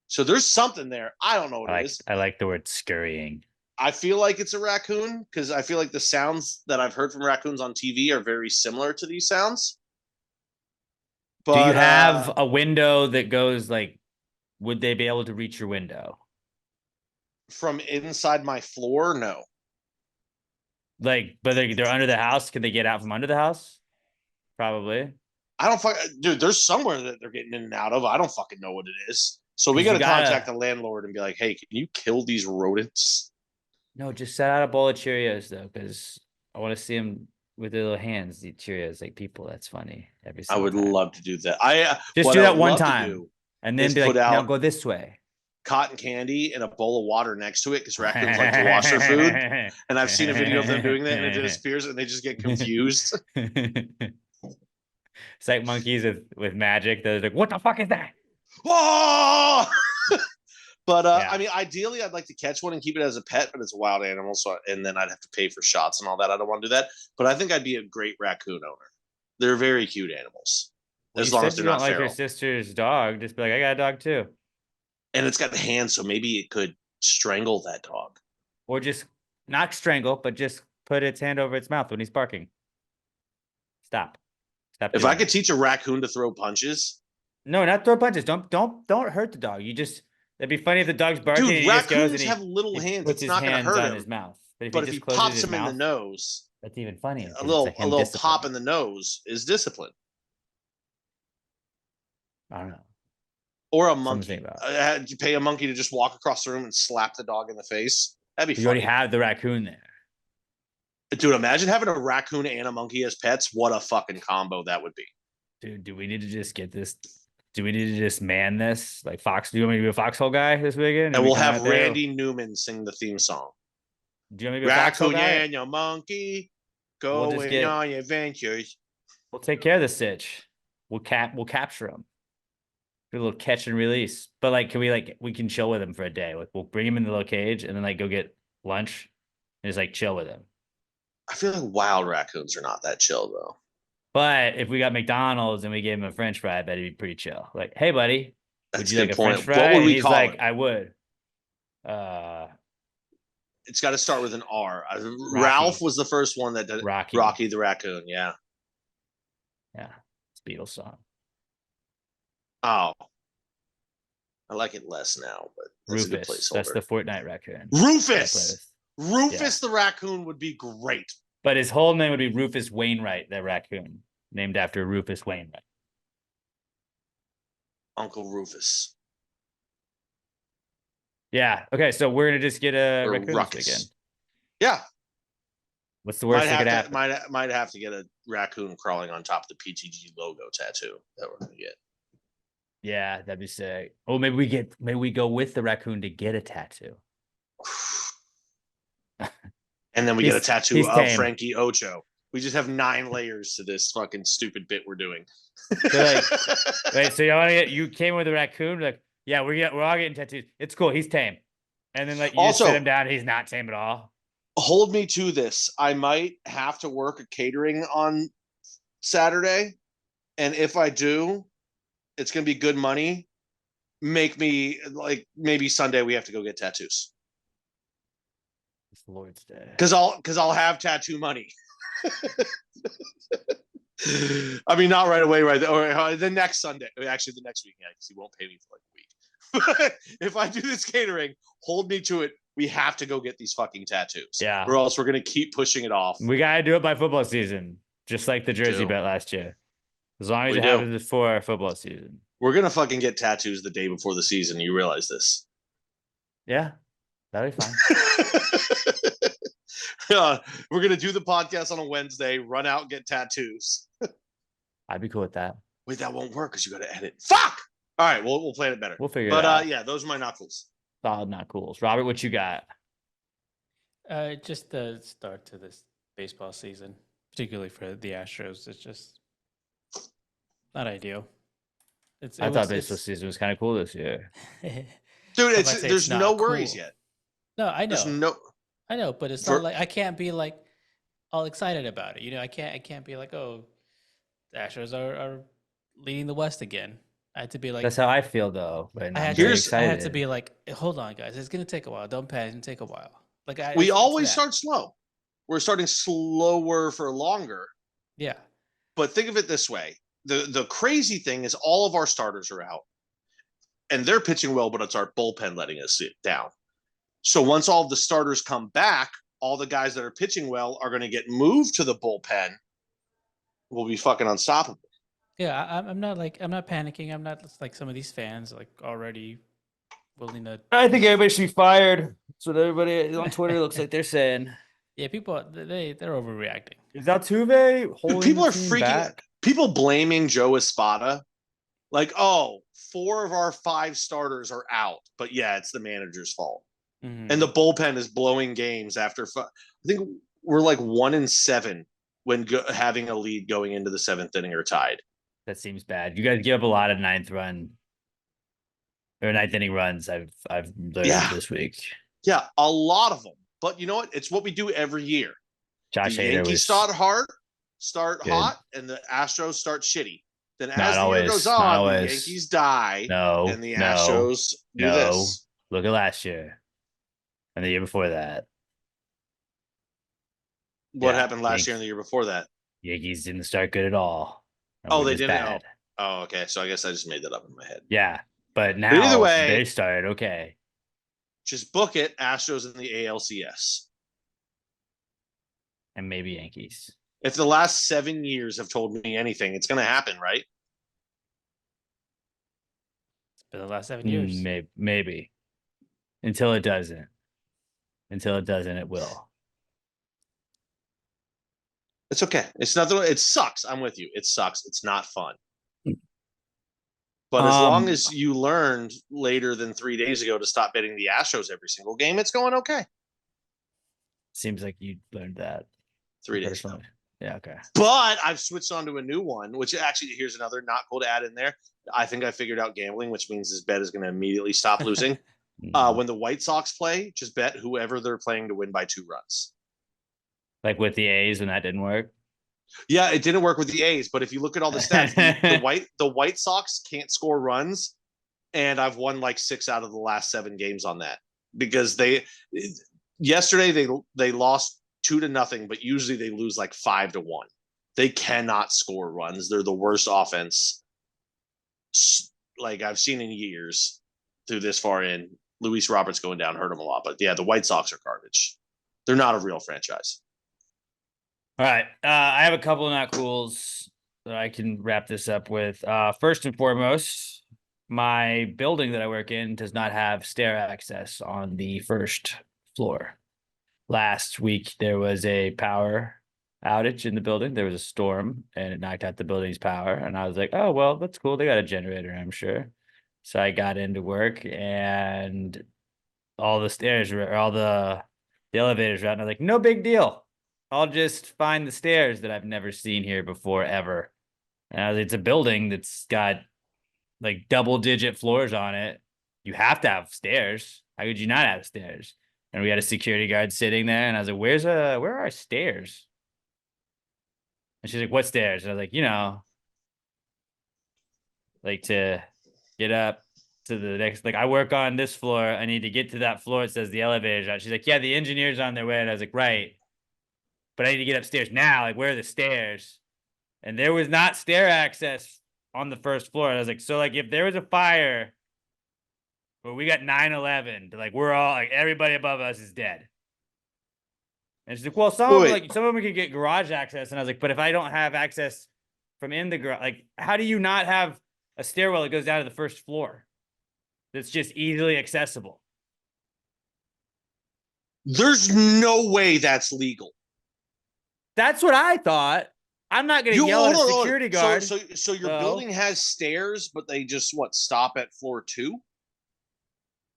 Speaker 3: So there's something there. I don't know what it is.
Speaker 2: I like the word scurrying.
Speaker 3: I feel like it's a raccoon because I feel like the sounds that I've heard from raccoons on TV are very similar to these sounds. But,
Speaker 2: Do you have a window that goes like, would they be able to reach your window?
Speaker 3: from inside my floor? No.
Speaker 2: Like, but they're under the house. Can they get out from under the house? Probably.
Speaker 3: I don't dude, there's somewhere that they're getting in and out of. I don't fucking know what it is. So we
Speaker 2: 'Cause
Speaker 3: got
Speaker 2: you
Speaker 3: to
Speaker 2: gotta-
Speaker 3: contact the landlord and be like, hey, can you kill these rodents?
Speaker 2: No, just set out a bowl of Cheerios though, because I want to see them with their little hands eat Cheerios like people. That's funny. Every
Speaker 3: I
Speaker 2: single
Speaker 3: would
Speaker 2: time.
Speaker 3: love to do that.
Speaker 2: Just
Speaker 3: what
Speaker 2: do
Speaker 3: I
Speaker 2: that
Speaker 3: would
Speaker 2: one
Speaker 3: love to
Speaker 2: time.
Speaker 3: do
Speaker 2: And then
Speaker 3: is
Speaker 2: be like,
Speaker 3: put
Speaker 2: now
Speaker 3: out-
Speaker 2: go this way.
Speaker 3: cotton candy and a bowl of water next to it because raccoons like to wash their food. And I've seen a video of them doing that and it disappears and they just get confused.
Speaker 2: It's like monkeys with magic. They're like, what the fuck is that?
Speaker 3: Oh! But
Speaker 2: Yeah.
Speaker 3: I mean, ideally, I'd like to catch one and keep it as a pet, but it's a wild animal, so and then I'd have to pay for shots and all that. I don't want to do that. But I think I'd be a great raccoon owner. They're very cute animals,
Speaker 2: Well,
Speaker 3: as
Speaker 2: you
Speaker 3: long
Speaker 2: said
Speaker 3: as
Speaker 2: you
Speaker 3: they're
Speaker 2: don't
Speaker 3: not
Speaker 2: like
Speaker 3: feral.
Speaker 2: your sister's dog. Just be like, I got a dog too.
Speaker 3: And it's got hands, so maybe it could strangle that dog.
Speaker 2: Or just not strangle, but just put its hand over its mouth when he's barking. Stop. Stop.
Speaker 3: If
Speaker 2: doing
Speaker 3: I could
Speaker 2: that.
Speaker 3: teach a raccoon to throw punches,
Speaker 2: No, not throw punches. Don't hurt the dog. You just it'd be funny if the dog's barking and
Speaker 3: dude,
Speaker 2: he just goes and
Speaker 3: raccoons have little
Speaker 2: he
Speaker 3: hands.
Speaker 2: puts
Speaker 3: It's
Speaker 2: his
Speaker 3: not going to
Speaker 2: hands
Speaker 3: hurt
Speaker 2: on
Speaker 3: him.
Speaker 2: his mouth. But if
Speaker 3: But
Speaker 2: he
Speaker 3: if he
Speaker 2: just closes
Speaker 3: pops
Speaker 2: his
Speaker 3: him in the
Speaker 2: mouth,
Speaker 3: nose,
Speaker 2: that's even funnier. 'cause
Speaker 3: a
Speaker 2: it's
Speaker 3: little
Speaker 2: like him
Speaker 3: pop
Speaker 2: disciplining.
Speaker 3: in the nose is discipline.
Speaker 2: I don't know.
Speaker 3: Or a
Speaker 2: Something to
Speaker 3: monkey.
Speaker 2: think about.
Speaker 3: You pay a monkey to just walk across the room and slap the dog in the face. That'd be
Speaker 2: You already
Speaker 3: funny.
Speaker 2: have the raccoon there.
Speaker 3: Dude, imagine having a raccoon and a monkey as pets. What a fucking combo that would be.
Speaker 2: Dude, do we need to just get this? Do we need to just man this? Like Fox, do you want me to be a Foxhole guy this weekend?
Speaker 3: And we'll
Speaker 2: come
Speaker 3: have
Speaker 2: out there?
Speaker 3: Randy Newman sing the theme song.
Speaker 2: Do you want me to be a Foxhole
Speaker 3: Raccoon
Speaker 2: guy?
Speaker 3: and your monkey
Speaker 2: We'll just
Speaker 3: going
Speaker 2: get-
Speaker 3: on your adventures.
Speaker 2: We'll take care of the Stitch. We'll capture him. Do a little catch and release. But like, we can chill with him for a day. Like, we'll bring him in the little cage and then like go get lunch and just like chill with him.
Speaker 3: I feel like wild raccoons are not that chill though.
Speaker 2: But if we got McDonald's and we gave him a French fry, I bet he'd be pretty chill. Like, hey buddy, would
Speaker 3: That's
Speaker 2: you
Speaker 3: a
Speaker 2: like
Speaker 3: good
Speaker 2: a French
Speaker 3: point.
Speaker 2: fry?
Speaker 3: What would
Speaker 2: And
Speaker 3: we
Speaker 2: he's
Speaker 3: call
Speaker 2: like,
Speaker 3: it?
Speaker 2: I would.
Speaker 3: It's got to start with an R. Ralph was the first one that did
Speaker 2: Rocky.
Speaker 3: Rocky the Raccoon. Yeah.
Speaker 2: Yeah, it's a Beatles song.
Speaker 3: Oh, I like it less now, but that's a good
Speaker 2: Rufus.
Speaker 3: placeholder.
Speaker 2: That's the Fortnite raccoon.
Speaker 3: Rufus.
Speaker 2: Yeah.
Speaker 3: Rufus the Raccoon would be great.
Speaker 2: But his whole name would be Rufus Wainwright, the raccoon, named after Rufus Wainwright.
Speaker 3: Uncle Rufus.
Speaker 2: Yeah. Okay. So we're gonna just get a
Speaker 3: Or
Speaker 2: raccoon
Speaker 3: Ruckus.
Speaker 2: this weekend.
Speaker 3: Yeah.
Speaker 2: What's the worst that could happen?
Speaker 3: Might have to get a raccoon crawling on top of the PTG logo tattoo that we're gonna get.
Speaker 2: Yeah, that'd be sick. Oh, maybe we go with the raccoon to get a tattoo.
Speaker 3: And then we get a
Speaker 2: He's
Speaker 3: tattoo of
Speaker 2: tame.
Speaker 3: Frankie Ocho. We just have 9 layers to this fucking stupid bit we're doing.
Speaker 2: So Wait, so you came with a raccoon? Like, yeah, we're all getting tattoos. It's cool. He's tame. And then like you just
Speaker 3: Also-
Speaker 2: sit him down. And he's not tame at all.
Speaker 3: Hold me to this. I might have to work a catering on Saturday. And if I do, it's gonna be good money. Make me like maybe Sunday we have to go get tattoos.
Speaker 2: It's Lord's Day.
Speaker 3: Because I'll have tattoo money. I mean, not right away, right? Or the next Sunday. Actually, the next week, yeah, because he won't pay me for like a week. If I do this catering, hold me to it. We have to go get these fucking tattoos.
Speaker 2: Yeah.
Speaker 3: Or else we're gonna keep pushing it off.
Speaker 2: We gotta do it by football season, just like the jersey
Speaker 3: do.
Speaker 2: bet last year. As long as
Speaker 3: We
Speaker 2: it
Speaker 3: do.
Speaker 2: happens before football season.
Speaker 3: We're gonna fucking get tattoos the day before the season. You realize this?
Speaker 2: Yeah, that'll be fine.
Speaker 3: We're gonna do the podcast on a Wednesday. Run out and get tattoos.
Speaker 2: I'd be cool with that.
Speaker 3: Wait, that won't work because you got to edit. Fuck. All right, we'll plan it better.
Speaker 2: We'll figure
Speaker 3: But
Speaker 2: it out.
Speaker 3: yeah, those are my knuckles.
Speaker 2: Solid, not cools. Robert, what you got?
Speaker 4: Just the start to this baseball season, particularly for the Astros. It's just not ideal.
Speaker 2: I thought baseball season was kind of cool this year.
Speaker 3: Dude,
Speaker 4: If I say
Speaker 3: there's
Speaker 4: it's not
Speaker 3: no worries
Speaker 4: cool.
Speaker 3: yet.
Speaker 4: No, I know.
Speaker 3: There's no.
Speaker 4: I know, but it's
Speaker 3: For-
Speaker 4: not like I can't be like all excited about it. You know, I can't be like, oh, the Astros are leading the West again. I had to be like,
Speaker 2: That's how I feel though. But
Speaker 4: I
Speaker 2: I'm
Speaker 4: had,
Speaker 2: very
Speaker 4: to, I
Speaker 2: excited.
Speaker 4: had to be like, hold on, guys, it's gonna take a while. Don't panic, it's gonna take a while. Like
Speaker 3: We
Speaker 4: it's
Speaker 3: always
Speaker 4: that.
Speaker 3: start slow. We're starting slower for longer.
Speaker 4: Yeah,
Speaker 3: But think of it this way: the crazy thing is all of our starters are out, and they're pitching well, but it's our bullpen letting us sit down. So once all of the starters come back, all the guys that are pitching well are going to get moved to the bullpen. We'll be fucking unstoppable.
Speaker 4: yeah. I'm not panicking. I'm not like some of these fans like already willing to.
Speaker 2: I think everybody should be fired. That's what everybody on Twitter looks like they're saying.
Speaker 4: Yeah, people they're overreacting.
Speaker 2: Is Altuve holding
Speaker 3: People
Speaker 2: the
Speaker 3: are
Speaker 2: team
Speaker 3: freaking.
Speaker 2: back?
Speaker 3: People blaming Joe Espada, like, oh, 4 of our 5 starters are out, but yeah, it's the manager's fault.
Speaker 4: Mhm.
Speaker 3: And the bullpen is blowing games after. I think we're like 1-7 when having a lead going into the 7th inning or tied.
Speaker 2: That seems bad. You guys give up a lot of ninth inning runs. I've learned
Speaker 3: Yeah.
Speaker 2: this week.
Speaker 3: Yeah, a lot of them. But you know what? It's what we do every year.
Speaker 2: Josh
Speaker 3: The
Speaker 2: Hader
Speaker 3: Yankees
Speaker 2: was
Speaker 3: start
Speaker 2: good.
Speaker 3: hot, and the Astros start shitty. Then as
Speaker 2: Not
Speaker 3: the
Speaker 2: always,
Speaker 3: year goes
Speaker 2: not
Speaker 3: on, the
Speaker 2: always.
Speaker 3: Yankees die,
Speaker 2: no,
Speaker 3: and the
Speaker 2: no.
Speaker 3: Astros do
Speaker 2: no.
Speaker 3: this.
Speaker 2: Look at last year and the year before that.
Speaker 3: What
Speaker 2: Yeah,
Speaker 3: happened last
Speaker 2: Yankees.
Speaker 3: year and the year before that?
Speaker 2: Yankees didn't start good at all. And
Speaker 3: Oh,
Speaker 2: we're
Speaker 3: they
Speaker 2: just
Speaker 3: didn't?
Speaker 2: bad.
Speaker 3: Oh, okay. So I guess I just made that up in my head.
Speaker 2: Yeah, but now
Speaker 3: either way-
Speaker 2: they started okay.
Speaker 3: Just book it. Astros in the ALCS.
Speaker 2: And maybe Yankees.
Speaker 3: If the last 7 years have told me anything, it's going to happen, right?
Speaker 4: It's been the last 7 years.
Speaker 2: Maybe. Until it doesn't. Until it doesn't, it will.
Speaker 3: It's okay. It's nothing. It sucks. I'm with you. It sucks. It's not fun. But as long as you learned later than 3 days ago to stop betting the Astros every single game, it's going okay.
Speaker 2: Seems like you learned that
Speaker 3: 3 days ago.
Speaker 2: personally. Yeah, okay.
Speaker 3: But I've switched on to a new one, which actually, here's another not cool to add in there. I think I figured out gambling, which means this bet is going to immediately stop losing. When the White Sox play, just bet whoever they're playing to win by 2 runs.
Speaker 2: Like with the A's when that didn't work.
Speaker 3: Yeah, it didn't work with the A's, but if you look at all the stats, the White Sox can't score runs, and I've won like 6 out of the last 7 games on that because yesterday they lost 2-0, but usually they lose like 5-1. They cannot score runs. They're the worst offense like I've seen in years through this far in. Luis Roberts going down hurt him a lot, but yeah, the White Sox are garbage. They're not a real franchise.
Speaker 2: All right. I have a couple of not cools that I can wrap this up with. First and foremost, my building that I work in does not have stair access on the first floor. Last week, there was a power outage in the building. There was a storm and it knocked out the building's power. And I was like, oh, well, that's cool. They got a generator, I'm sure. So I got into work and all the stairs were, all the elevators were out. And I was like, no big deal. I'll just find the stairs that I've never seen here before, ever. And it's a building that's got like double-digit floors on it. You have to have stairs. How could you not have stairs? And we had a security guard sitting there, and I was like, where are our stairs? And she's like, what stairs? And I was like, like to get up to the next, like I work on this floor. I need to get to that floor. It says the elevator's out. She's like, yeah, the engineer's on their way. And I was like, right. But I need to get upstairs now. Like, where are the stairs? And there was not stair access on the first floor. And I was like, so like if there was a fire, but we got 9/11, like we're all like everybody above us is dead. And she's like, well, some of them can get garage access. And I was like, but if I don't have access from in the garage, like how do you not have a stairwell that goes down to the first floor that's just easily accessible?
Speaker 3: There's no way that's legal.
Speaker 2: That's what I thought. I'm not going to yell at a security guard.
Speaker 3: So your building has stairs, but they just stop at floor 2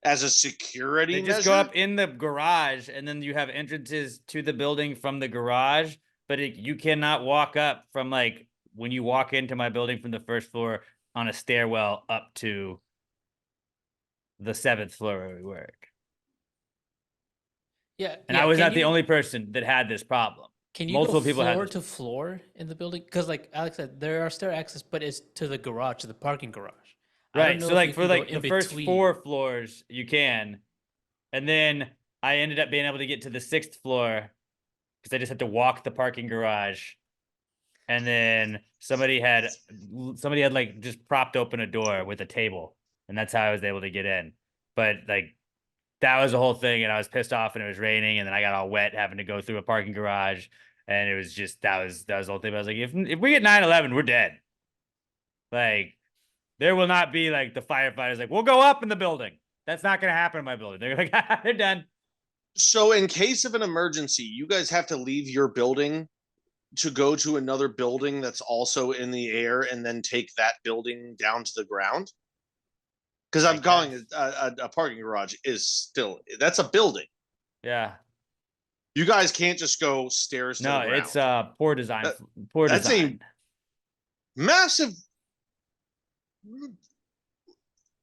Speaker 3: as a security measure?
Speaker 2: Just go up in the garage, and then you have entrances to the building from the garage. But you cannot walk up from like when you walk into my building from the first floor on a stairwell up to the 7th floor where we work.
Speaker 4: Yeah,
Speaker 2: and I was not the only person that had this problem.
Speaker 4: Can you
Speaker 2: Multiple
Speaker 4: go
Speaker 2: people
Speaker 4: floor to floor in the building? Because like Alex said, there are stair access, but it's to the garage, to the parking garage.
Speaker 2: Right. So like for like the first 4 floors, you can. And then I ended up being able to get to the 6th floor because I just had to walk the parking garage. And then somebody had like just propped open a door with a table. And that's how I was able to get in. But like that was the whole thing, and I was pissed off, and it was raining, and then I got all wet having to go through a parking garage, and it was just that was the whole thing. But I was like, if we get 9/11, we're dead. Like, there will not be like the firefighters like, we'll go up in the building. That's not going to happen in my building. They're like, they're done.
Speaker 3: So in case of an emergency, you guys have to leave your building to go to another building that's also in the air, and then take that building down to the ground. Because I'm calling it a parking garage that's a building.
Speaker 2: Yeah.
Speaker 3: You guys can't just go stairs to the ground.
Speaker 2: No, it's poor design.
Speaker 3: That's a massive.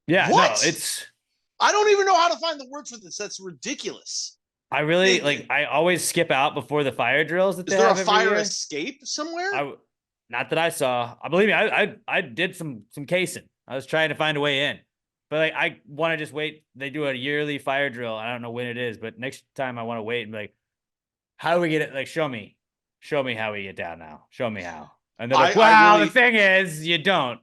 Speaker 2: Yeah,
Speaker 3: what?
Speaker 2: No,
Speaker 3: I don't even know how to find the words for this. That's ridiculous.
Speaker 2: I really I always skip out before the fire drills. Is
Speaker 3: there a fire escape somewhere?
Speaker 2: Not that I saw. Believe me, I did some casing. I was trying to find a way in. But like, I want to just wait. They do a yearly fire drill. I don't know when it is, but next time I want to wait and be like, how do we get it? Like, show me how we get down now. Show me how. And they're like, wow, the thing is, you don't.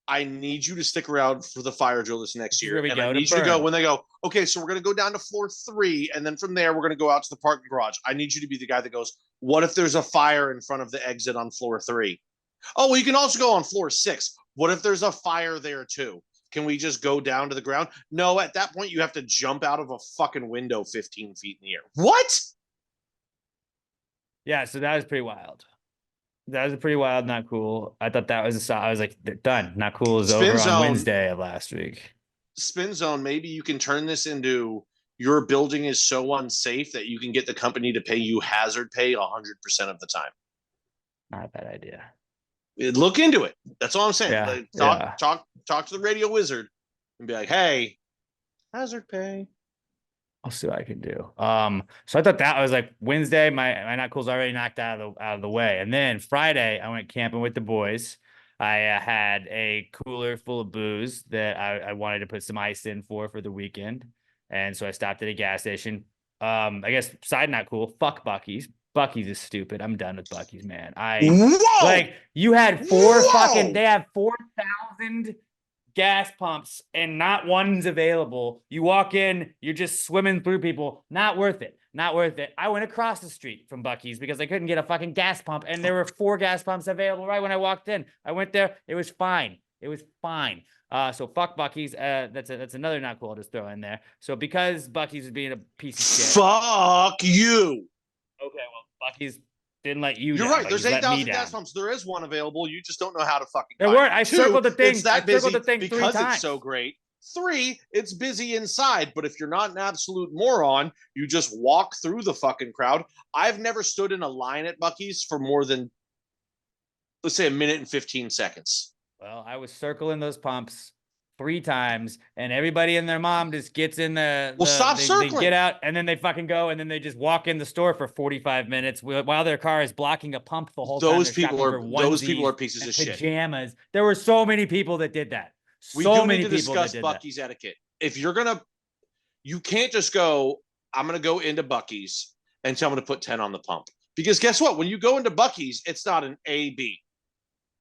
Speaker 3: I need you to stick around for the fire drill this next year.
Speaker 2: And
Speaker 3: I need you to go when they go, okay, so we're going to go down to floor 3. And then from there, we're going to go out to the parking garage. I need you to be the guy that goes, what if there's a fire in front of the exit on floor 3? Oh, well, you can also go on floor 6. What if there's a fire there too? Can we just go down to the ground? No, at that point, you have to jump out of a fucking window 15 feet in the air. What?
Speaker 2: Yeah, so that was pretty wild. That was a pretty wild, not cool. I thought that was I was like, they're done. Not cool is
Speaker 3: Spin
Speaker 2: over on
Speaker 3: zone.
Speaker 2: Wednesday of last week.
Speaker 3: Spin zone, maybe you can turn this into your building is so unsafe that you can get the company to pay you hazard pay 100% of the time.
Speaker 2: Not a bad idea.
Speaker 3: Look into it. That's all I'm saying.
Speaker 2: Yeah,
Speaker 3: Like,
Speaker 2: yeah.
Speaker 3: talk to the radio wizard and be like, hey, hazard pay.
Speaker 2: I'll see what I can do. So I thought that was like Wednesday. My not cool's already knocked out of the way, and then Friday I went camping with the boys. I had a cooler full of booze that I wanted to put some ice in for the weekend, and so I stopped at a gas station. I guess side not cool. Fuck Bucky's. Bucky's is stupid. I'm done with Bucky's, man.
Speaker 3: Whoa!
Speaker 2: Like you had four
Speaker 3: Whoa!
Speaker 2: fucking. They have 4,000 gas pumps and not one's available. You walk in, you're just swimming through people. Not worth it. Not worth it. I went across the street from Bucky's because I couldn't get a fucking gas pump, and there were 4 gas pumps available right when I walked in. I went there. It was fine. It was fine. So fuck Bucky's. That's another not cool. I'll just throw in there. So because Bucky's was being a piece of shit.
Speaker 3: Fuck you.
Speaker 2: Okay, well, Bucky's didn't let you.
Speaker 3: You're
Speaker 2: down.
Speaker 3: right. There's
Speaker 2: Bucky's let me
Speaker 3: 8,000 gas
Speaker 2: down.
Speaker 3: pumps. There is one available. You just don't know how to fucking.
Speaker 2: There
Speaker 3: find
Speaker 2: weren't.
Speaker 3: it.
Speaker 2: I
Speaker 3: 2,
Speaker 2: circled the thing.
Speaker 3: It's that
Speaker 2: I
Speaker 3: busy
Speaker 2: circled the thing 3
Speaker 3: because
Speaker 2: times.
Speaker 3: it's so great. 3, it's busy inside. But if you're not an absolute moron, you just walk through the fucking crowd. I've never stood in a line at Bucky's for more than, let's say, a minute and 15 seconds.
Speaker 2: Well, I was circling those pumps 3 times, and everybody and their mom just gets in
Speaker 3: Stop
Speaker 2: they
Speaker 3: circling.
Speaker 2: get out, and then they fucking go, and then they just walk in the store for 45 minutes while their car is blocking a pump the whole time.
Speaker 3: Those people are pieces of shit.
Speaker 2: Pajamas. There were so many people that did that.
Speaker 3: We
Speaker 2: So
Speaker 3: do
Speaker 2: many
Speaker 3: need to
Speaker 2: people
Speaker 3: discuss
Speaker 2: that did
Speaker 3: Bucky's etiquette. If you're gonna, you can't just go, I'm gonna go into Bucky's and tell them to put 10 on the pump. Because guess what? When you go into Bucky's, it's not an A-B.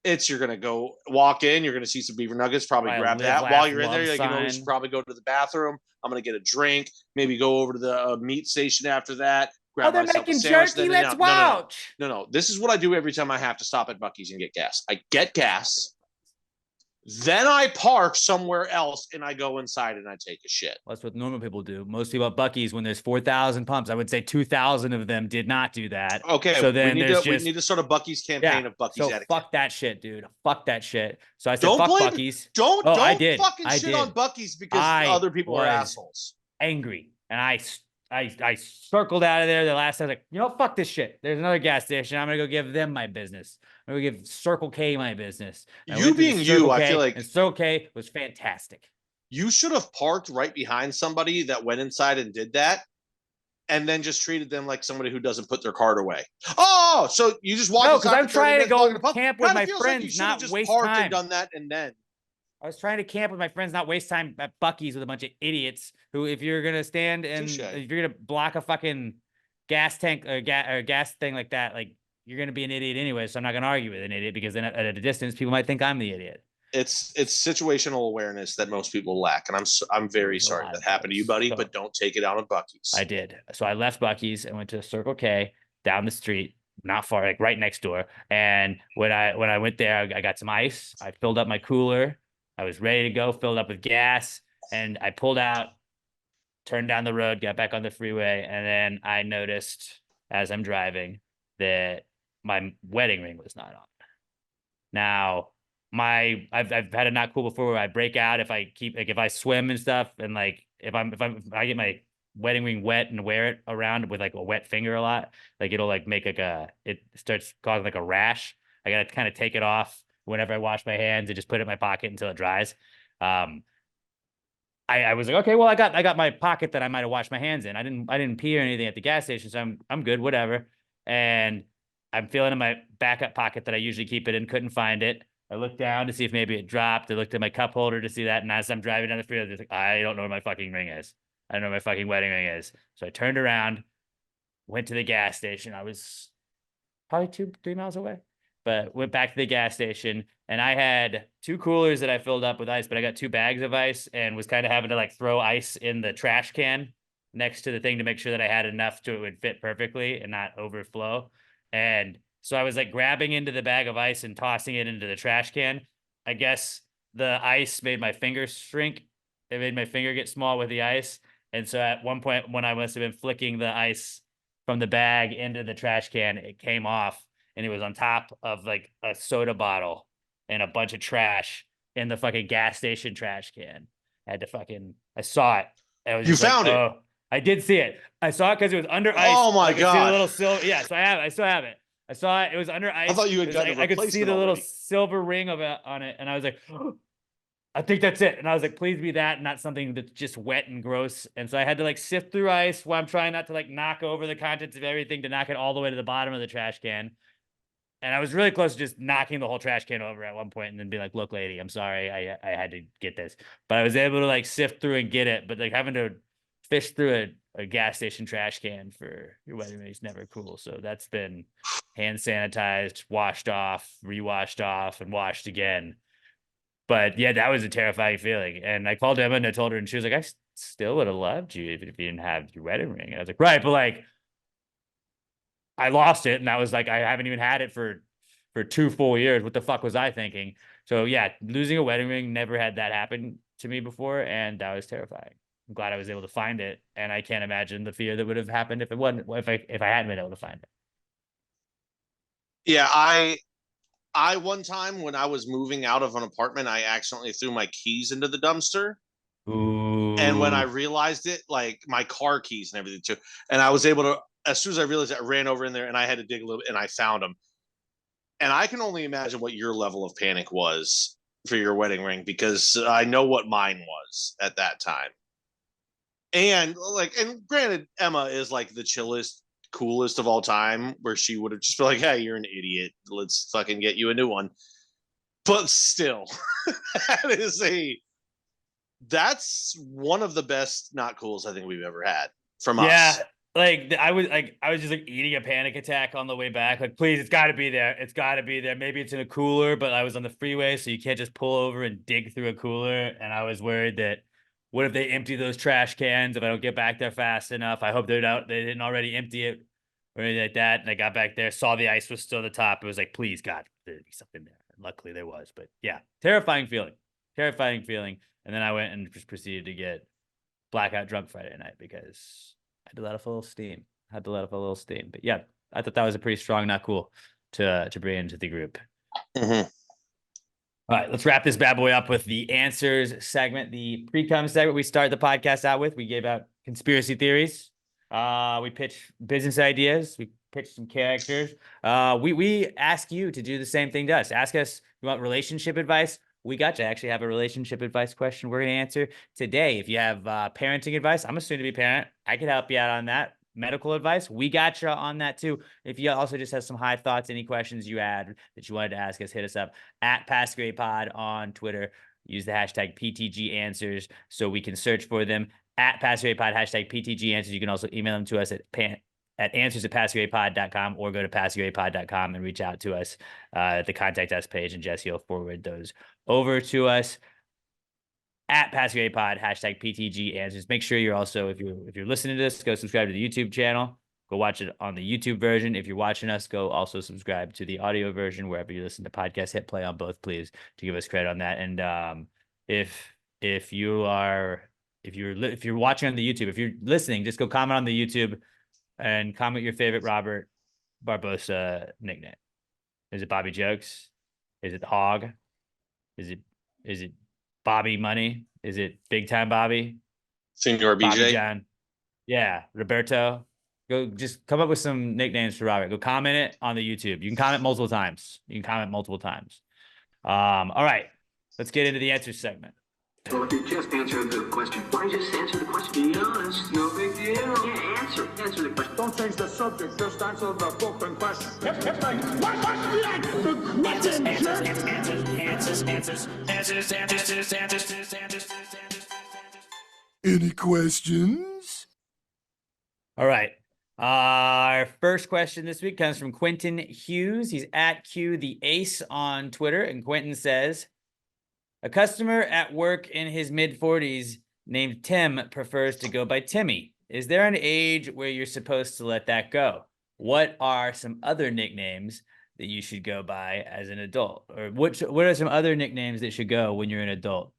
Speaker 3: It's you're gonna go walk in, you're gonna see some beaver nuggets, probably
Speaker 2: Right,
Speaker 3: grab
Speaker 2: live,
Speaker 3: that
Speaker 2: laugh,
Speaker 3: while you're in
Speaker 2: love
Speaker 3: there. You can always
Speaker 2: sign.
Speaker 3: probably go to the bathroom. I'm gonna get a drink, maybe go over to the meat station after that.
Speaker 2: Oh,
Speaker 3: Grab
Speaker 2: they're
Speaker 3: myself a
Speaker 2: making
Speaker 3: sandwich,
Speaker 2: jerky.
Speaker 3: then-
Speaker 2: Let's
Speaker 3: no, no, no, no.
Speaker 2: watch.
Speaker 3: No. This is what I do every time I have to stop at Bucky's and get gas. I get gas. Then I park somewhere else and I go inside and I take a shit.
Speaker 2: Well, that's what normal people do. Most people at Bucky's, when there's 4,000 pumps, I would say 2,000 of them did not do that.
Speaker 3: Okay,
Speaker 2: so then
Speaker 3: we
Speaker 2: there's
Speaker 3: need to start a Bucky's campaign of Bucky's
Speaker 2: so
Speaker 3: etiquette.
Speaker 2: fuck that shit, dude. Fuck that shit. So I said,
Speaker 3: Don't
Speaker 2: fuck
Speaker 3: blame-
Speaker 2: Bucky's.
Speaker 3: Don't
Speaker 2: Oh, I
Speaker 3: don't
Speaker 2: did.
Speaker 3: fucking
Speaker 2: I
Speaker 3: shit
Speaker 2: did.
Speaker 3: on Bucky's because
Speaker 2: I
Speaker 3: other people are
Speaker 2: was-
Speaker 3: assholes.
Speaker 2: Angry, and I circled out of there. The last time, I was like, you know, fuck this shit. There's another gas station. I'm gonna go give them my business. I'm gonna give Circle K my business. I
Speaker 3: You
Speaker 2: went to the
Speaker 3: being you,
Speaker 2: Circle
Speaker 3: I
Speaker 2: K,
Speaker 3: feel like-
Speaker 2: and Circle K was fantastic.
Speaker 3: You should have parked right behind somebody that went inside and did that, and then just treated them like somebody who doesn't put their card away. Oh, so you just walk
Speaker 2: No,
Speaker 3: inside
Speaker 2: 'cause I'm
Speaker 3: for 30
Speaker 2: trying to
Speaker 3: minutes,
Speaker 2: go
Speaker 3: plug in a pump?
Speaker 2: camp with
Speaker 3: Kinda
Speaker 2: my
Speaker 3: feels
Speaker 2: friends,
Speaker 3: you should have
Speaker 2: not
Speaker 3: just
Speaker 2: waste
Speaker 3: parked
Speaker 2: time.
Speaker 3: and done that, and then
Speaker 2: I was trying to camp with my friends, not waste time at Bucky's with a bunch of idiots who, if you're gonna stand and
Speaker 3: Touche.
Speaker 2: if you're gonna block a fucking gas tank or gas thing like that, like you're gonna be an idiot anyway. So I'm not gonna argue with an idiot because then at a distance, people might think I'm the idiot.
Speaker 3: it's situational awareness that most people lack, and I'm very
Speaker 2: There's a
Speaker 3: sorry
Speaker 2: lot
Speaker 3: that
Speaker 2: of
Speaker 3: happened to you,
Speaker 2: those.
Speaker 3: buddy.
Speaker 2: So-
Speaker 3: But don't take it out on Bucky's.
Speaker 2: I did. So I left Bucky's and went to Circle K down the street, not far, like right next door. And when I went there, I got some ice. I filled up my cooler. I was ready to go, filled up with gas, and I pulled out, turned down the road, got back on the freeway, and then I noticed as I'm driving that my wedding ring was not on. Now, I've had a not cool before where I break out if I swim and stuff, and like if I get my wedding ring wet and wear it around with like a wet finger a lot, like it'll like make like it starts causing like a rash. I gotta kind of take it off whenever I wash my hands and just put it in my pocket until it dries. I was like, okay, well, I got my pocket that I might have washed my hands in. I didn't pee or anything at the gas station, so I'm good, whatever. And I'm feeling in my backup pocket that I usually keep it in, couldn't find it. I looked down to see if maybe it dropped. I looked at my cup holder to see that, and as I'm driving down the freeway, I was like, I don't know where my fucking ring is. I don't know where my fucking wedding ring is. So I turned around, went to the gas station. I was probably 2-3 miles away, but went back to the gas station, and I had 2 coolers that I filled up with ice, but I got 2 bags of ice and was kind of having to like throw ice in the trash can next to the thing to make sure that I had enough to it would fit perfectly and not overflow. And so I was like grabbing into the bag of ice and tossing it into the trash can. I guess the ice made my finger shrink. It made my finger get small with the ice. And so at one point when I must have been flicking the ice from the bag into the trash can, it came off. and it was on top of like a soda bottle and a bunch of trash in the fucking gas station trash can. I saw it. I was
Speaker 3: You
Speaker 2: just like,
Speaker 3: found it.
Speaker 2: oh, I did see it. I saw it because it was under ice.
Speaker 3: Oh my
Speaker 2: I could see the
Speaker 3: God.
Speaker 2: little silver. Yeah, so I have it. I still have it. I saw it. It was under ice.
Speaker 3: I thought you had
Speaker 2: It was
Speaker 3: gotten a
Speaker 2: I could see
Speaker 3: replacement
Speaker 2: the little
Speaker 3: already.
Speaker 2: silver ring of it on it, and I was like, oh, I think that's it. And I was like, please be that, not something that's just wet and gross. And so I had to like sift through ice while I'm trying not to like knock over the contents of everything to knock it all the way to the bottom of the trash can. And I was really close to just knocking the whole trash can over at one point and then be like, look, lady, I'm sorry. I had to get this. But I was able to like sift through and get it. But like having to fish through a gas station trash can for your wedding ring is never cool. So that's been hand sanitized, washed off, rewashed off, and washed again. But yeah, that was a terrifying feeling. And I called Emma and I told her, and she was like, I still would have loved you even if you didn't have your wedding ring. And I was like, right, but like, I lost it, and I was like, I haven't even had it for 2 full years. What the fuck was I thinking? So yeah, losing a wedding ring, never had that happen to me before, and that was terrifying. I'm glad I was able to find it, and I can't imagine the fear that would have happened if it wasn't if I hadn't been able to find it.
Speaker 3: Yeah, I one time when I was moving out of an apartment, I accidentally threw my keys into the dumpster.
Speaker 2: Ooh.
Speaker 3: And when I realized it, like my car keys and everything too, and I was able to, as soon as I realized it, I ran over in there and I had to dig a little bit and I found them. And I can only imagine what your level of panic was for your wedding ring, because I know what mine was at that time. And like, and granted, Emma is like the chillest, coolest of all time, where she would have just been like, hey, you're an idiot. Let's fucking get you a new one. But still, that's one of the best not cools I think we've ever had from us.
Speaker 2: Yeah, like I was just like eating a panic attack on the way back. Like, please, it's got to be there. It's got to be there. Maybe it's in a cooler, but I was on the freeway, so you can't just pull over and dig through a cooler. And I was worried that what if they empty those trash cans if I don't get back there fast enough? I hope they didn't already empty it or anything like that. And I got back there, saw the ice was still at the top. It was like, please, God, there'd be something there. And luckily there was. But yeah, terrifying feeling. And then I went and just proceeded to get blackout drunk Friday night because I had to let off a little steam. But yeah, I thought that was a pretty strong not cool to bring into the group.
Speaker 3: Mm-hmm.
Speaker 2: All right, let's wrap this bad boy up with the answers segment, the Precome segment we started the podcast out with. We gave out conspiracy theories. We pitched business ideas. We pitched some characters. We ask you to do the same thing to us. Ask us, you want relationship advice? We got you. Actually have a relationship advice question we're going to answer today. If you have parenting advice, I'm a soon-to-be parent. I could help you out on that. Medical advice, we got you on that too. If you also just have some high thoughts, any questions you had that you wanted to ask us, hit us up at PassGrayPod on Twitter. Use the hashtag PTG Answers so we can search for them at PassGrayPod, hashtag PTG Answers. You can also email them to us at answers@passgraypod.com or go to passgraypod.com and reach out to us at the contact us page, and Jesse will forward those over to us at passgraypod, hashtag PTG Answers. Make sure you're also, if you're listening to this, go subscribe to the YouTube channel. Go watch it on the YouTube version. If you're watching us, go also subscribe to the audio version wherever you listen to podcasts. Hit play on both, please, to give us credit on that. And if you're watching on the YouTube, if you're listening, just go comment on the YouTube and comment your favorite Robert Barbosa nickname. Is it Bobby Jokes? Is it Hog? Is it Bobby Money? Is it Big Time Bobby?
Speaker 3: Senor BJ?
Speaker 2: Bobby John? Yeah, Roberto. Go just come up with some nicknames for Robert. Go comment it on the YouTube. You can comment multiple times. All right, let's get into the answer segment.
Speaker 7: Well, if you just answered the question, why don't you just answer the question? Be honest, no big deal. Yeah, answer the question.
Speaker 8: Don't change the subject, just answer the fucking question.
Speaker 1: Any questions?
Speaker 2: All right. Our first question this week comes from Quentin Hughes. He's at Q the Ace on Twitter, and Quentin says, a customer at work in his mid-40s named Tim prefers to go by Timmy. Is there an age where you're supposed to let that go? What are some other nicknames that you should go by as an adult? Or what are some other nicknames that should go when you're an adult?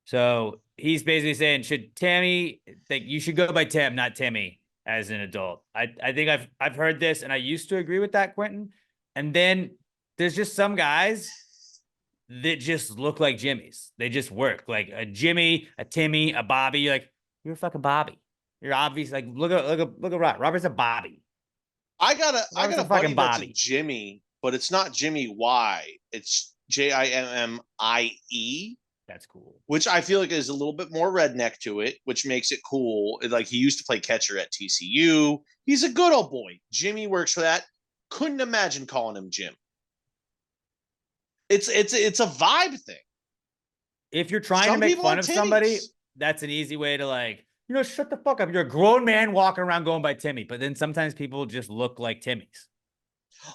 Speaker 2: So he's basically saying, you should go by Tim, not Timmy, as an adult. I think I've heard this, and I used to agree with that, Quentin. And then there's just some guys that just look like Jimmys. They just work like a Jimmy, a Timmy, a Bobby. You're like, you're a fucking Bobby. You're obvious. Like, look at Rob. Robert's a Bobby.
Speaker 3: I got a
Speaker 2: Robert's a
Speaker 3: buddy
Speaker 2: fucking
Speaker 3: that's a
Speaker 2: Bobby.
Speaker 3: Jimmy, but it's not Jimmy Y. It's Jimmie,
Speaker 2: That's cool.
Speaker 3: which I feel like is a little bit more redneck to it, which makes it cool. Like, he used to play catcher at TCU. He's a good old boy. Jimmy works for that. Couldn't imagine calling him Jim. It's a vibe thing.
Speaker 2: If you're trying
Speaker 3: Some
Speaker 2: to make
Speaker 3: people
Speaker 2: fun
Speaker 3: are
Speaker 2: of somebody,
Speaker 3: Timmys.
Speaker 2: that's an easy way to like, shut the fuck up. You're a grown man walking around going by Timmy. But then sometimes people just look like Timmys.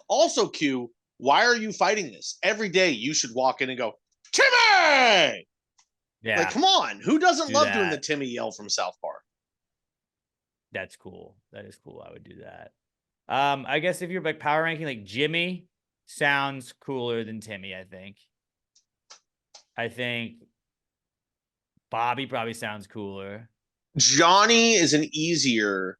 Speaker 3: Also, Q, why are you fighting this? Every day you should walk in and go, Timmy!
Speaker 2: Yeah.
Speaker 3: Like, come on. Who doesn't
Speaker 2: Do
Speaker 3: love doing the
Speaker 2: that.
Speaker 3: Timmy yell from South Park?
Speaker 2: That's cool. That is cool. I would do that. I guess if you're like power ranking, like Jimmy sounds cooler than Timmy, I think. I think Bobby probably sounds cooler.
Speaker 3: Johnny is an easier,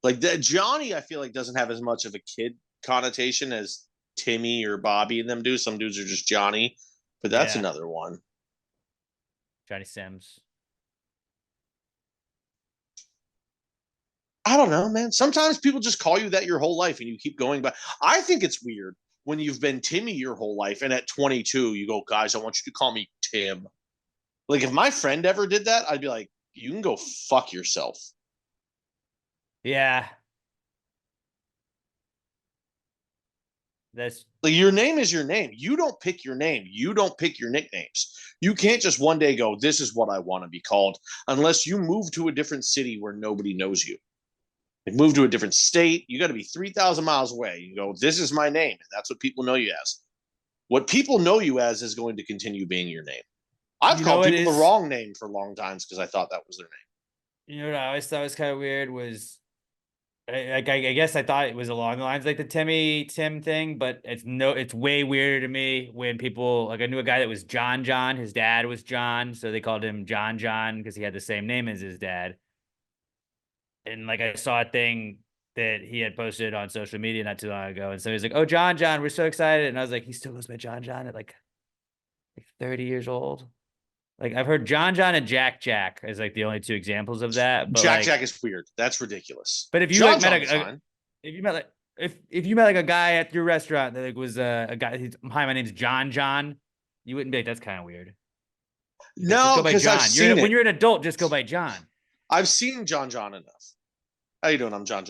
Speaker 3: like that. Johnny, I feel like doesn't have as much of a kid connotation as Timmy or Bobby and them do. Some dudes are just Johnny, but that's
Speaker 2: Yeah.
Speaker 3: another one.
Speaker 2: Johnny Sims.
Speaker 3: I don't know, man. Sometimes people just call you that your whole life and you keep going by. I think it's weird when you've been Timmy your whole life and at 22 you go, guys, I want you to call me Tim. Like, if my friend ever did that, I'd be like, you can go fuck yourself.
Speaker 2: Yeah. That's
Speaker 3: Like, your name is your name. You don't pick your name. You don't pick your nicknames. You can't just one day go, this is what I want to be called, unless you move to a different city where nobody knows you. Like, move to a different state. You got to be 3,000 miles away. You go, this is my name. And that's what people know you as. What people know you as is going to continue being your name. I've called people the wrong name for long times because I thought that was their name.
Speaker 2: You know what I always thought was kind of weird was, I guess I thought it was along the lines like the Tim thing, but it's way weirder to me when people, like, I knew a guy that was John. His dad was John, so they called him John because he had the same name as his dad. And like, I saw a thing that he had posted on social media not too long ago, and so he's like, "Oh, John, we're so excited," and I was like, "He still goes by John at like 30 years old." Like, I've heard John and Jack as like the only two examples of that. But
Speaker 3: Jack is weird. That's ridiculous.
Speaker 2: But if you
Speaker 3: John
Speaker 2: like met
Speaker 3: fine.
Speaker 2: if you met like if you met like a guy at your restaurant that like was a guy, hi, my name's John, you wouldn't be like, that's kind of weird. Like,
Speaker 3: No, because I've seen it.
Speaker 2: When you're an adult, just go by John.
Speaker 3: I've seen John enough. How you doing? I'm John.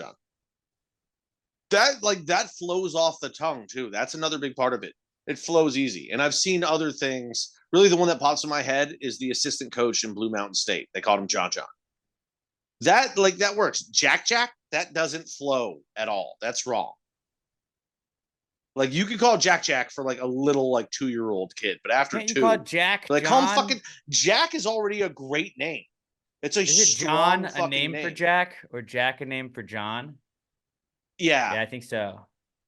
Speaker 3: That flows off the tongue too. That's another big part of it. It flows easy. And I've seen other things. Really, the one that pops in my head is the assistant coach in Blue Mountain State. They called him John. That works. Jack, that doesn't flow at all. That's wrong. Like, you could call Jack for like a little like 2-year-old kid, but after
Speaker 2: Can't you
Speaker 3: 2,
Speaker 2: call it Jack?
Speaker 3: like,
Speaker 2: John?
Speaker 3: call him fucking Jack is already a great name. It's a
Speaker 2: Is it
Speaker 3: strong
Speaker 2: John a name for Jack or Jack a name for John?
Speaker 3: Yeah.
Speaker 2: Yeah, I think so.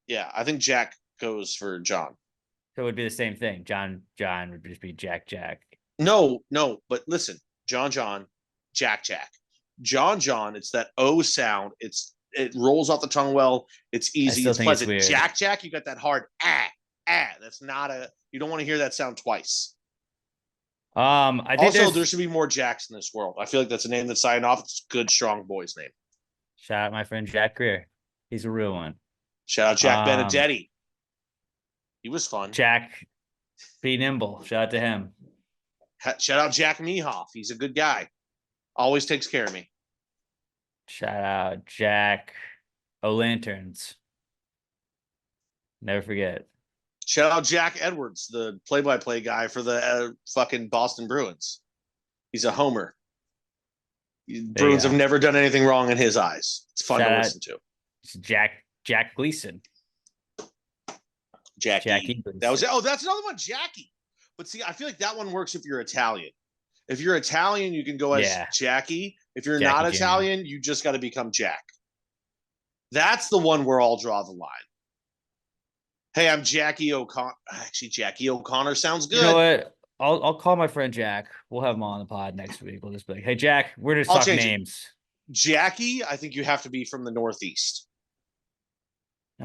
Speaker 3: Yeah, I think Jack goes for John.
Speaker 2: So it would be the same thing. John would just be Jack.
Speaker 3: No, but listen, John, Jack. John, it's that O sound. It rolls off the tongue well. It's easy. It's pleasant. It's Jack, you got that hard That's not you don't want to hear that sound twice.
Speaker 2: I think
Speaker 3: also, there should be more Jacks in this world. I feel like that's a name that's signed off. It's a good, strong boy's name.
Speaker 2: Shout out my friend Jack Greer. He's a real one.
Speaker 3: Shout out Jack Benedetti. He was fun.
Speaker 2: Jack Be Nimble. Shout out to him.
Speaker 3: Shout out Jack Mehoff. He's a good guy. Always takes care of me.
Speaker 2: Shout out Jack O'Lanterns. Never forget.
Speaker 3: Shout out Jack Edwards, the play-by-play guy for the fucking Boston Bruins. He's a homer. Bruins have never done anything wrong in his eyes. It's fun to listen to.
Speaker 2: It's Jack Gleason.
Speaker 3: Jackie. That was it. Oh, that's another one, Jackie. But see, I feel like that one works if you're Italian. If you're Italian, you can go as Jackie. If you're not Italian, you just got to become Jack. That's the one where I'll draw the line. Hey, I'm Jackie O'Connor. Actually, Jackie O'Connor sounds good.
Speaker 2: You know what? I'll call my friend Jack. We'll have him on the pod next week. We'll just be like, hey, Jack, we're just talking names.
Speaker 3: Jackie, I think you have to be from the Northeast.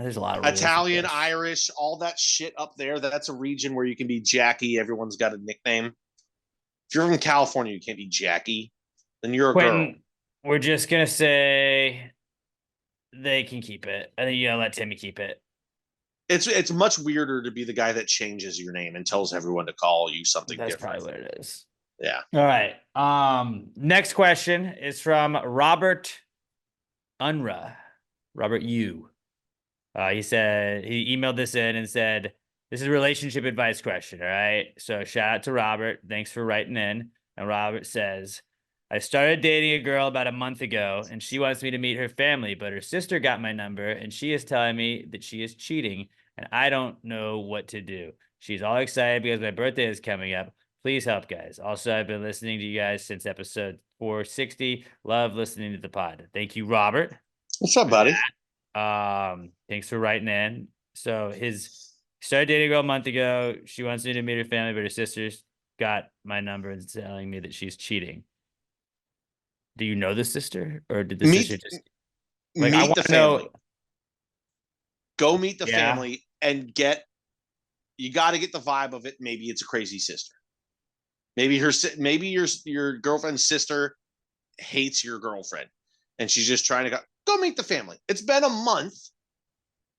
Speaker 2: There's a lot of rules with
Speaker 3: Italian,
Speaker 2: this.
Speaker 3: Irish, all that shit up there. That's a region where you can be Jackie. Everyone's got a nickname. If you're from California, you can't be Jackie. Then you're a girl.
Speaker 2: Quentin, we're just gonna say they can keep it. I think you gotta let Timmy keep it.
Speaker 3: It's much weirder to be the guy that changes your name and tells everyone to call you something
Speaker 2: That's
Speaker 3: different.
Speaker 2: probably what it is.
Speaker 3: Yeah.
Speaker 2: All right. Next question is from Robert Unruh. Robert U. He said he emailed this in and said, "This is a relationship advice question." All right. So shout out to Robert. Thanks for writing in. And Robert says, "I started dating a girl about a month ago, and she wants me to meet her family, but her sister got my number, and she is telling me that she is cheating, and I don't know what to do. She's all excited because my birthday is coming up. Please help, guys. Also, I've been listening to you guys since episode 460. Love listening to the pod." Thank you, Robert.
Speaker 3: What's up, buddy?
Speaker 2: Thanks for writing in. So started dating a girl a month ago. She wants me to meet her family, but her sister's got my number and telling me that she's cheating. Do you know the sister, or did the sister just like I
Speaker 3: meet
Speaker 2: want
Speaker 3: the
Speaker 2: to know?
Speaker 3: family? Go meet the
Speaker 2: Yeah.
Speaker 3: family and you got to get the vibe of it. Maybe it's a crazy sister. Maybe your girlfriend's sister hates your girlfriend, and she's just trying to go meet the family. It's been a month.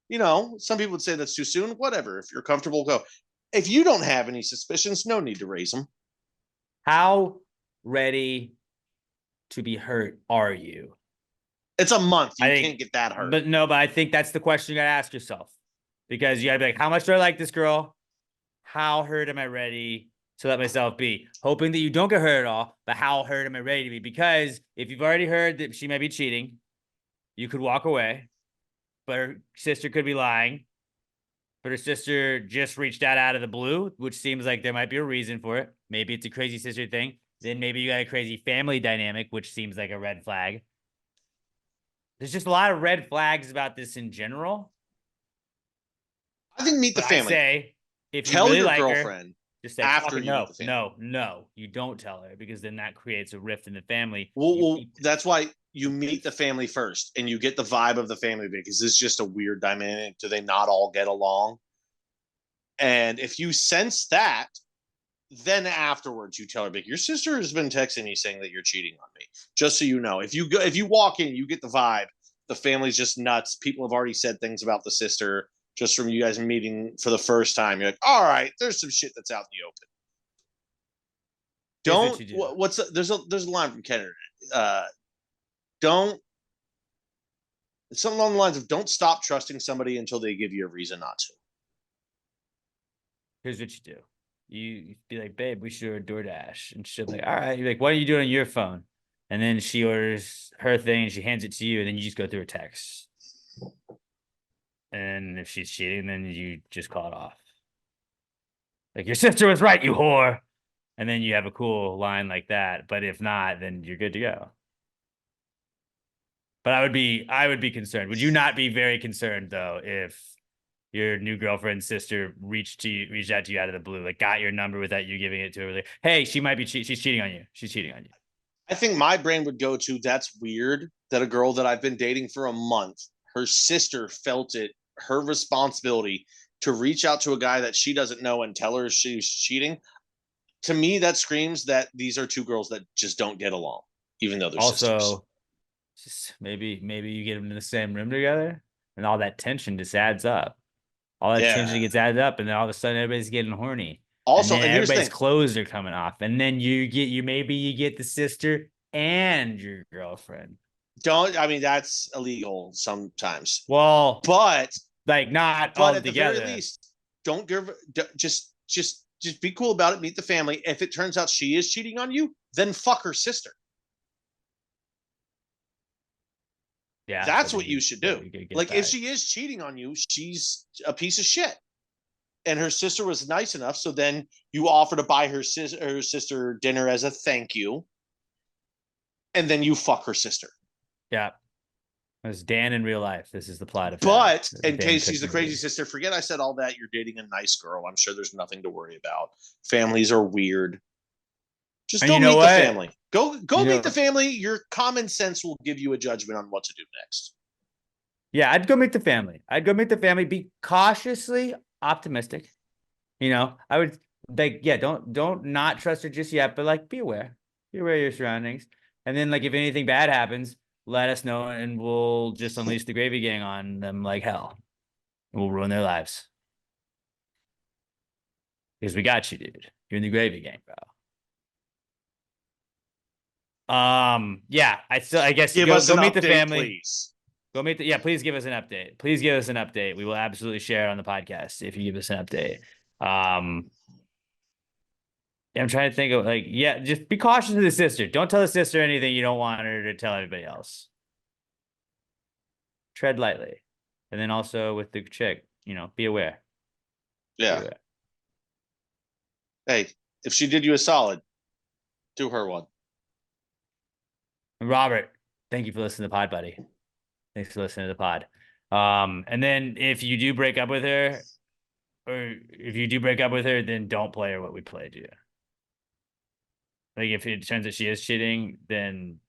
Speaker 3: You know, some people would say that's too soon. Whatever. If you're comfortable, go. If you don't have any suspicions, no need to raise them.
Speaker 2: How ready to be hurt are you?
Speaker 3: It's a month. You
Speaker 2: I think-
Speaker 3: can't get that hurt.
Speaker 2: But I think that's the question you gotta ask yourself, because you gotta be like, how much do I like this girl? How hurt am I ready to let myself be? Hoping that you don't get hurt at all, but how hurt am I ready to be? Because if you've already heard that she might be cheating, you could walk away, but her sister could be lying. But her sister just reached out of the blue, which seems like there might be a reason for it. Maybe it's a crazy sister thing. Then maybe you got a crazy family dynamic, which seems like a red flag. There's just a lot of red flags about this in general.
Speaker 3: I think meet the
Speaker 2: But
Speaker 3: family.
Speaker 2: I say, if you
Speaker 3: Tell
Speaker 2: really
Speaker 3: your
Speaker 2: like her,
Speaker 3: girlfriend
Speaker 2: just say,
Speaker 3: after
Speaker 2: "Fucking
Speaker 3: you
Speaker 2: no,
Speaker 3: meet the family."
Speaker 2: no, you don't tell her, because then that creates a rift in the family.
Speaker 3: Well, that's why you meet the family first and you get the vibe of the family, because it's just a weird dynamic. Do they not all get along? And if you sense that, then afterwards you tell her, your sister has been texting me saying that you're cheating on me. Just so you know, if you walk in, you get the vibe. The family's just nuts. People have already said things about the sister just from you guys meeting for the first time. You're like, all right, there's some shit that's out in the open. There's a line from Kenner. It's something along the lines of, don't stop trusting somebody until they give you a reason not to.
Speaker 2: Here's what you do. You be like, "Babe, we should order DoorDash." And she'll be like, "All right." You're like, "What are you doing on your phone?" And then she orders her thing and she hands it to you, and then you just go through her text. And if she's cheating, then you just call it off. Like, "Your sister was right, you whore." And then you have a cool line like that. But if not, then you're good to go. But I would be concerned. Would you not be very concerned though if your new girlfriend's sister reached out to you out of the blue, like got your number without you giving it to her? Like, "Hey, she might be she's cheating on you. She's cheating on you."
Speaker 3: I think my brain would go to, that's weird that a girl that I've been dating for a month, her sister felt it her responsibility to reach out to a guy that she doesn't know and tell her she's cheating. To me, that screams that these are two girls that just don't get along, even though they're sisters.
Speaker 2: Also, just maybe you get them in the same room together, and all that tension just adds up. All that tension gets added up, and then all of a sudden everybody's getting horny.
Speaker 3: Also,
Speaker 2: and
Speaker 3: and here's the
Speaker 2: everybody's
Speaker 3: thing.
Speaker 2: clothes are coming off, and then you get the sister and your girlfriend.
Speaker 3: That's illegal sometimes.
Speaker 2: Well,
Speaker 3: but
Speaker 2: like not all
Speaker 3: at
Speaker 2: together.
Speaker 3: the very least, don't give just be cool about it. Meet the family. If it turns out she is cheating on you, then fuck her sister.
Speaker 2: Yeah,
Speaker 3: that's what you should do. Like,
Speaker 2: that.
Speaker 3: if she is cheating on you, she's a piece of shit. And her sister was nice enough, so then you offer to buy her sister dinner as a thank you, and then you fuck her sister.
Speaker 2: Yeah, it's Dan in real life. This is the plot of.
Speaker 3: But in case she's a crazy sister, forget I said all that. You're dating a nice girl. I'm sure there's nothing to worry about. Families are weird. Just go meet the family. Go meet the family. Your common sense will give you a judgment on what to do next.
Speaker 2: Yeah, I'd go meet the family. I'd go meet the family. Be cautiously optimistic. You know, I would like, yeah, don't not trust her just yet, but like be aware. Be aware of your surroundings. And then like if anything bad happens, let us know and we'll just unleash the gravy gang on them like hell. And we'll ruin their lives. Because we got you, dude. You're in the gravy gang, bro. Yeah, I guess
Speaker 3: Give
Speaker 2: go
Speaker 3: us an
Speaker 2: meet the
Speaker 3: update,
Speaker 2: family.
Speaker 3: please.
Speaker 2: Go meet yeah, please give us an update. Please give us an update. We will absolutely share it on the podcast if you give us an update. I'm trying to think of like, yeah, just be cautious of the sister. Don't tell the sister anything you don't want her to tell everybody else. Tread lightly. And then also with the chick, you know, be aware.
Speaker 3: Yeah.
Speaker 2: Be aware.
Speaker 3: Hey, if she did you a solid, do her one.
Speaker 2: And Robert, thank you for listening to the pod, buddy. Thanks for listening to the pod. And then if you do break up with her, then don't play her what we played you. Like if it turns out she is cheating, then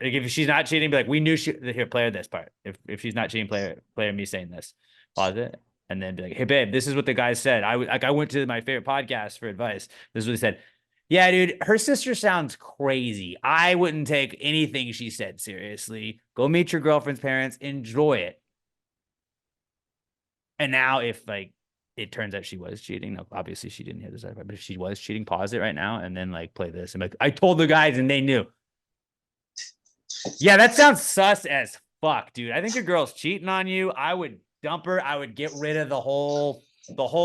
Speaker 2: like if she's not cheating, be like, we knew she here, play her this part. If she's not cheating, play her me saying this. Pause it. And then be like, hey babe, this is what the guy said. I went to my favorite podcast for advice. This is what he said. Yeah, dude, her sister sounds crazy. I wouldn't take anything she said seriously. Go meet your girlfriend's parents, enjoy it. And now if like it turns out she was cheating, no, obviously she didn't hear this, but if she was cheating, pause it right now and then like play this. And like, I told the guys and they knew. Yeah, that sounds sus as fuck, dude. I think your girl's cheating on you. I would dump her. I would get rid of the whole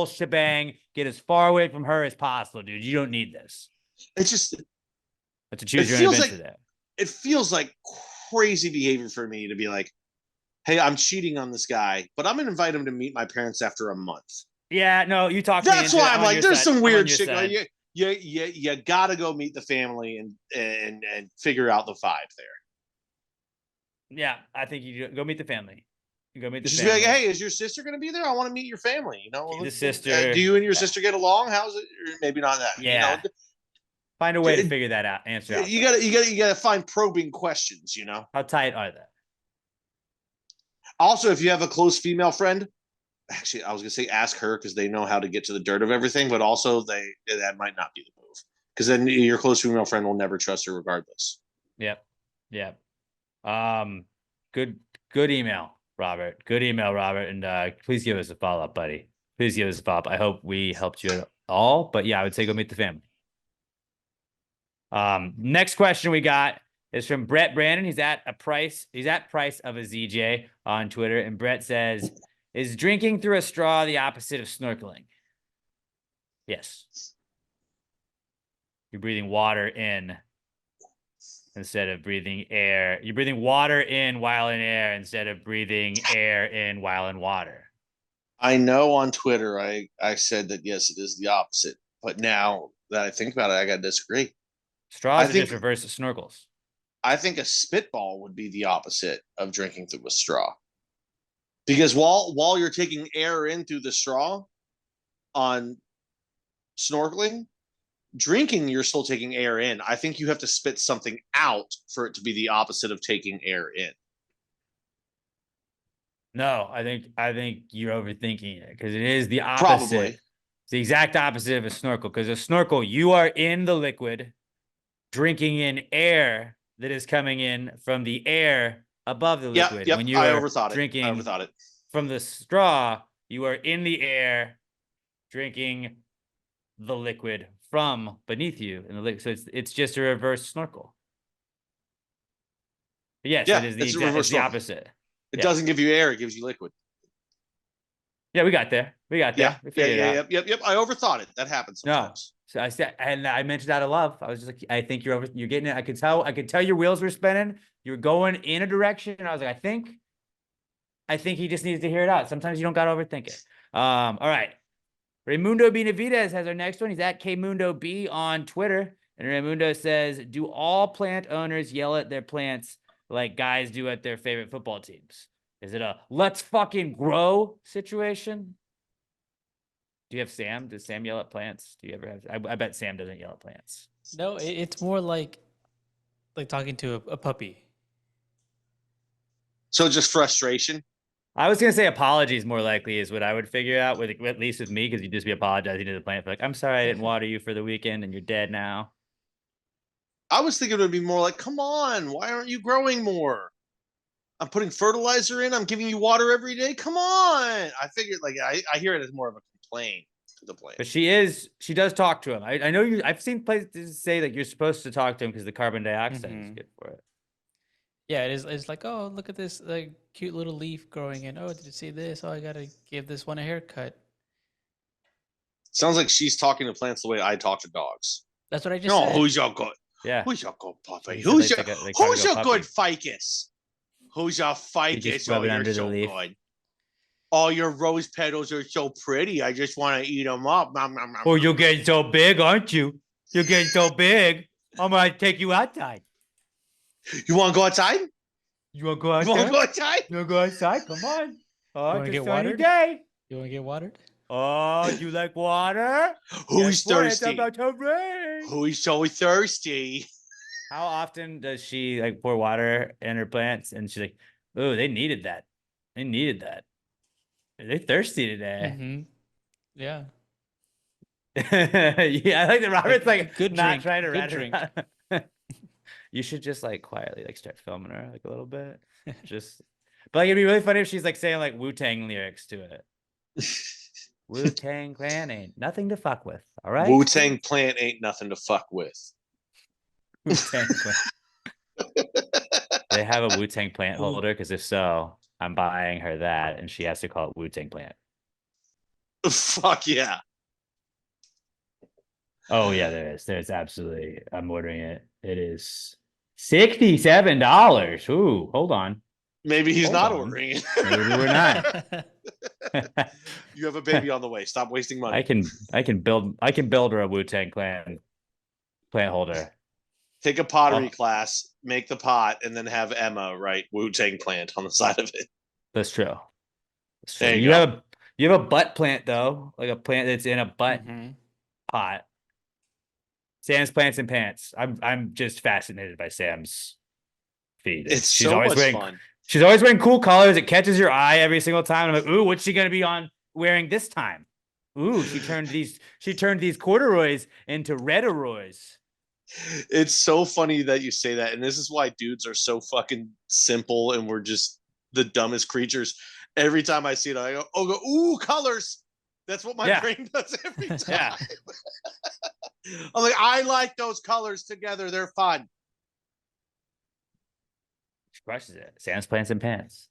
Speaker 2: shebang. Get as far away from her as possible, dude. You don't need this.
Speaker 3: It's just
Speaker 2: That's a choose
Speaker 3: it
Speaker 2: your own
Speaker 3: feels
Speaker 2: adventure
Speaker 3: like
Speaker 2: there.
Speaker 3: it feels like crazy behavior for me to be like, hey, I'm cheating on this guy, but I'm gonna invite him to meet my parents after a month.
Speaker 2: Yeah, no, you talked me
Speaker 3: That's
Speaker 2: into
Speaker 3: why
Speaker 2: it.
Speaker 3: I'm
Speaker 2: on
Speaker 3: like,
Speaker 2: your
Speaker 3: there's
Speaker 2: side.
Speaker 3: some
Speaker 2: I'm on
Speaker 3: weird
Speaker 2: your
Speaker 3: shit.
Speaker 2: side.
Speaker 3: You gotta go meet the family and figure out the vibe there.
Speaker 2: Yeah, I think you go meet the family. Go meet the
Speaker 3: Just
Speaker 2: family.
Speaker 3: be like, hey, is your sister gonna be there? I want to meet your family. You know,
Speaker 2: The sister.
Speaker 3: do you and your sister get along? How's it? Or maybe not that.
Speaker 2: Yeah.
Speaker 3: You know,
Speaker 2: Find a way to figure that out. Answer out.
Speaker 3: you gotta find probing questions. You know.
Speaker 2: How tight are they?
Speaker 3: Also, if you have a close female friend, actually, I was gonna say ask her because they know how to get to the dirt of everything. But also, that might not be the move because then your close female friend will never trust her regardless.
Speaker 2: Yep. Good email, Robert. Good email, Robert. And please give us a follow-up, buddy. Please give us a follow-up. I hope we helped you at all. But yeah, I would say go meet the family. Next question we got is from Brett Brandon. He's at price of a ZJ on Twitter. And Brett says, is drinking through a straw the opposite of snorkeling? Yes. You're breathing water in instead of breathing air. You're breathing water in while in air instead of breathing air in while in water.
Speaker 3: I know on Twitter I said that yes, it is the opposite. But now that I think about it, I gotta disagree.
Speaker 2: Straws are just reverse of snorkels.
Speaker 3: I think a spitball would be the opposite of drinking through a straw. Because while you're taking air in through the straw on snorkeling, drinking, you're still taking air in. I think you have to spit something out for it to be the opposite of taking air in.
Speaker 2: No, I think you're overthinking it because it is the opposite.
Speaker 3: Probably.
Speaker 2: It's the exact opposite of a snorkel because a snorkel, you are in the liquid, drinking in air that is coming in from the air above the liquid.
Speaker 3: Yep.
Speaker 2: When you
Speaker 3: I
Speaker 2: are
Speaker 3: overthought
Speaker 2: drinking
Speaker 3: it. I overthought it.
Speaker 2: From the straw, you are in the air, drinking the liquid from beneath you in the liquid. So it's just a reverse snorkel. But yes, it is the opposite.
Speaker 3: It doesn't give you air; it gives you liquid.
Speaker 2: Yeah, we got there.
Speaker 3: Yep. I overthought it. That happens sometimes.
Speaker 2: No. So I said, and I mentioned out of love. I was just like, I think you're getting it. I could tell your wheels were spinning. You were going in a direction. And I was like, I think he just needs to hear it out. Sometimes you don't got to overthink it. All right. Raimundo Benavidez has our next one. He's at Kmundo B on Twitter. And Raimundo says, do all plant owners yell at their plants like guys do at their favorite football teams? Is it a let's fucking grow situation? Do you have Sam? Does Sam yell at plants? Do you ever have? I bet Sam doesn't yell at plants.
Speaker 4: No, it's more like talking to a puppy.
Speaker 3: So just frustration.
Speaker 2: I was gonna say apologies more likely is what I would figure out with at least with me, because you'd just be apologizing to the plant for like, I'm sorry I didn't water you for the weekend and you're dead now.
Speaker 3: I was thinking it would be more like, come on, why aren't you growing more? I'm putting fertilizer in. I'm giving you water every day. Come on. I figured like I hear it as more of a complaint to the plant.
Speaker 2: But she does talk to him. I know I've seen places say that you're supposed to talk to him because the carbon dioxide is good for it.
Speaker 4: Yeah, it is. It's like, oh, look at this like cute little leaf growing in. Oh, did you see this? Oh, I gotta give this one a haircut.
Speaker 3: Sounds like she's talking to plants the way I talk to dogs.
Speaker 4: That's what I just
Speaker 3: No,
Speaker 4: said.
Speaker 3: who's your good?
Speaker 2: Yeah.
Speaker 3: Who's your good puppy?
Speaker 2: He said
Speaker 3: Who's
Speaker 2: they
Speaker 3: your
Speaker 2: took a- they tried to
Speaker 3: who's
Speaker 2: go
Speaker 3: your good
Speaker 2: puppy.
Speaker 3: ficus? Who's your ficus?
Speaker 2: rub
Speaker 3: Oh,
Speaker 2: it
Speaker 3: you're
Speaker 2: under the
Speaker 3: so
Speaker 2: leaf.
Speaker 3: good. Oh, your rose petals are so pretty. I just want to eat them up. Nom, nom, nom,
Speaker 2: Oh,
Speaker 3: nom.
Speaker 2: you're getting so big, aren't you? You're getting so big. I'm gonna take you outside.
Speaker 3: You want to go outside?
Speaker 2: You wanna go
Speaker 3: You
Speaker 2: outside?
Speaker 3: want to go outside?
Speaker 2: You wanna go outside? Come on. Oh,
Speaker 4: wanna
Speaker 2: it's a
Speaker 4: get
Speaker 2: sunny
Speaker 4: watered?
Speaker 2: day.
Speaker 4: You want to get watered?
Speaker 2: Oh, you like water?
Speaker 3: Who's
Speaker 2: Guess what? It's
Speaker 3: thirsty?
Speaker 2: about to rain.
Speaker 3: Who's so thirsty?
Speaker 2: How often does she like pour water in her plants? And she's like, "Oh, they needed that. They needed that. They're thirsty today."
Speaker 4: Mm-hmm. Yeah.
Speaker 2: Yeah, I like that. Robert's like
Speaker 4: good
Speaker 2: not
Speaker 4: drink,
Speaker 2: trying to
Speaker 4: good
Speaker 2: rat her
Speaker 4: drink.
Speaker 2: out. You should just like quietly like start filming her like a little bit. Just, but like it'd be really funny if she's like saying like Wu-Tang lyrics to it. Wu-Tang Clan ain't nothing to fuck with. All right.
Speaker 3: Wu-Tang plant ain't nothing to fuck with.
Speaker 2: Wu-Tang Clan. They have a Wu-Tang plant holder, because if so, I'm buying her that, and she has to call it Wu-Tang plant.
Speaker 3: Fuck yeah.
Speaker 2: Oh yeah, there is. There's absolutely. I'm ordering it. It is $67. Ooh, hold on.
Speaker 3: Maybe he's
Speaker 2: Hold
Speaker 3: not
Speaker 2: on.
Speaker 3: ordering it.
Speaker 2: Maybe we're not.
Speaker 3: You have a baby on the way. Stop wasting money.
Speaker 2: I can build her a Wu-Tang Clan plant holder.
Speaker 3: Take a pottery
Speaker 2: Oh.
Speaker 3: class, make the pot, and then have Emma write Wu-Tang plant on the side of it.
Speaker 2: That's true. That's true.
Speaker 3: There you
Speaker 2: You
Speaker 3: go.
Speaker 2: have a butt plant though, like a plant that's in a butt
Speaker 4: Mhm.
Speaker 2: pot. Sam's plants and pants. I'm just fascinated by Sam's feed.
Speaker 3: It's
Speaker 2: She's
Speaker 3: so
Speaker 2: always
Speaker 3: much
Speaker 2: wearing
Speaker 3: fun.
Speaker 2: she's always wearing cool colors. It catches your eye every single time. I'm like, ooh, what's she gonna be on wearing this time? Ooh, she turned these corduroys into redaroys.
Speaker 3: It's so funny that you say that. And this is why dudes are so fucking simple and we're just the dumbest creatures. Every time I see it, I go, ooh, colors. That's what my
Speaker 2: Yeah.
Speaker 3: brain does every time.
Speaker 2: Yeah.
Speaker 3: I'm like, I like those colors together. They're fun.
Speaker 2: She crushes it. Sam's plants and pants.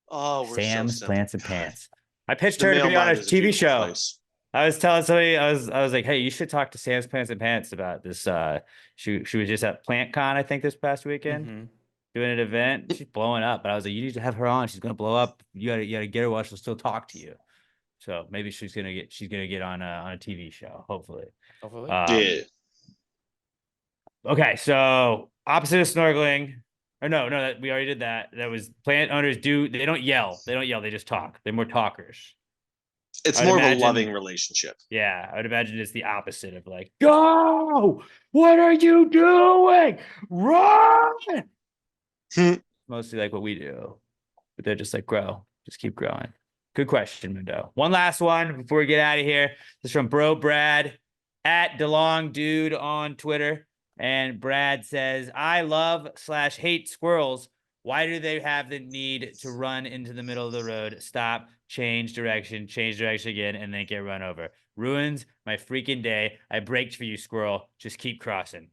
Speaker 3: Oh, we're
Speaker 2: Sam's
Speaker 3: so simple.
Speaker 2: plants and pants. I pitched
Speaker 3: The
Speaker 2: her to
Speaker 3: male
Speaker 2: be on a
Speaker 3: mind is
Speaker 2: TV
Speaker 3: beautiful
Speaker 2: show.
Speaker 3: place.
Speaker 2: I was telling somebody, I was like, hey, you should talk to Sam's Plants and Pants about this. She was just at PlantCon, I think, this past weekend,
Speaker 4: Mhm.
Speaker 2: doing an event. She's blowing up, but I was like, you need to have her on. She's gonna blow up. You gotta get her while she'll still talk to you. So maybe she's gonna get on a TV show, hopefully.
Speaker 4: Hopefully.
Speaker 3: Yeah.
Speaker 2: Okay, so opposite of snorkeling. Or no, that we already did that. That was plant owners they don't yell. They just talk. They're more talkers.
Speaker 3: It's
Speaker 2: I'd
Speaker 3: more of
Speaker 2: imagine-
Speaker 3: a loving relationship.
Speaker 2: Yeah, I would imagine it's the opposite of like, go! What are you doing? Run!
Speaker 3: Hmm.
Speaker 2: Mostly like what we do, but they're just like, grow, just keep growing. Good question, Mundo. One last one before we get out of here. This is from Bro Brad at DeLong Dude on Twitter. And Brad says, I love/hate squirrels. Why do they have the need to run into the middle of the road, stop, change direction again, and then get run over? Ruins my freaking day. I braked for you, squirrel. Just keep crossing.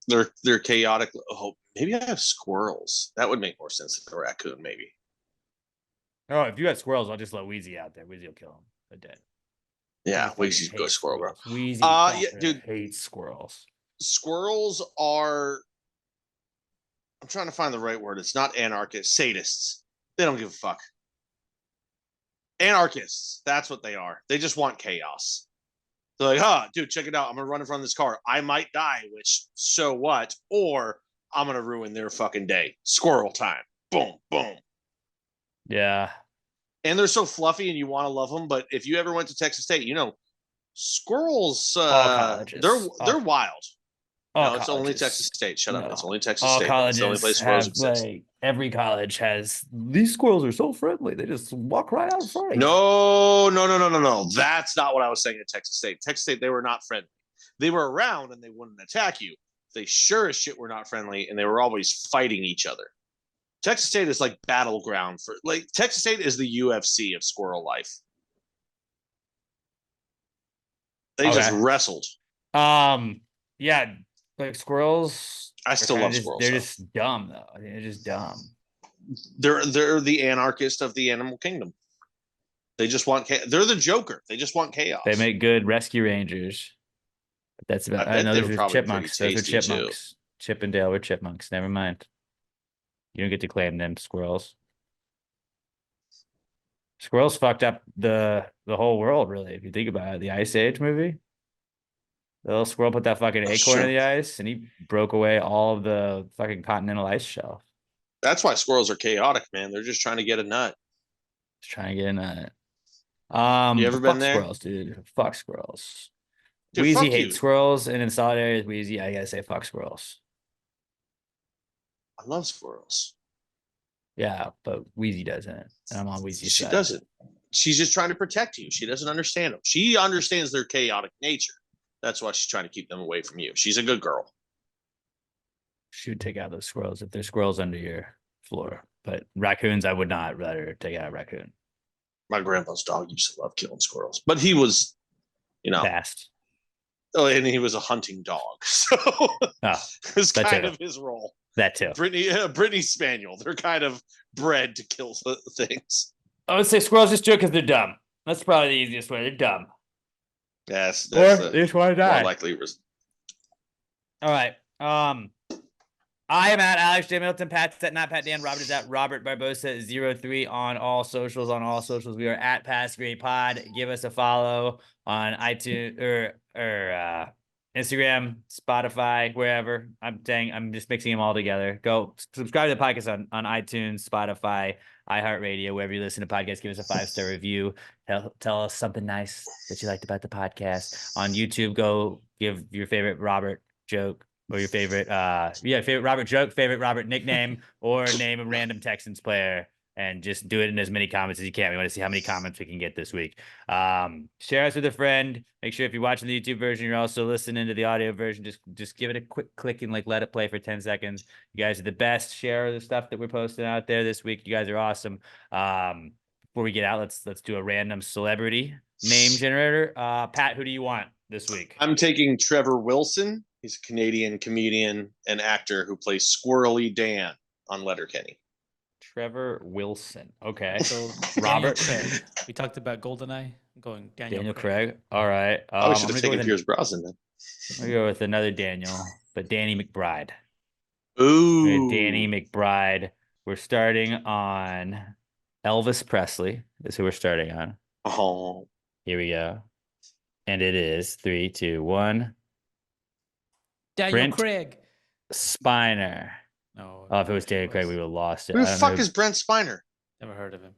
Speaker 3: They're chaotic. Oh, maybe I have squirrels. That would make more sense than a raccoon, maybe.
Speaker 2: Oh, if you got squirrels, I'll just let Wheezy out there. Wheezy will kill him. They're dead.
Speaker 3: Yeah,
Speaker 2: He
Speaker 3: Wheezy's
Speaker 2: fucking
Speaker 3: go
Speaker 2: hates
Speaker 3: squirrel, bro.
Speaker 2: squirrels. Wheezy
Speaker 3: Yeah,
Speaker 2: fucking
Speaker 3: dude.
Speaker 2: hates squirrels.
Speaker 3: Squirrels are, I'm trying to find the right word. It's not anarchists, sadists. They don't give a fuck. Anarchists. That's what they are. They just want chaos. They're like, dude, check it out. I'm going to run in front of this car. I might die, which, so what? Or I'm going to ruin their fucking day. Squirrel time. Boom, boom.
Speaker 2: Yeah.
Speaker 3: And they're so fluffy and you want to love them. But if you ever went to Texas State, squirrels,
Speaker 2: All colleges.
Speaker 3: they're wild. No, it's only Texas State. Shut up.
Speaker 2: No.
Speaker 3: It's only Texas
Speaker 2: All
Speaker 3: State. It's the only
Speaker 2: colleges
Speaker 3: place squirrels
Speaker 2: have
Speaker 3: exist.
Speaker 2: like every college has these squirrels are so friendly. They just walk right out in front of you.
Speaker 3: No. That's not what I was saying at Texas State. Texas State, they were not friendly. They were around and they wouldn't attack you. They sure as shit were not friendly, and they were always fighting each other. Texas State is like battleground for like Texas State is the UFC of squirrel life. They just wrestled.
Speaker 2: Yeah, like squirrels.
Speaker 3: I still love squirrels.
Speaker 2: They're just dumb though. They're just dumb.
Speaker 3: They're the anarchist of the animal kingdom. They just want they're the Joker. They just want chaos.
Speaker 2: They make good rescue rangers. But that's about. I know those are chipmunks. Those are chipmunks.
Speaker 3: Too.
Speaker 2: Chip and Dale were chipmunks. Never mind. You don't get to claim them squirrels. Squirrels fucked up the whole world, really. If you think about it, the Ice Age movie. The little squirrel put that fucking acorn in the ice, and he broke away all of the fucking continental ice shelf.
Speaker 3: That's why squirrels are chaotic, man. They're just trying to get a nut.
Speaker 2: Just trying to get a nut.
Speaker 3: You ever been there?
Speaker 2: Squirrels, dude. Fuck squirrels.
Speaker 3: Dude,
Speaker 2: Wheezy
Speaker 3: fuck
Speaker 2: hates
Speaker 3: you.
Speaker 2: squirrels, and in solidarity with Wheezy, I gotta say fuck squirrels.
Speaker 3: I love squirrels.
Speaker 2: Yeah, but Wheezy doesn't, and I'm on Wheezy's
Speaker 3: She
Speaker 2: side.
Speaker 3: doesn't. She's just trying to protect you. She doesn't understand them. She understands their chaotic nature. That's why she's trying to keep them away from you. She's a good girl.
Speaker 2: She would take out those squirrels if there's squirrels under your floor. But raccoons, I would not let her take out a raccoon.
Speaker 3: My grandpa's dog used to love killing squirrels, but he was,
Speaker 2: Fast.
Speaker 3: Oh, and he was a hunting dog, so it's kind of his role.
Speaker 2: That too.
Speaker 3: Brittany Spaniel. They're kind of bred to kill things.
Speaker 2: I would say squirrels just do it because they're dumb. That's probably the easiest way. They're dumb.
Speaker 3: Yes,
Speaker 2: Or they just want to die.
Speaker 3: More likely.
Speaker 2: All right. I am at Alex J. Middleton. Pat's at not Pat Dan. Robert is at Robert Barbosa 03 on all socials. On all socials, we are at Past Great Pod. Give us a follow on iTunes or Instagram, Spotify, wherever. I'm just mixing them all together. Go subscribe to the podcast on iTunes, Spotify, iHeartRadio, wherever you listen to podcasts. Give us a 5-star review. Tell us something nice that you liked about the podcast. On YouTube, go give your favorite Robert joke or your favorite favorite Robert joke, favorite Robert nickname, or name a random Texans player, and just do it in as many comments as you can. We want to see how many comments we can get this week. Share us with a friend. Make sure if you're watching the YouTube version, you're also listening to the audio version. Just give it a quick click and let it play for 10 seconds. You guys are the best. Share the stuff that we're posting out there this week. You guys are awesome. Before we get out, let's do a random celebrity name generator. Pat, who do you want this week?
Speaker 3: I'm taking Trevor Wilson. He's a Canadian comedian and actor who plays Squirrely Dan on Letterkenny.
Speaker 2: Trevor Wilson. Okay.
Speaker 4: So
Speaker 2: Robert.
Speaker 4: Craig. We talked about GoldenEye. I'm going Daniel
Speaker 2: Craig. All right.
Speaker 3: We should have taken Pierce Brosnan then.
Speaker 2: I'll go with another Daniel, but Danny McBride.
Speaker 3: Ooh.
Speaker 2: Danny McBride. We're starting on Elvis Presley. Is who we're starting on.
Speaker 3: Oh.
Speaker 2: Here we go. And it is 3, 2, 1.
Speaker 4: Daniel
Speaker 2: Brent
Speaker 4: Craig.
Speaker 2: Spiner.
Speaker 4: No.
Speaker 2: Oh, if it was Daniel Craig, we would have lost it.
Speaker 3: Who the fuck is Brent Spiner?
Speaker 4: Never heard of him.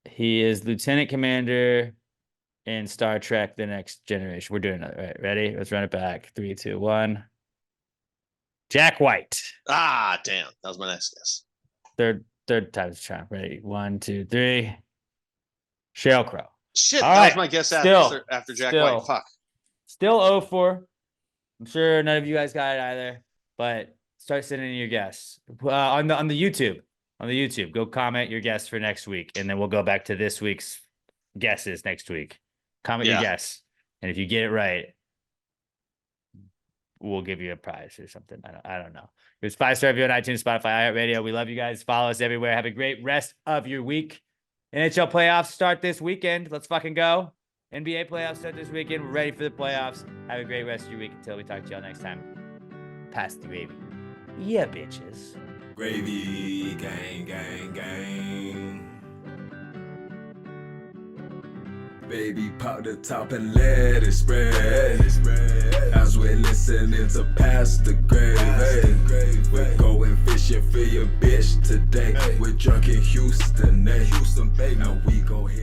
Speaker 2: He is Lieutenant Commander in Star Trek: The Next Generation. We're doing it. Right, ready? Let's run it back. 3, 2, 1. Jack White.
Speaker 3: Ah, damn. That was my next guess.
Speaker 2: Third time's a charm. Ready? 1, 2, 3. Sheryl Crow.
Speaker 3: Shit,
Speaker 2: All
Speaker 3: that
Speaker 2: right.
Speaker 3: was my guess
Speaker 2: Still.
Speaker 3: after Jack
Speaker 2: Still.
Speaker 3: White. Fuck.
Speaker 2: Still 0-4. I'm sure none of you guys got it either, but start sending in your guess on the YouTube. On the YouTube, go comment your guess for next week, and then we'll go back to this week's guesses next week. Comment your guess, and if you get it right, we'll give you a prize or something. I don't know. It was 5-star review on iTunes, Spotify, iHeartRadio. We love you guys. Follow us everywhere. Have a great rest of your week. NHL playoffs start this weekend. Let's fucking go. NBA playoffs start this weekend. We're ready for the playoffs. Have a great rest of your week until we talk to y'all next time. Pass the gravy. Yeah, bitches.
Speaker 1: Gravy, gang, gang, gang. Baby, pop the top and let it spread. As we're listening to Pass the Gravy. We're going fishing for your bitch today. We're drunk in Houston, Houston, baby. Now we gon' hit.